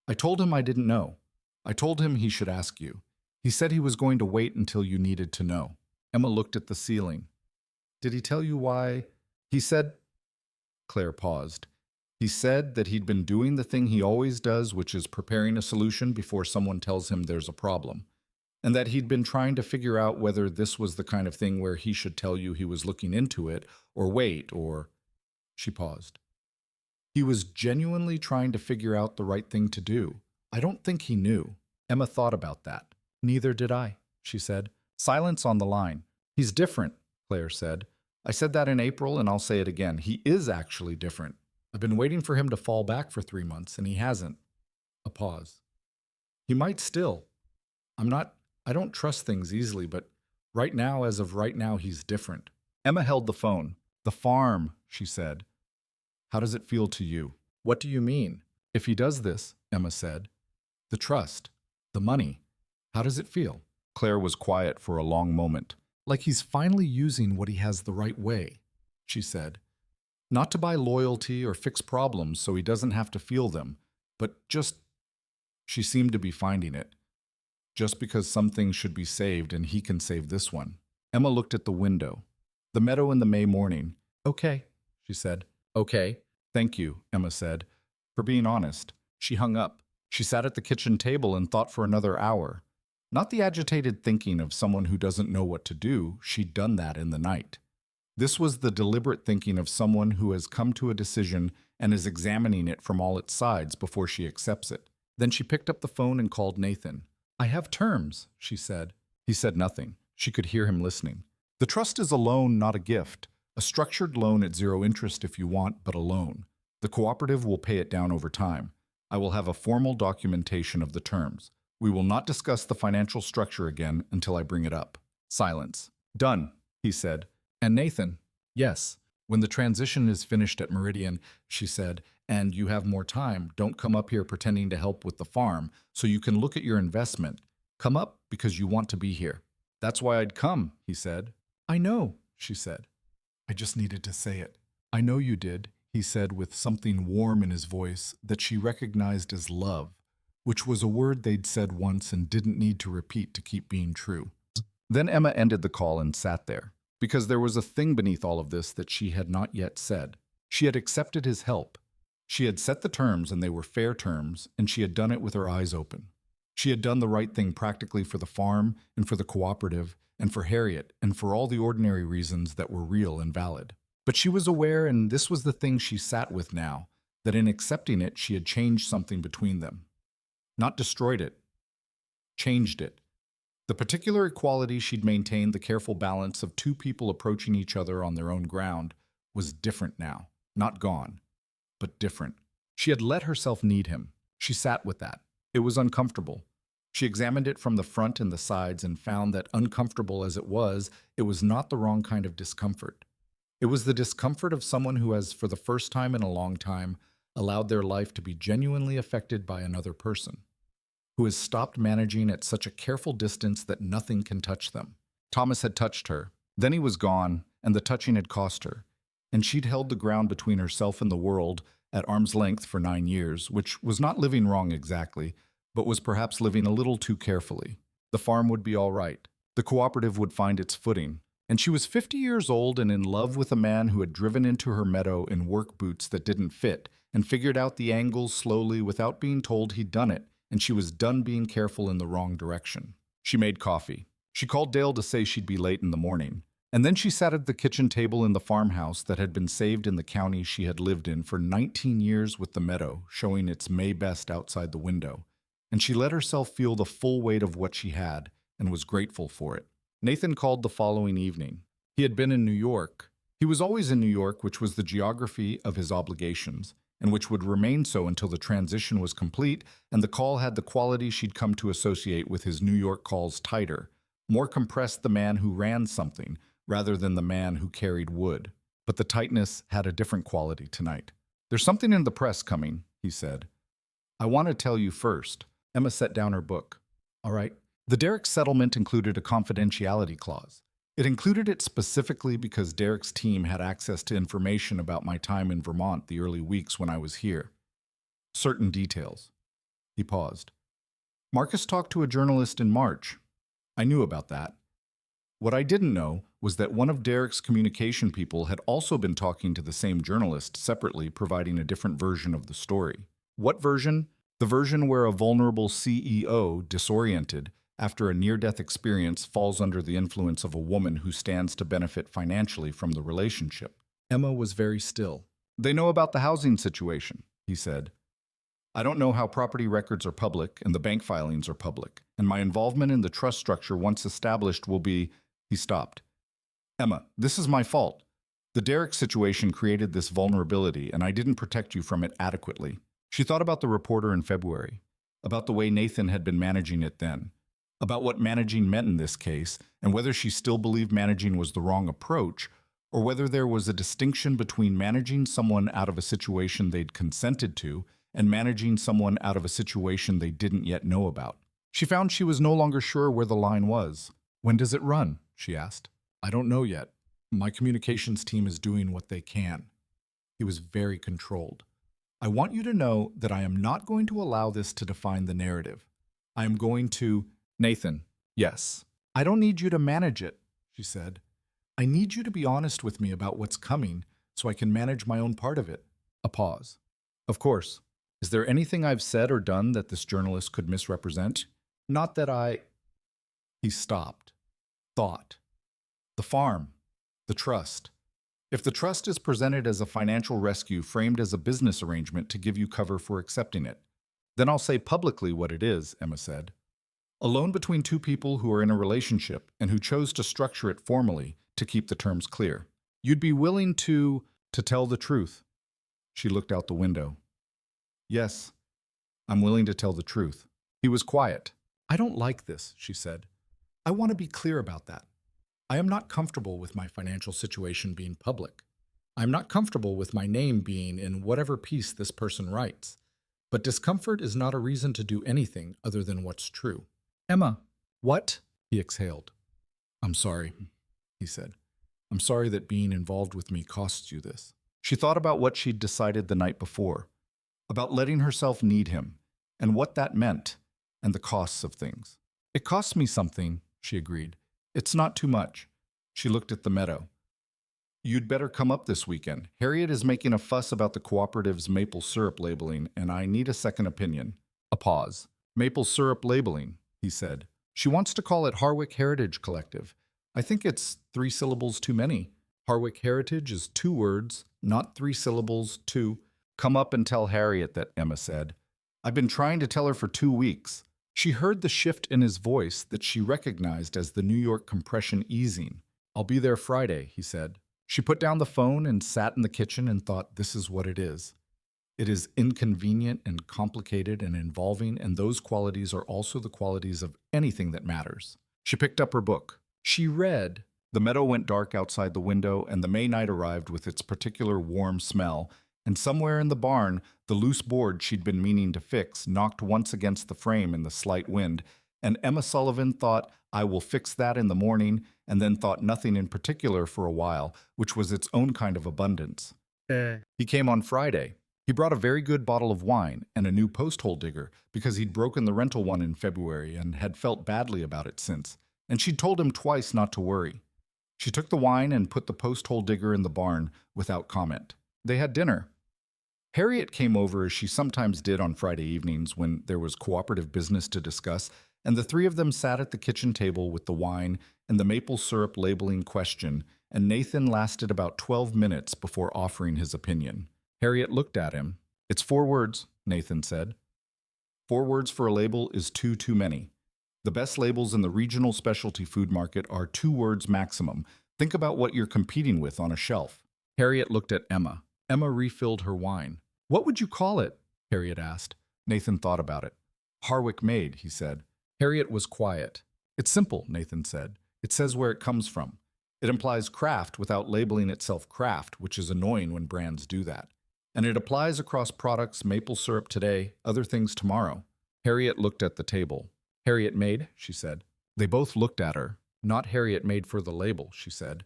I told him I didn't know. I told him he should ask you. He said he was going to wait until you needed to know. Emma looked at the ceiling. Did he tell you why? He said... Claire paused. He said that he'd been doing the thing he always does, which is preparing a solution before someone tells him there's a problem, and that he'd been trying to figure out whether this was the kind of thing where he should tell you he was looking into it, or wait, or... She paused. He was genuinely trying to figure out the right thing to do. I don't think he knew. Emma thought about that. Neither did I, she said. Silence on the line. He's different, Claire said. I said that in April, and I'll say it again. He is actually different. I've been waiting for him to fall back for 3 months, and he hasn't. A pause. He might still. I don't trust things easily, but right now, as of right now, he's different. Emma held the phone. The farm, she said. How does it feel to you? What do you mean? If he does this, Emma said. The trust. The money. How does it feel? Claire was quiet for a long moment. Like he's finally using what he has the right way, she said. Not to buy loyalty or fix problems so he doesn't have to feel them, but just... She seemed to be finding it. Just because some things should be saved and he can save this one. Emma looked at the window. The meadow in the May morning. Okay, she said. Okay. Thank you, Emma said, for being honest. She hung up. She sat at the kitchen table and thought for another hour. Not the agitated thinking of someone who doesn't know what to do. She'd done that in the night. This was the deliberate thinking of someone who has come to a decision and is examining it from all its sides before she accepts it. Then she picked up the phone and called Nathan. I have terms, she said. He said nothing. She could hear him listening. The trust is a loan, not a gift. A structured loan at 0 interest if you want, but a loan. The cooperative will pay it down over time. I will have a formal documentation of the terms. We will not discuss the financial structure again until I bring it up. Silence. Done, he said. And Nathan? Yes. When the transition is finished at Meridian, she said, and you have more time, don't come up here pretending to help with the farm so you can look at your investment. Come up because you want to be here. That's why I'd come, he said. I know, she said. I just needed to say it. I know you did, he said with something warm in his voice that she recognized as love, which was a word they'd said once and didn't need to repeat to keep being true. Then Emma ended the call and sat there, because there was a thing beneath all of this that she had not yet said. She had accepted his help. She had set the terms, and they were fair terms, and she had done it with her eyes open. She had done the right thing practically for the farm and for the cooperative and for Harriet and for all the ordinary reasons that were real and valid. But she was aware, and this was the thing she sat with now, that in accepting it she had changed something between them. Not destroyed it, changed it. The particular equality she'd maintained, the careful balance of two people approaching each other on their own ground, was different now. Not gone, but different. She had let herself need him. She sat with that. It was uncomfortable. She examined it from the front and the sides and found that, uncomfortable as it was not the wrong kind of discomfort. It was the discomfort of someone who has, for the first time in a long time, allowed their life to be genuinely affected by another person, who has stopped managing at such a careful distance that nothing can touch them. Thomas had touched her. Then he was gone, and the touching had cost her. And she'd held the ground between herself and the world at arm's length for 9 years, which was not living wrong exactly, but was perhaps living a little too carefully. The farm would be all right. The cooperative would find its footing. And she was 50 years old and in love with a man who had driven into her meadow in work boots that didn't fit and figured out the angles slowly without being told he'd done it, and she was done being careful in the wrong direction. She made coffee. She called Dale to say she'd be late in the morning. And then she sat at the kitchen table in the farmhouse that had been saved in the county she had lived in for 19 years with the meadow showing its May best outside the window. And she let herself feel the full weight of what she had and was grateful for it. Nathan called the following evening. He had been in New York. He was always in New York, which was the geography of his obligations, and which would remain so until the transition was complete, and the call had the quality she'd come to associate with his New York calls: tighter, more compressed, the man who ran something, rather than the man who carried wood. But the tightness had a different quality tonight. "There's something in the press coming," he said. "I want to tell you first." Emma set down her book. "All right." The Derrick settlement included a confidentiality clause. It included it specifically because Derrick's team had access to information about my time in Vermont the early weeks when I was here. Certain details. He paused. "Marcus talked to a journalist in March. I knew about that. What I didn't know was that one of Derrick's communication people had also been talking to the same journalist separately, providing a different version of the story." "What version?" "The version where a vulnerable CEO, disoriented after a near-death experience, falls under the influence of a woman who stands to benefit financially from the relationship." Emma was very still. "They know about the housing situation," he said. "I don't know how property records are public and the bank filings are public, and my involvement in the trust structure once established will be—" He stopped. "Emma, this is my fault. The Derrick situation created this vulnerability, and I didn't protect you from it adequately." She thought about the reporter in February, about the way Nathan had been managing it then, about what managing meant in this case, and whether she still believed managing was the wrong approach, or whether there was a distinction between managing someone out of a situation they'd consented to and managing someone out of a situation they didn't yet know about. She found she was no longer sure where the line was. "When does it run?" she asked. "I don't know yet. My communications team is doing what they can." He was very controlled. "I want you to know that I am not going to allow this to define the narrative. I am going to—" "Nathan." "Yes." "I don't need you to manage it," she said. "I need you to be honest with me about what's coming so I can manage my own part of it." A pause. "Of course. Is there anything I've said or done that this journalist could misrepresent?" "Not that I—" He stopped. Thought. "The farm. The trust. If the trust is presented as a financial rescue framed as a business arrangement to give you cover for accepting it, then I'll say publicly what it is," Emma said. "A loan between two people who are in a relationship and who chose to structure it formally to keep the terms clear. You'd be willing to tell the truth." She looked out the window. "Yes, I'm willing to tell the truth." He was quiet. "I don't like this," she said. "I want to be clear about that. I am not comfortable with my financial situation being public. I am not comfortable with my name being in whatever piece this person writes. But discomfort is not a reason to do anything other than what's true." "Emma." "What?" He exhaled. "I'm sorry," he said. "I'm sorry that being involved with me costs you this." She thought about what she'd decided the night before, about letting herself need him, and what that meant, and the costs of things. It costs me something, she agreed. It's not too much. She looked at the meadow. You'd better come up this weekend. Harriet is making a fuss about the cooperative's maple syrup labeling, and I need a second opinion. A pause. Maple syrup labeling, he said. She wants to call it Harwick Heritage Collective. I think it's 3 syllables too many. Harwick Heritage is 2 words, not 3 syllables, 2. Come up and tell Harriet that, Emma said. I've been trying to tell her for 2 weeks. She heard the shift in his voice that she recognized as the New York compression easing. I'll be there Friday, he said. She put down the phone and sat in the kitchen and thought, this is what it is. It is inconvenient and complicated and involving, and those qualities are also the qualities of anything that matters. She picked up her book. She read. The meadow went dark outside the window, and the May night arrived with its particular warm smell, and somewhere in the barn, the loose board she'd been meaning to fix knocked once against the frame in the slight wind, and Emma Sullivan thought, I will fix that in the morning, and then thought nothing in particular for a while, which was its own kind of abundance. He came on Friday. He brought a very good bottle of wine and a new post-hole digger because he'd broken the rental one in February and had felt badly about it since, and she'd told him twice not to worry. She took the wine and put the post-hole digger in the barn without comment. They had dinner. Harriet came over as she sometimes did on Friday evenings when there was cooperative business to discuss, and the 3 of them sat at the kitchen table with the wine and the maple syrup labeling question, and Nathan lasted about 12 minutes before offering his opinion. Harriet looked at him. It's 4 words, Nathan said. 4 words for a label is too many. The best labels in the regional specialty food market are 2 words maximum. Think about what you're competing with on a shelf. Harriet looked at Emma. Emma refilled her wine. What would you call it? Harriet asked. Nathan thought about it. Harwick Made, he said. Harriet was quiet. It's simple, Nathan said. It says where it comes from. It implies craft without labeling itself craft, which is annoying when brands do that. And it applies across products, maple syrup today, other things tomorrow. Harriet looked at the table. Harriet Made, she said. They both looked at her. Not Harriet Made for the label, she said.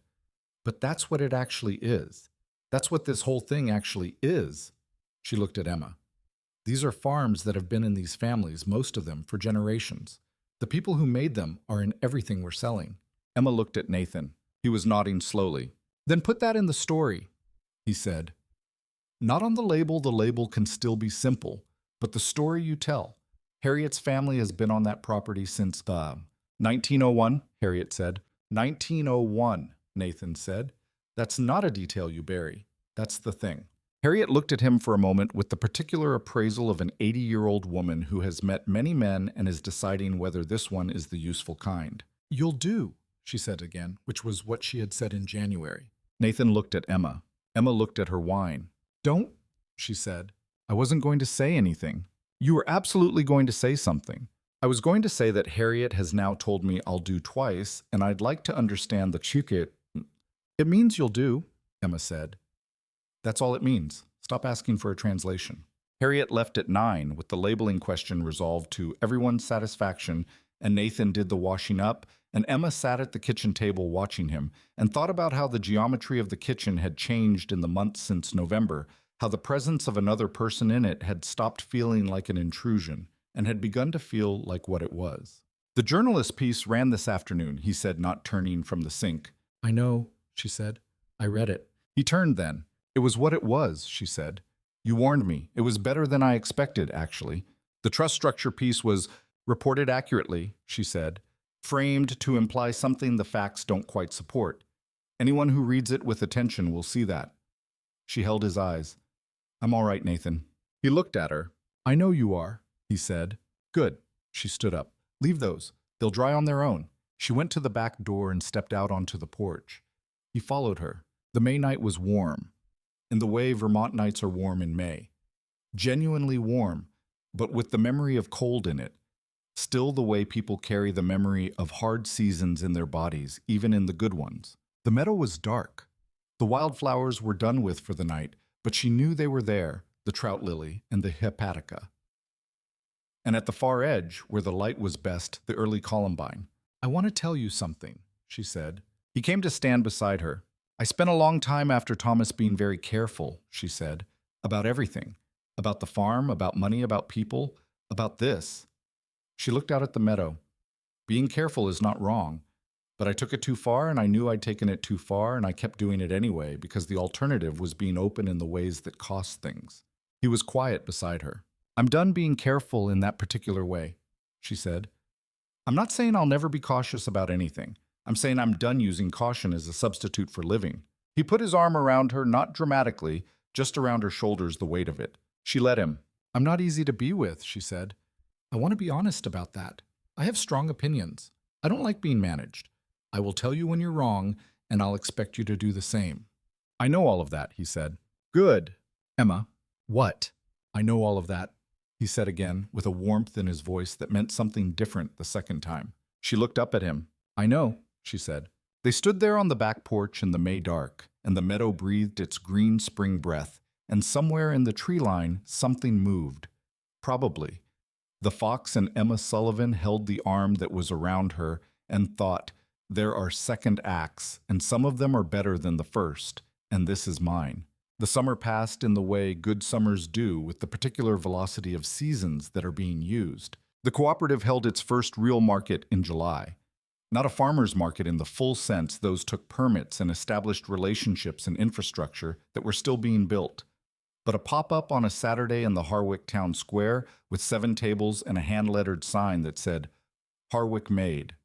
But that's what it actually is. That's what this whole thing actually is. She looked at Emma. These are farms that have been in these families, most of them, for generations. The people who made them are in everything we're selling. Emma looked at Nathan. He was nodding slowly. Then put that in the story, he said. Not on the label can still be simple, but the story you tell. Harriet's family has been on that property since 1901, Harriet said. 1901, Nathan said. That's not a detail you bury. That's the thing. Harriet looked at him for a moment with the particular appraisal of an 80-year-old woman who has met many men and is deciding whether this one is the useful kind. You'll do, she said again, which was what she had said in January. Nathan looked at Emma. Emma looked at her wine. Don't, she said. I wasn't going to say anything. You were absolutely going to say something. I was going to say that Harriet has now told me I'll do twice, and I'd like to understand the chukit. It means you'll do, Emma said. That's all it means. Stop asking for a translation. Harriet left at 9 with the labeling question resolved to everyone's satisfaction, and Nathan did the washing up, and Emma sat at the kitchen table watching him and thought about how the geometry of the kitchen had changed in the months since November, how the presence of another person in it had stopped feeling like an intrusion and had begun to feel like what it was. The journalist piece ran this afternoon, he said, not turning from the sink. I know, she said. I read it. He turned then. It was what it was, she said. You warned me. It was better than I expected, actually. The trust structure piece was reported accurately, she said, framed to imply something the facts don't quite support. Anyone who reads it with attention will see that. She held his eyes. I'm all right, Nathan. He looked at her. I know you are, he said. Good. She stood up. Leave those. They'll dry on their own. She went to the back door and stepped out onto the porch. He followed her. The May night was warm, in the way Vermont nights are warm in May. Genuinely warm, but with the memory of cold in it. Still the way people carry the memory of hard seasons in their bodies, even in the good ones. The meadow was dark. The wildflowers were done with for the night, but she knew they were there, the trout lily and the hepatica. And at the far edge, where the light was best, the early columbine. I want to tell you something, she said. He came to stand beside her. I spent a long time after Thomas being very careful, she said, about everything. About the farm, about money, about people, about this. She looked out at the meadow. Being careful is not wrong, but I took it too far and I knew I'd taken it too far and I kept doing it anyway because the alternative was being open in the ways that cost things. He was quiet beside her. I'm done being careful in that particular way, she said. I'm not saying I'll never be cautious about anything. I'm saying I'm done using caution as a substitute for living. He put his arm around her, not dramatically, just around her shoulders, the weight of it. She let him. I'm not easy to be with, she said. I want to be honest about that. I have strong opinions. I don't like being managed. I will tell you when you're wrong, and I'll expect you to do the same. I know all of that, he said. Good. Emma, what? I know all of that, he said again, with a warmth in his voice that meant something different the second time. She looked up at him. I know, she said. They stood there on the back porch in the May dark, and the meadow breathed its green spring breath, and somewhere in the tree line something moved. Probably. The fox and Emma Sullivan held the arm that was around her and thought, there are second acts, and some of them are better than the first, and this is mine. The summer passed in the way good summers do, with the particular velocity of seasons that are being used. The cooperative held its first real market in July. Not a farmer's market in the full sense; those took permits and established relationships and infrastructure that were still being built. But a pop-up on a Saturday in the Harwick Town Square with 7 tables and a hand-lettered sign that said, Harwick Made.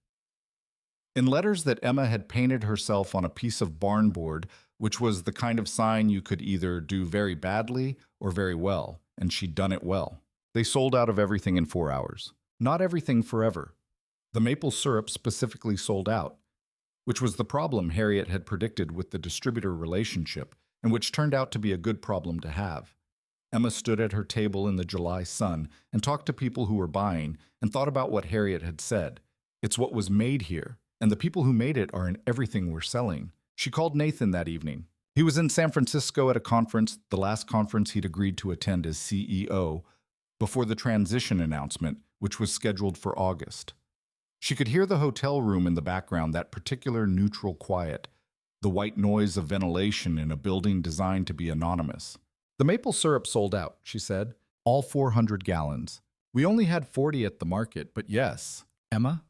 In letters that Emma had painted herself on a piece of barnboard, which was the kind of sign you could either do very badly or very well, and she'd done it well. They sold out of everything in 4 hours. Not everything forever. The maple syrup specifically sold out, which was the problem Harriet had predicted with the distributor relationship, and which turned out to be a good problem to have. Emma stood at her table in the July sun and talked to people who were buying and thought about what Harriet had said. It's what was made here, and the people who made it are in everything we're selling. She called Nathan that evening. He was in San Francisco at a conference, the last conference he'd agreed to attend as CEO, before the transition announcement, which was scheduled for August. She could hear the hotel room in the background, that particular neutral quiet, the white noise of ventilation in a building designed to be anonymous. The maple syrup sold out, she said, all 400 gallons. We only had 40 at the market, but yes, Emma?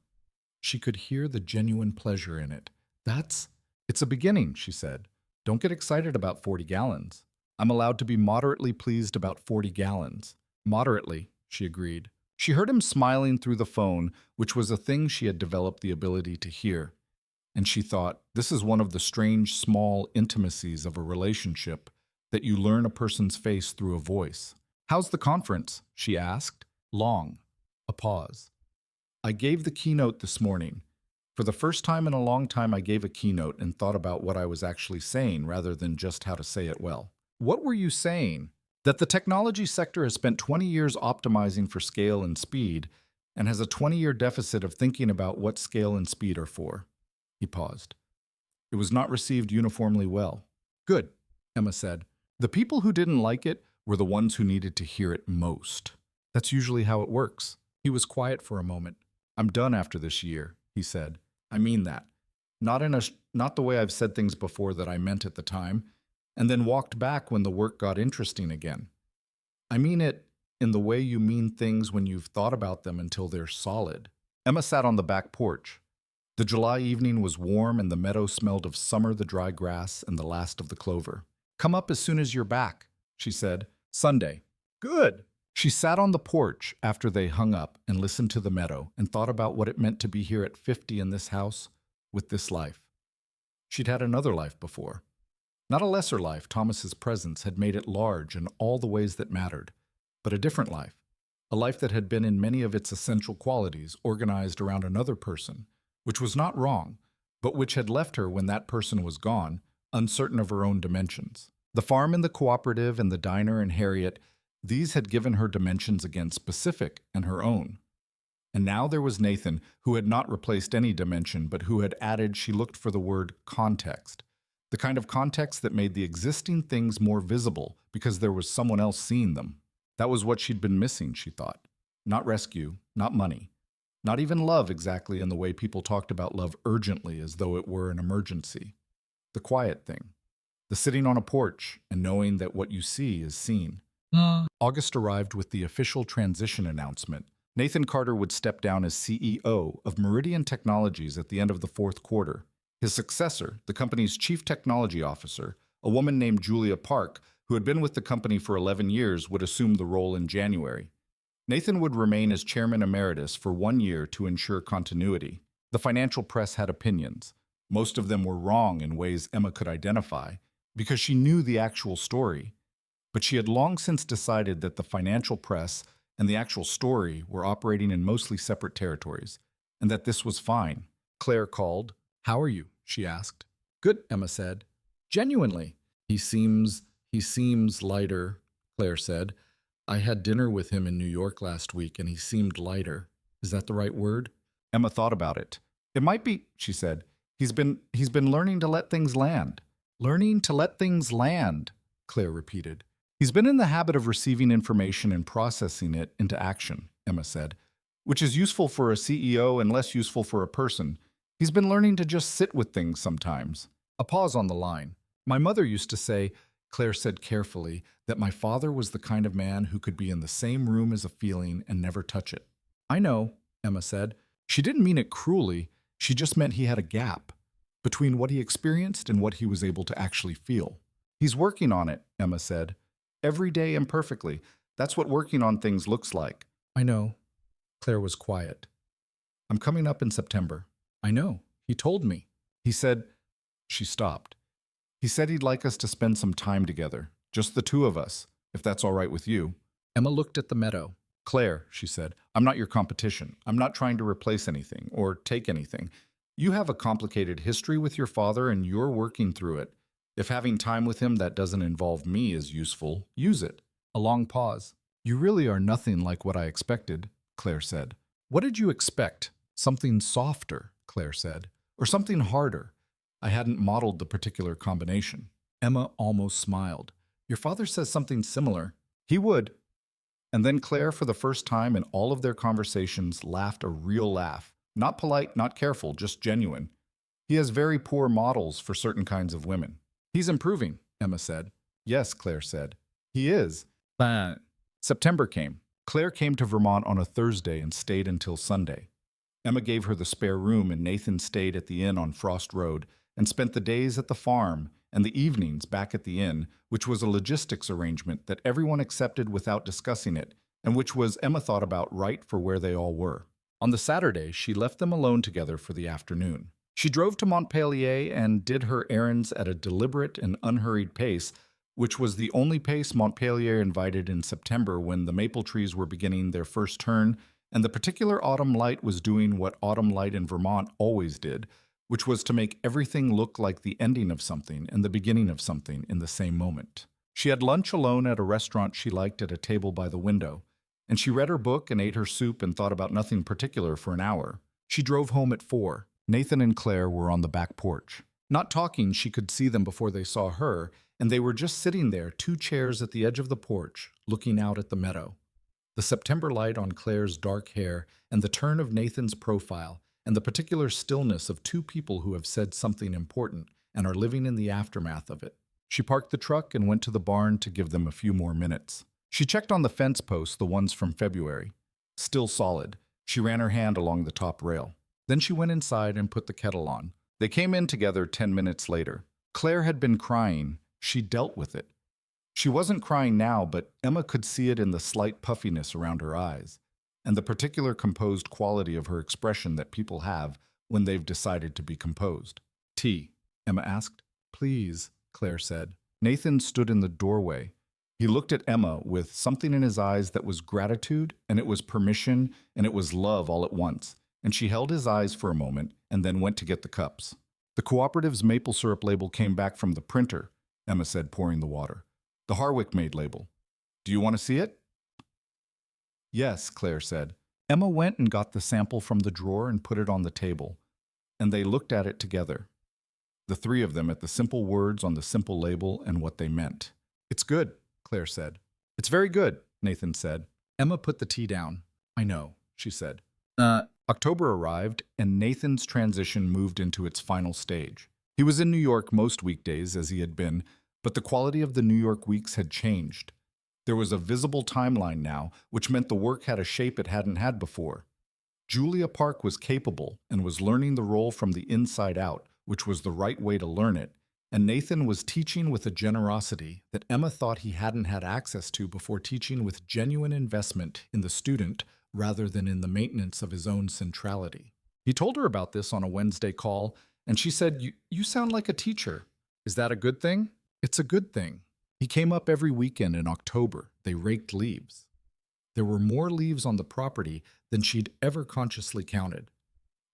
She could hear the genuine pleasure in it. It's a beginning, she said. Don't get excited about 40 gallons. I'm allowed to be moderately pleased about 40 gallons. Moderately, she agreed. She heard him smiling through the phone, which was a thing she had developed the ability to hear. And she thought, this is one of the strange, small intimacies of a relationship, that you learn a person's face through a voice. How's the conference? She asked. Long. A pause. I gave the keynote this morning. For the first time in a long time, I gave a keynote and thought about what I was actually saying rather than just how to say it well. What were you saying? That the technology sector has spent 20 years optimizing for scale and speed and has a 20-year deficit of thinking about what scale and speed are for. He paused. It was not received uniformly well. Good, Emma said. The people who didn't like it were the ones who needed to hear it most. That's usually how it works. He was quiet for a moment. I'm done after this year, he said. I mean that. Not the way I've said things before that I meant at the time, and then walked back when the work got interesting again. I mean it in the way you mean things when you've thought about them until they're solid. Emma sat on the back porch. The July evening was warm and the meadow smelled of summer, the dry grass, and the last of the clover. Come up as soon as you're back, she said. Sunday. Good. She sat on the porch after they hung up and listened to the meadow and thought about what it meant to be here at 50 in this house with this life. She'd had another life before. Not a lesser life. Thomas's presence had made it large in all the ways that mattered, but a different life. A life that had been in many of its essential qualities organized around another person, which was not wrong, but which had left her when that person was gone, uncertain of her own dimensions. The farm and the cooperative and the diner and Harriet, these had given her dimensions again specific and her own. And now there was Nathan, who had not replaced any dimension, but who had added, she looked for the word context. The kind of context that made the existing things more visible because there was someone else seeing them. That was what she'd been missing, she thought. Not rescue, not money. Not even love exactly in the way people talked about love urgently as though it were an emergency. the quiet thing, the sitting on a porch and knowing that what you see is seen. August arrived with the official transition announcement. Nathan Carter would step down as CEO of Meridian Technologies at the end of the fourth quarter. His successor, the company's chief technology officer, a woman named Julia Park, who had been with the company for 11 years, would assume the role in January. Nathan would remain as chairman emeritus for 1 year to ensure continuity. The financial press had opinions. Most of them were wrong in ways Emma could identify, because she knew the actual story. But she had long since decided that the financial press and the actual story were operating in mostly separate territories, and that this was fine. Claire called. "How are you?" she asked. "Good," Emma said. "Genuinely." He seems lighter," Claire said. "I had dinner with him in New York last week, and he seemed lighter. Is that the right word?" Emma thought about it. "It might be," she said. He's been learning to let things land." "Learning to let things land," Claire repeated. "He's been in the habit of receiving information and processing it into action," Emma said, "which is useful for a CEO and less useful for a person. He's been learning to just sit with things sometimes." A pause on the line. "My mother used to say," Claire said carefully, "that my father was the kind of man who could be in the same room as a feeling and never touch it." "I know," Emma said. She didn't mean it cruelly. She just meant he had a gap between what he experienced and what he was able to actually feel. "He's working on it," Emma said. "Every day imperfectly. That's what working on things looks like." "I know." Claire was quiet. "I'm coming up in September." "I know. He told me." He said. She stopped. "He said he'd like us to spend some time together, just the two of us, if that's all right with you." Emma looked at the meadow. "Claire," she said, "I'm not your competition. I'm not trying to replace anything or take anything. You have a complicated history with your father and you're working through it. If having time with him that doesn't involve me is useful, use it." A long pause. "You really are nothing like what I expected," Claire said. "What did you expect? Something softer," Claire said, "or something harder?" I hadn't modeled the particular combination. Emma almost smiled. "Your father says something similar." "He would." And then Claire, for the first time in all of their conversations, laughed a real laugh. Not polite, not careful, just genuine. "He has very poor models for certain kinds of women." "He's improving," Emma said. "Yes," Claire said. "He is." But September came. Claire came to Vermont on a Thursday and stayed until Sunday. Emma gave her the spare room and Nathan stayed at the inn on Frost Road and spent the days at the farm and the evenings back at the inn, which was a logistics arrangement that everyone accepted without discussing it, and which was, Emma thought, about right for where they all were. On the Saturday, she left them alone together for the afternoon. She drove to Montpelier and did her errands at a deliberate and unhurried pace, which was the only pace Montpelier invited in September when the maple trees were beginning their first turn, and the particular autumn light was doing what autumn light in Vermont always did, which was to make everything look like the ending of something and the beginning of something in the same moment. She had lunch alone at a restaurant she liked at a table by the window, and she read her book and ate her soup and thought about nothing particular for an hour. She drove home at 4. Nathan and Claire were on the back porch. Not talking, she could see them before they saw her, and they were just sitting there, 2 chairs at the edge of the porch, looking out at the meadow. The September light on Claire's dark hair and the turn of Nathan's profile and the particular stillness of 2 people who have said something important and are living in the aftermath of it. She parked the truck and went to the barn to give them a few more minutes. She checked on the fence posts, the ones from February. Still solid. She ran her hand along the top rail. Then she went inside and put the kettle on. They came in together 10 minutes later. Claire had been crying. She dealt with it. She wasn't crying now, but Emma could see it in the slight puffiness around her eyes, and the particular composed quality of her expression that people have when they've decided to be composed. "Tea?" Emma asked. "Please," Claire said. Nathan stood in the doorway. He looked at Emma with something in his eyes that was gratitude, and it was permission, and it was love all at once, and she held his eyes for a moment and then went to get the cups. "The cooperative's maple syrup label came back from the printer," Emma said, pouring the water. "The Harwick made label. Do you want to see it?" "Yes," Claire said. Emma went and got the sample from the drawer and put it on the table, and they looked at it together. The 3 of them at the simple words on the simple label and what they meant. "It's good," Claire said. "It's very good," Nathan said. Emma put the tea down. "I know," she said. October arrived, and Nathan's transition moved into its final stage. He was in New York most weekdays, as he had been, but the quality of the New York weeks had changed. There was a visible timeline now, which meant the work had a shape it hadn't had before. Julia Park was capable and was learning the role from the inside out, which was the right way to learn it, and Nathan was teaching with a generosity that Emma thought he hadn't had access to before, teaching with genuine investment in the student rather than in the maintenance of his own centrality. He told her about this on a Wednesday call, and she said, You sound like a teacher. Is that a good thing? It's a good thing. He came up every weekend in October. They raked leaves. There were more leaves on the property than she'd ever consciously counted.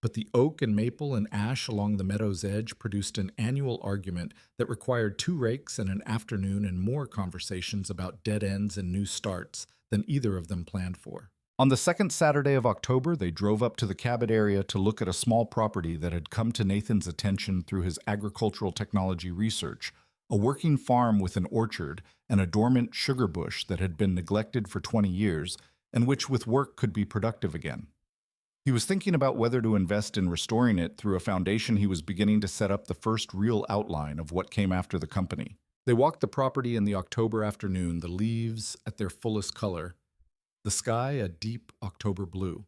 But the oak and maple and ash along the meadow's edge produced an annual argument that required 2 rakes and an afternoon and more conversations about dead ends and new starts than either of them planned for. On the second Saturday of October, they drove up to the Cabot area to look at a small property that had come to Nathan's attention through his agricultural technology research, a working farm with an orchard and a dormant sugar bush that had been neglected for 20 years and which with work could be productive again. He was thinking about whether to invest in restoring it through a foundation. He was beginning to set up the first real outline of what came after the company. They walked the property in the October afternoon, the leaves at their fullest color, the sky a deep October blue.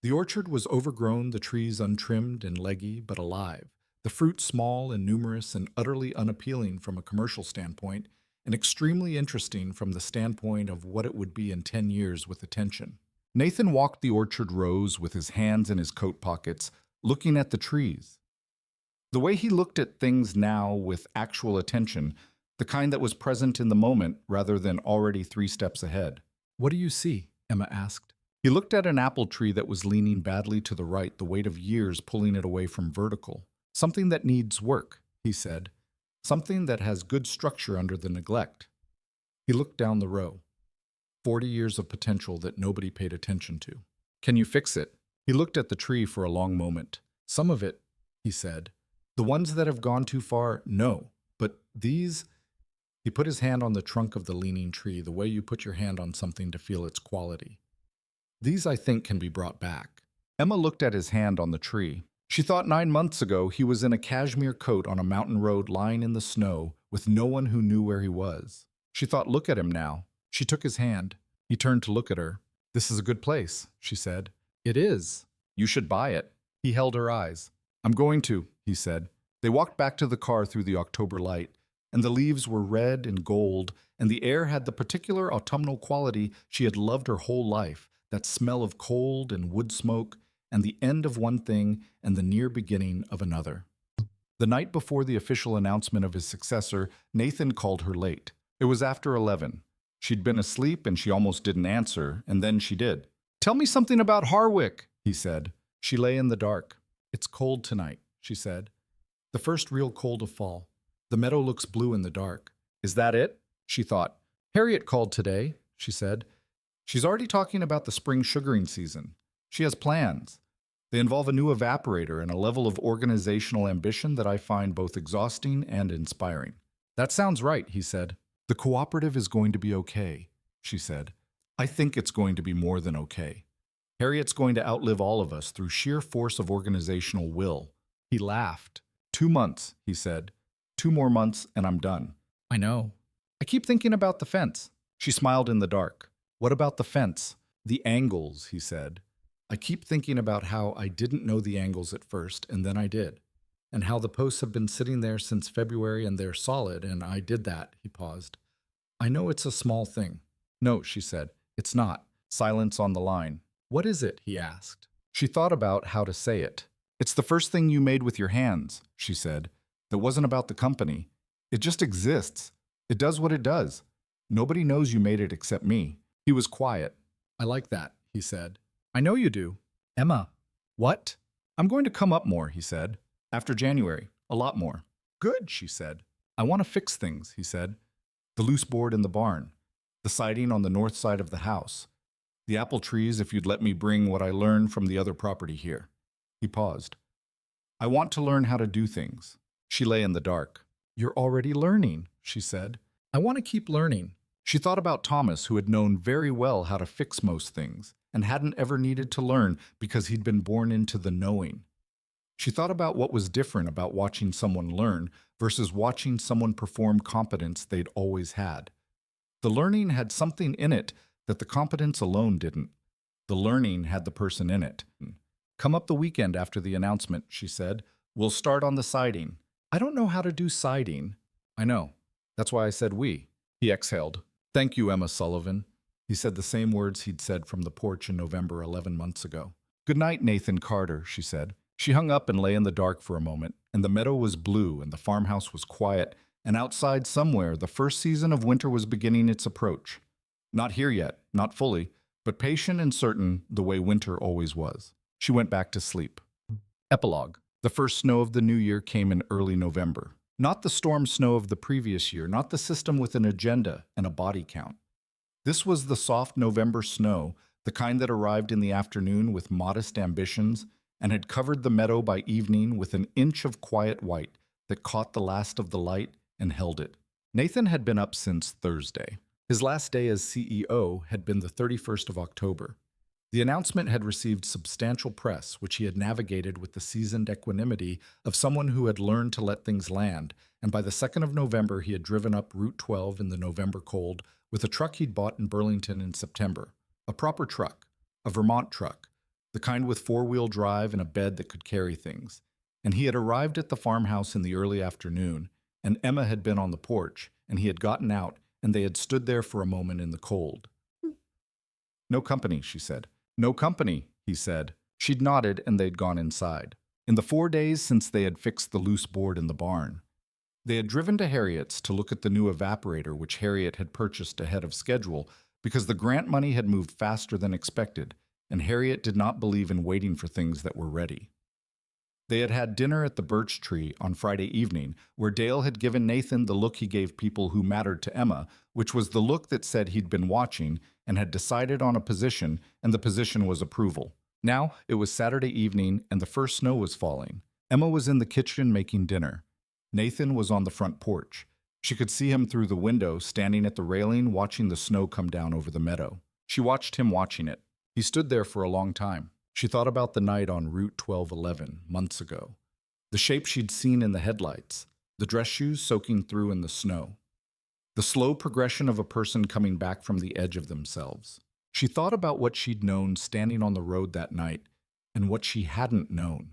The orchard was overgrown, the trees untrimmed and leggy but alive, the fruit small and numerous and utterly unappealing from a commercial standpoint, and extremely interesting from the standpoint of what it would be in 10 years with attention. Nathan walked the orchard rows with his hands in his coat pockets, looking at the trees. The way he looked at things now with actual attention, the kind that was present in the moment rather than already 3 steps ahead. What do you see? Emma asked. He looked at an apple tree that was leaning badly to the right, the weight of years pulling it away from vertical. Something that needs work, he said. Something that has good structure under the neglect. He looked down the row. 40 years of potential that nobody paid attention to. Can you fix it? He looked at the tree for a long moment. Some of it, he said. The ones that have gone too far, no. But these... He put his hand on the trunk of the leaning tree, the way you put your hand on something to feel its quality. These, I think, can be brought back. Emma looked at his hand on the tree. She thought 9 months ago he was in a cashmere coat on a mountain road lying in the snow with no one who knew where he was. She thought, look at him now. She took his hand. He turned to look at her. This is a good place, she said. It is. You should buy it. He held her eyes. I'm going to, he said. They walked back to the car through the October light, and the leaves were red and gold, and the air had the particular autumnal quality she had loved her whole life, that smell of cold and wood smoke, and the end of one thing and the near beginning of another. The night before the official announcement of his successor, Nathan called her late. It was after 11. She'd been asleep and she almost didn't answer, and then she did. Tell me something about Harwick, he said. She lay in the dark. It's cold tonight, she said. The first real cold of fall. The meadow looks blue in the dark. Is that it? She thought. Harriet called today, she said. She's already talking about the spring sugaring season. She has plans. They involve a new evaporator and a level of organizational ambition that I find both exhausting and inspiring. That sounds right, he said. The cooperative is going to be okay, she said. I think it's going to be more than okay. Harriet's going to outlive all of us through sheer force of organizational will. He laughed. 2 months, he said. 2 more months and I'm done. I know. I keep thinking about the fence. She smiled in the dark. What about the fence? The angles, he said. I keep thinking about how I didn't know the angles at first, and then I did. And how the posts have been sitting there since February and they're solid, and I did that, he paused. I know it's a small thing. No, she said. It's not. Silence on the line. What is it? He asked. She thought about how to say it. It's the first thing you made with your hands, she said. That wasn't about the company. It just exists. It does what it does. Nobody knows you made it except me. He was quiet. I like that, he said. I know you do. Emma. What? I'm going to come up more, he said. After January. A lot more. Good, she said. I want to fix things, he said. The loose board in the barn. The siding on the north side of the house. The apple trees if you'd let me bring what I learned from the other property here. He paused. I want to learn how to do things. She lay in the dark. You're already learning, she said. I want to keep learning. She thought about Thomas, who had known very well how to fix most things, and hadn't ever needed to learn because he'd been born into the knowing. She thought about what was different about watching someone learn versus watching someone perform competence they'd always had. The learning had something in it that the competence alone didn't. The learning had the person in it. Come up the weekend after the announcement, she said. We'll start on the siding. I don't know how to do siding. I know. That's why I said we. He exhaled. Thank you, Emma Sullivan. He said the same words he'd said from the porch in November 11 months ago. Good night, Nathan Carter, she said. She hung up and lay in the dark for a moment, and the meadow was blue and the farmhouse was quiet, and outside somewhere the first season of winter was beginning its approach. Not here yet, not fully, but patient and certain the way winter always was. She went back to sleep. Epilogue. The first snow of the new year came in early November. Not the storm snow of the previous year, not the system with an agenda and a body count. This was the soft November snow, the kind that arrived in the afternoon with modest ambitions and had covered the meadow by evening with an inch of quiet white that caught the last of the light and held it. Nathan had been up since Thursday. His last day as CEO had been the 31st of October. The announcement had received substantial press, which he had navigated with the seasoned equanimity of someone who had learned to let things land, and by the 2nd of November he had driven up Route 12 in the November cold with a truck he'd bought in Burlington in September. A proper truck, a Vermont truck, the kind with four-wheel drive and a bed that could carry things. And he had arrived at the farmhouse in the early afternoon, and Emma had been on the porch, and he had gotten out, and they had stood there for a moment in the cold. No company, she said. No company, he said. She'd nodded, and they'd gone inside. In the 4 days since they had fixed the loose board in the barn, they had driven to Harriet's to look at the new evaporator which Harriet had purchased ahead of schedule because the grant money had moved faster than expected, and Harriet did not believe in waiting for things that were ready. They had had dinner at the Birch Tree on Friday evening, where Dale had given Nathan the look he gave people who mattered to Emma, which was the look that said he'd been watching and had decided on a position, and the position was approval. Now it was Saturday evening, and the first snow was falling. Emma was in the kitchen making dinner. Nathan was on the front porch. She could see him through the window, standing at the railing, watching the snow come down over the meadow. She watched him watching it. He stood there for a long time. She thought about the night on Route 1211 months ago, the shape she'd seen in the headlights, the dress shoes soaking through in the snow, the slow progression of a person coming back from the edge of themselves. She thought about what she'd known standing on the road that night and what she hadn't known.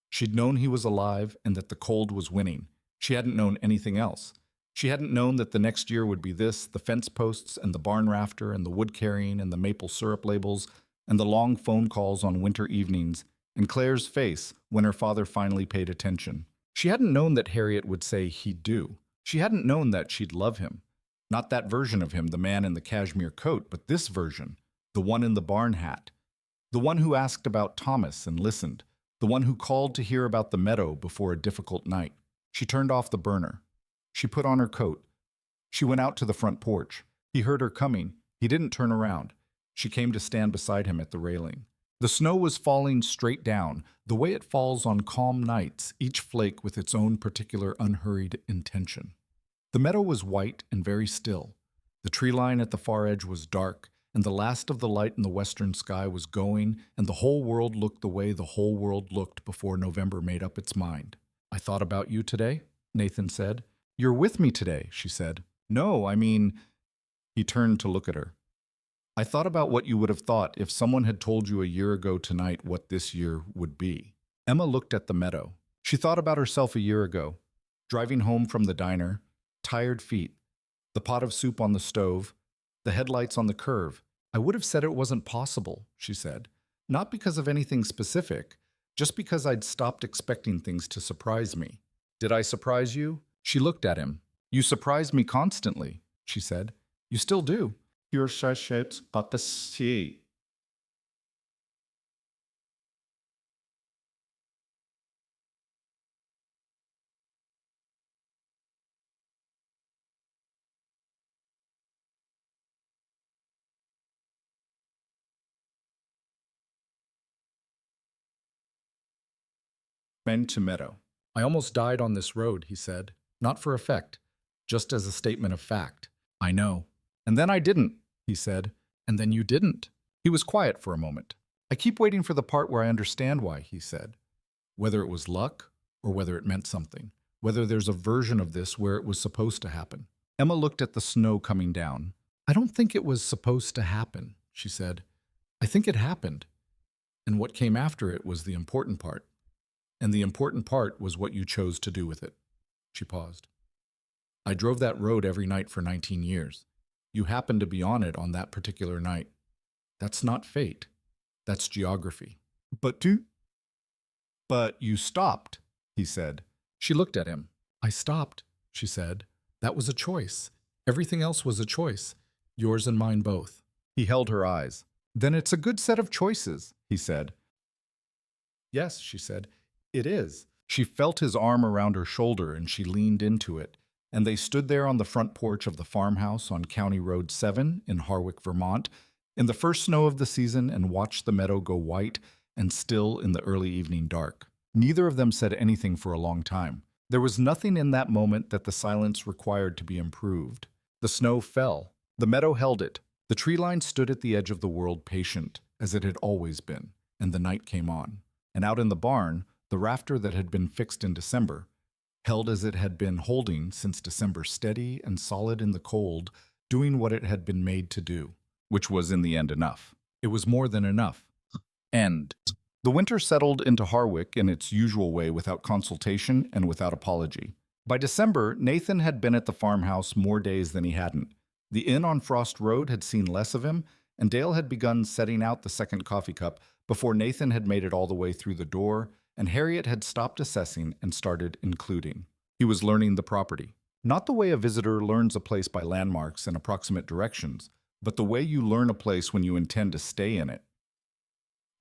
She'd known he was alive and that the cold was winning. She hadn't known anything else. She hadn't known that the next year would be this, the fence posts and the barn rafter and the wood carrying and the maple syrup labels and the long phone calls on winter evenings, and Claire's face when her father finally paid attention. She hadn't known that Harriet would say he'd do. She hadn't known that she'd love him. Not that version of him, the man in the cashmere coat, but this version, the one in the barn hat. The one who asked about Thomas and listened. The one who called to hear about the meadow before a difficult night. She turned off the burner. She put on her coat. She went out to the front porch. He heard her coming. He didn't turn around. She came to stand beside him at the railing. The snow was falling straight down, the way it falls on calm nights, each flake with its own particular unhurried intention. The meadow was white and very still. The tree line at the far edge was dark, and the last of the light in the western sky was going, and the whole world looked the way the whole world looked before November made up its mind. I thought about you today, Nathan said. You're with me today, she said. No, I mean... He turned to look at her. I thought about what you would have thought if someone had told you a year ago tonight what this year would be. Emma looked at the meadow. She thought about herself a year ago, driving home from the diner, tired feet, the pot of soup on the stove, the headlights on the curve. I would have said it wasn't possible, she said. Not because of anything specific, just because I'd stopped expecting things to surprise me. Did I surprise you? She looked at him. You surprise me constantly, she said. You still do. Your shapes but the sea. Men to meadow. I almost died on this road, he said. Not for effect, just as a statement of fact. I know. And then I didn't, he said. And then you didn't. He was quiet for a moment. I keep waiting for the part where I understand why, he said. whether it was luck or whether it meant something, whether there's a version of this where it was supposed to happen. Emma looked at the snow coming down. I don't think it was supposed to happen, she said. I think it happened. And what came after it was the important part. And the important part was what you chose to do with it. She paused. I drove that road every night for 19 years. You happened to be on it on that particular night. That's not fate. That's geography. But you stopped, he said. She looked at him. I stopped, she said. That was a choice. Everything else was a choice. Yours and mine both. He held her eyes. Then it's a good set of choices, he said. Yes, she said. It is. She felt his arm around her shoulder and she leaned into it. And they stood there on the front porch of the farmhouse on County Road 7 in Harwick, Vermont, in the first snow of the season and watched the meadow go white and still in the early evening dark. Neither of them said anything for a long time. There was nothing in that moment that the silence required to be improved. The snow fell. The meadow held it. The tree line stood at the edge of the world patient, as it had always been, and the night came on. And out in the barn, the rafter that had been fixed in December, held as it had been holding since December, steady and solid in the cold, doing what it had been made to do, which was in the end enough. It was more than enough. End. The winter settled into Harwick in its usual way without consultation and without apology. By December, Nathan had been at the farmhouse more days than he hadn't. The inn on Frost Road had seen less of him, and Dale had begun setting out the second coffee cup before Nathan had made it all the way through the door, and Harriet had stopped assessing and started including. He was learning the property. Not the way a visitor learns a place by landmarks and approximate directions, but the way you learn a place when you intend to stay in it.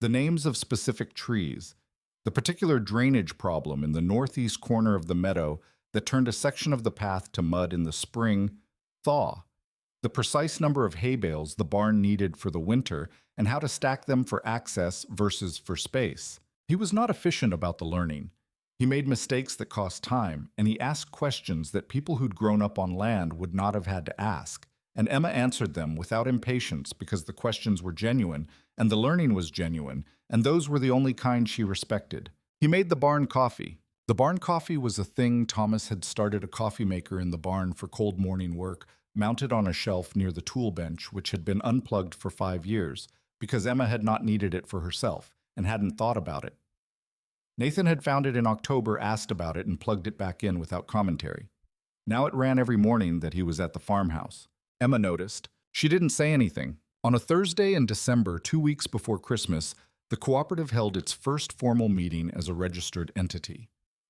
The names of specific trees, the particular drainage problem in the northeast corner of the meadow that turned a section of the path to mud in the spring thaw, the precise number of hay bales the barn needed for the winter, and how to stack them for access versus for space. He was not efficient about the learning. He made mistakes that cost time, and he asked questions that people who'd grown up on land would not have had to ask. And Emma answered them without impatience because the questions were genuine, and the learning was genuine, and those were the only kind she respected. He made the barn coffee. The barn coffee was a thing. Thomas had started a coffee maker in the barn for cold morning work, mounted on a shelf near the tool bench, which had been unplugged for 5 years, because Emma had not needed it for herself and hadn't thought about it. Nathan had found it in October, asked about it, and plugged it back in without commentary. Now it ran every morning that he was at the farmhouse. Emma noticed. She didn't say anything. On a Thursday in December, 2 weeks before Christmas, the cooperative held its first formal meeting as a registered entity.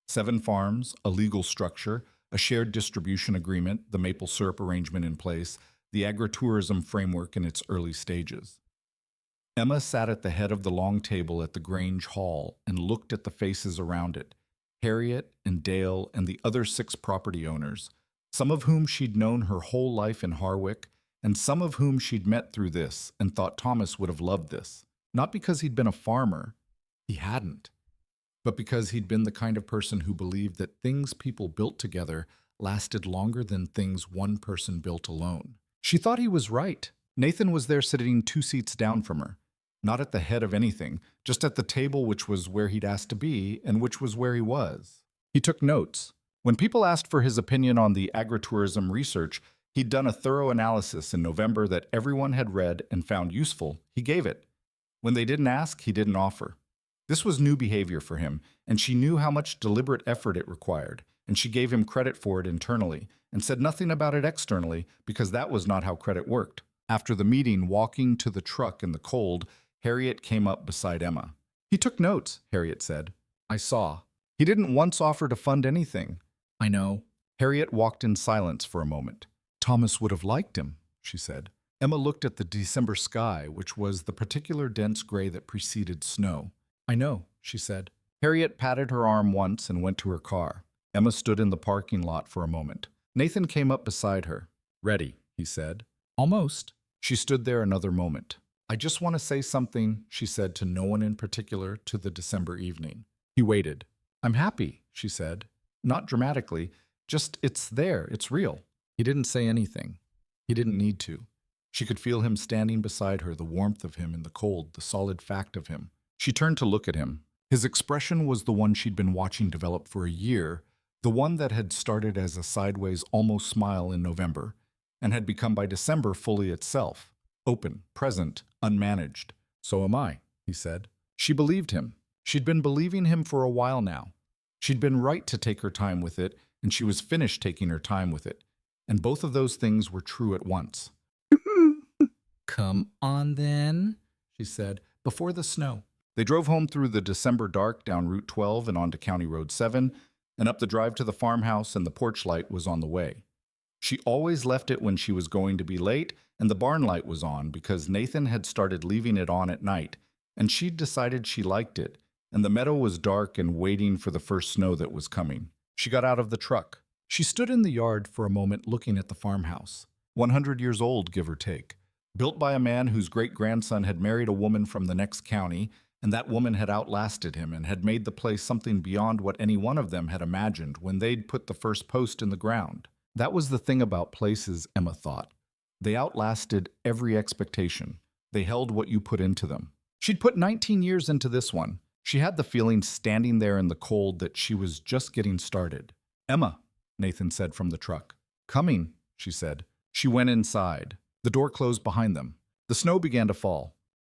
7 farms, a legal structure, a shared distribution agreement, the maple syrup arrangement in place, the agritourism framework in its early stages. Emma sat at the head of the long table at the Grange Hall and looked at the faces around it, Harriet and Dale and the other 6 property owners, some of whom she'd known her whole life in Harwick, and some of whom she'd met through this and thought Thomas would have loved this. Not because he'd been a farmer, he hadn't, but because he'd been the kind of person who believed that things people built together lasted longer than things one person built alone. She thought he was right. Nathan was there sitting 2 seats down from her, not at the head of anything, just at the table which was where he'd asked to be and which was where he was. He took notes. When people asked for his opinion on the agritourism research, he'd done a thorough analysis in November that everyone had read and found useful. He gave it. When they didn't ask, he didn't offer. This was new behavior for him, and she knew how much deliberate effort it required, and she gave him credit for it internally, and said nothing about it externally because that was not how credit worked. After the meeting, walking to the truck in the cold, Harriet came up beside Emma. He took notes, Harriet said. I saw. He didn't once offer to fund anything. I know. Harriet walked in silence for a moment. Thomas would have liked him, she said. Emma looked at the December sky, which was the particular dense gray that preceded snow. I know, she said. Harriet patted her arm once and went to her car. Emma stood in the parking lot for a moment. Nathan came up beside her. Ready, he said. Almost. She stood there another moment. I just want to say something, she said to no one in particular to the December evening. He waited. I'm happy, she said. Not dramatically, just it's there, it's real. He didn't say anything. He didn't need to. She could feel him standing beside her, the warmth of him in the cold, the solid fact of him. She turned to look at him. His expression was the one she'd been watching develop for a year, the one that had started as a sideways almost smile in November and had become by December fully itself, open, present, unmanaged. "So am I," he said. She believed him. She'd been believing him for a while now. She'd been right to take her time with it, and she was finished taking her time with it. And both of those things were true at once. "Come on, then," she said, "before the snow." They drove home through the December dark down Route 12 and onto County Road 7, and up the drive to the farmhouse, and the porch light was on the way. She always left it when she was going to be late, and the barn light was on because Nathan had started leaving it on at night, and she'd decided she liked it, and the meadow was dark and waiting for the first snow that was coming. She got out of the truck. She stood in the yard for a moment looking at the farmhouse. 100 years old, give or take. Built by a man whose great-grandson had married a woman from the next county, and that woman had outlasted him and had made the place something beyond what any one of them had imagined when they'd put the first post in the ground. That was the thing about places, Emma thought. They outlasted every expectation. They held what you put into them. She'd put 19 years into this one. She had the feeling standing there in the cold that she was just getting started. "Emma," Nathan said from the truck. "Coming," she said. She went inside. The door closed behind them. The snow began to fall.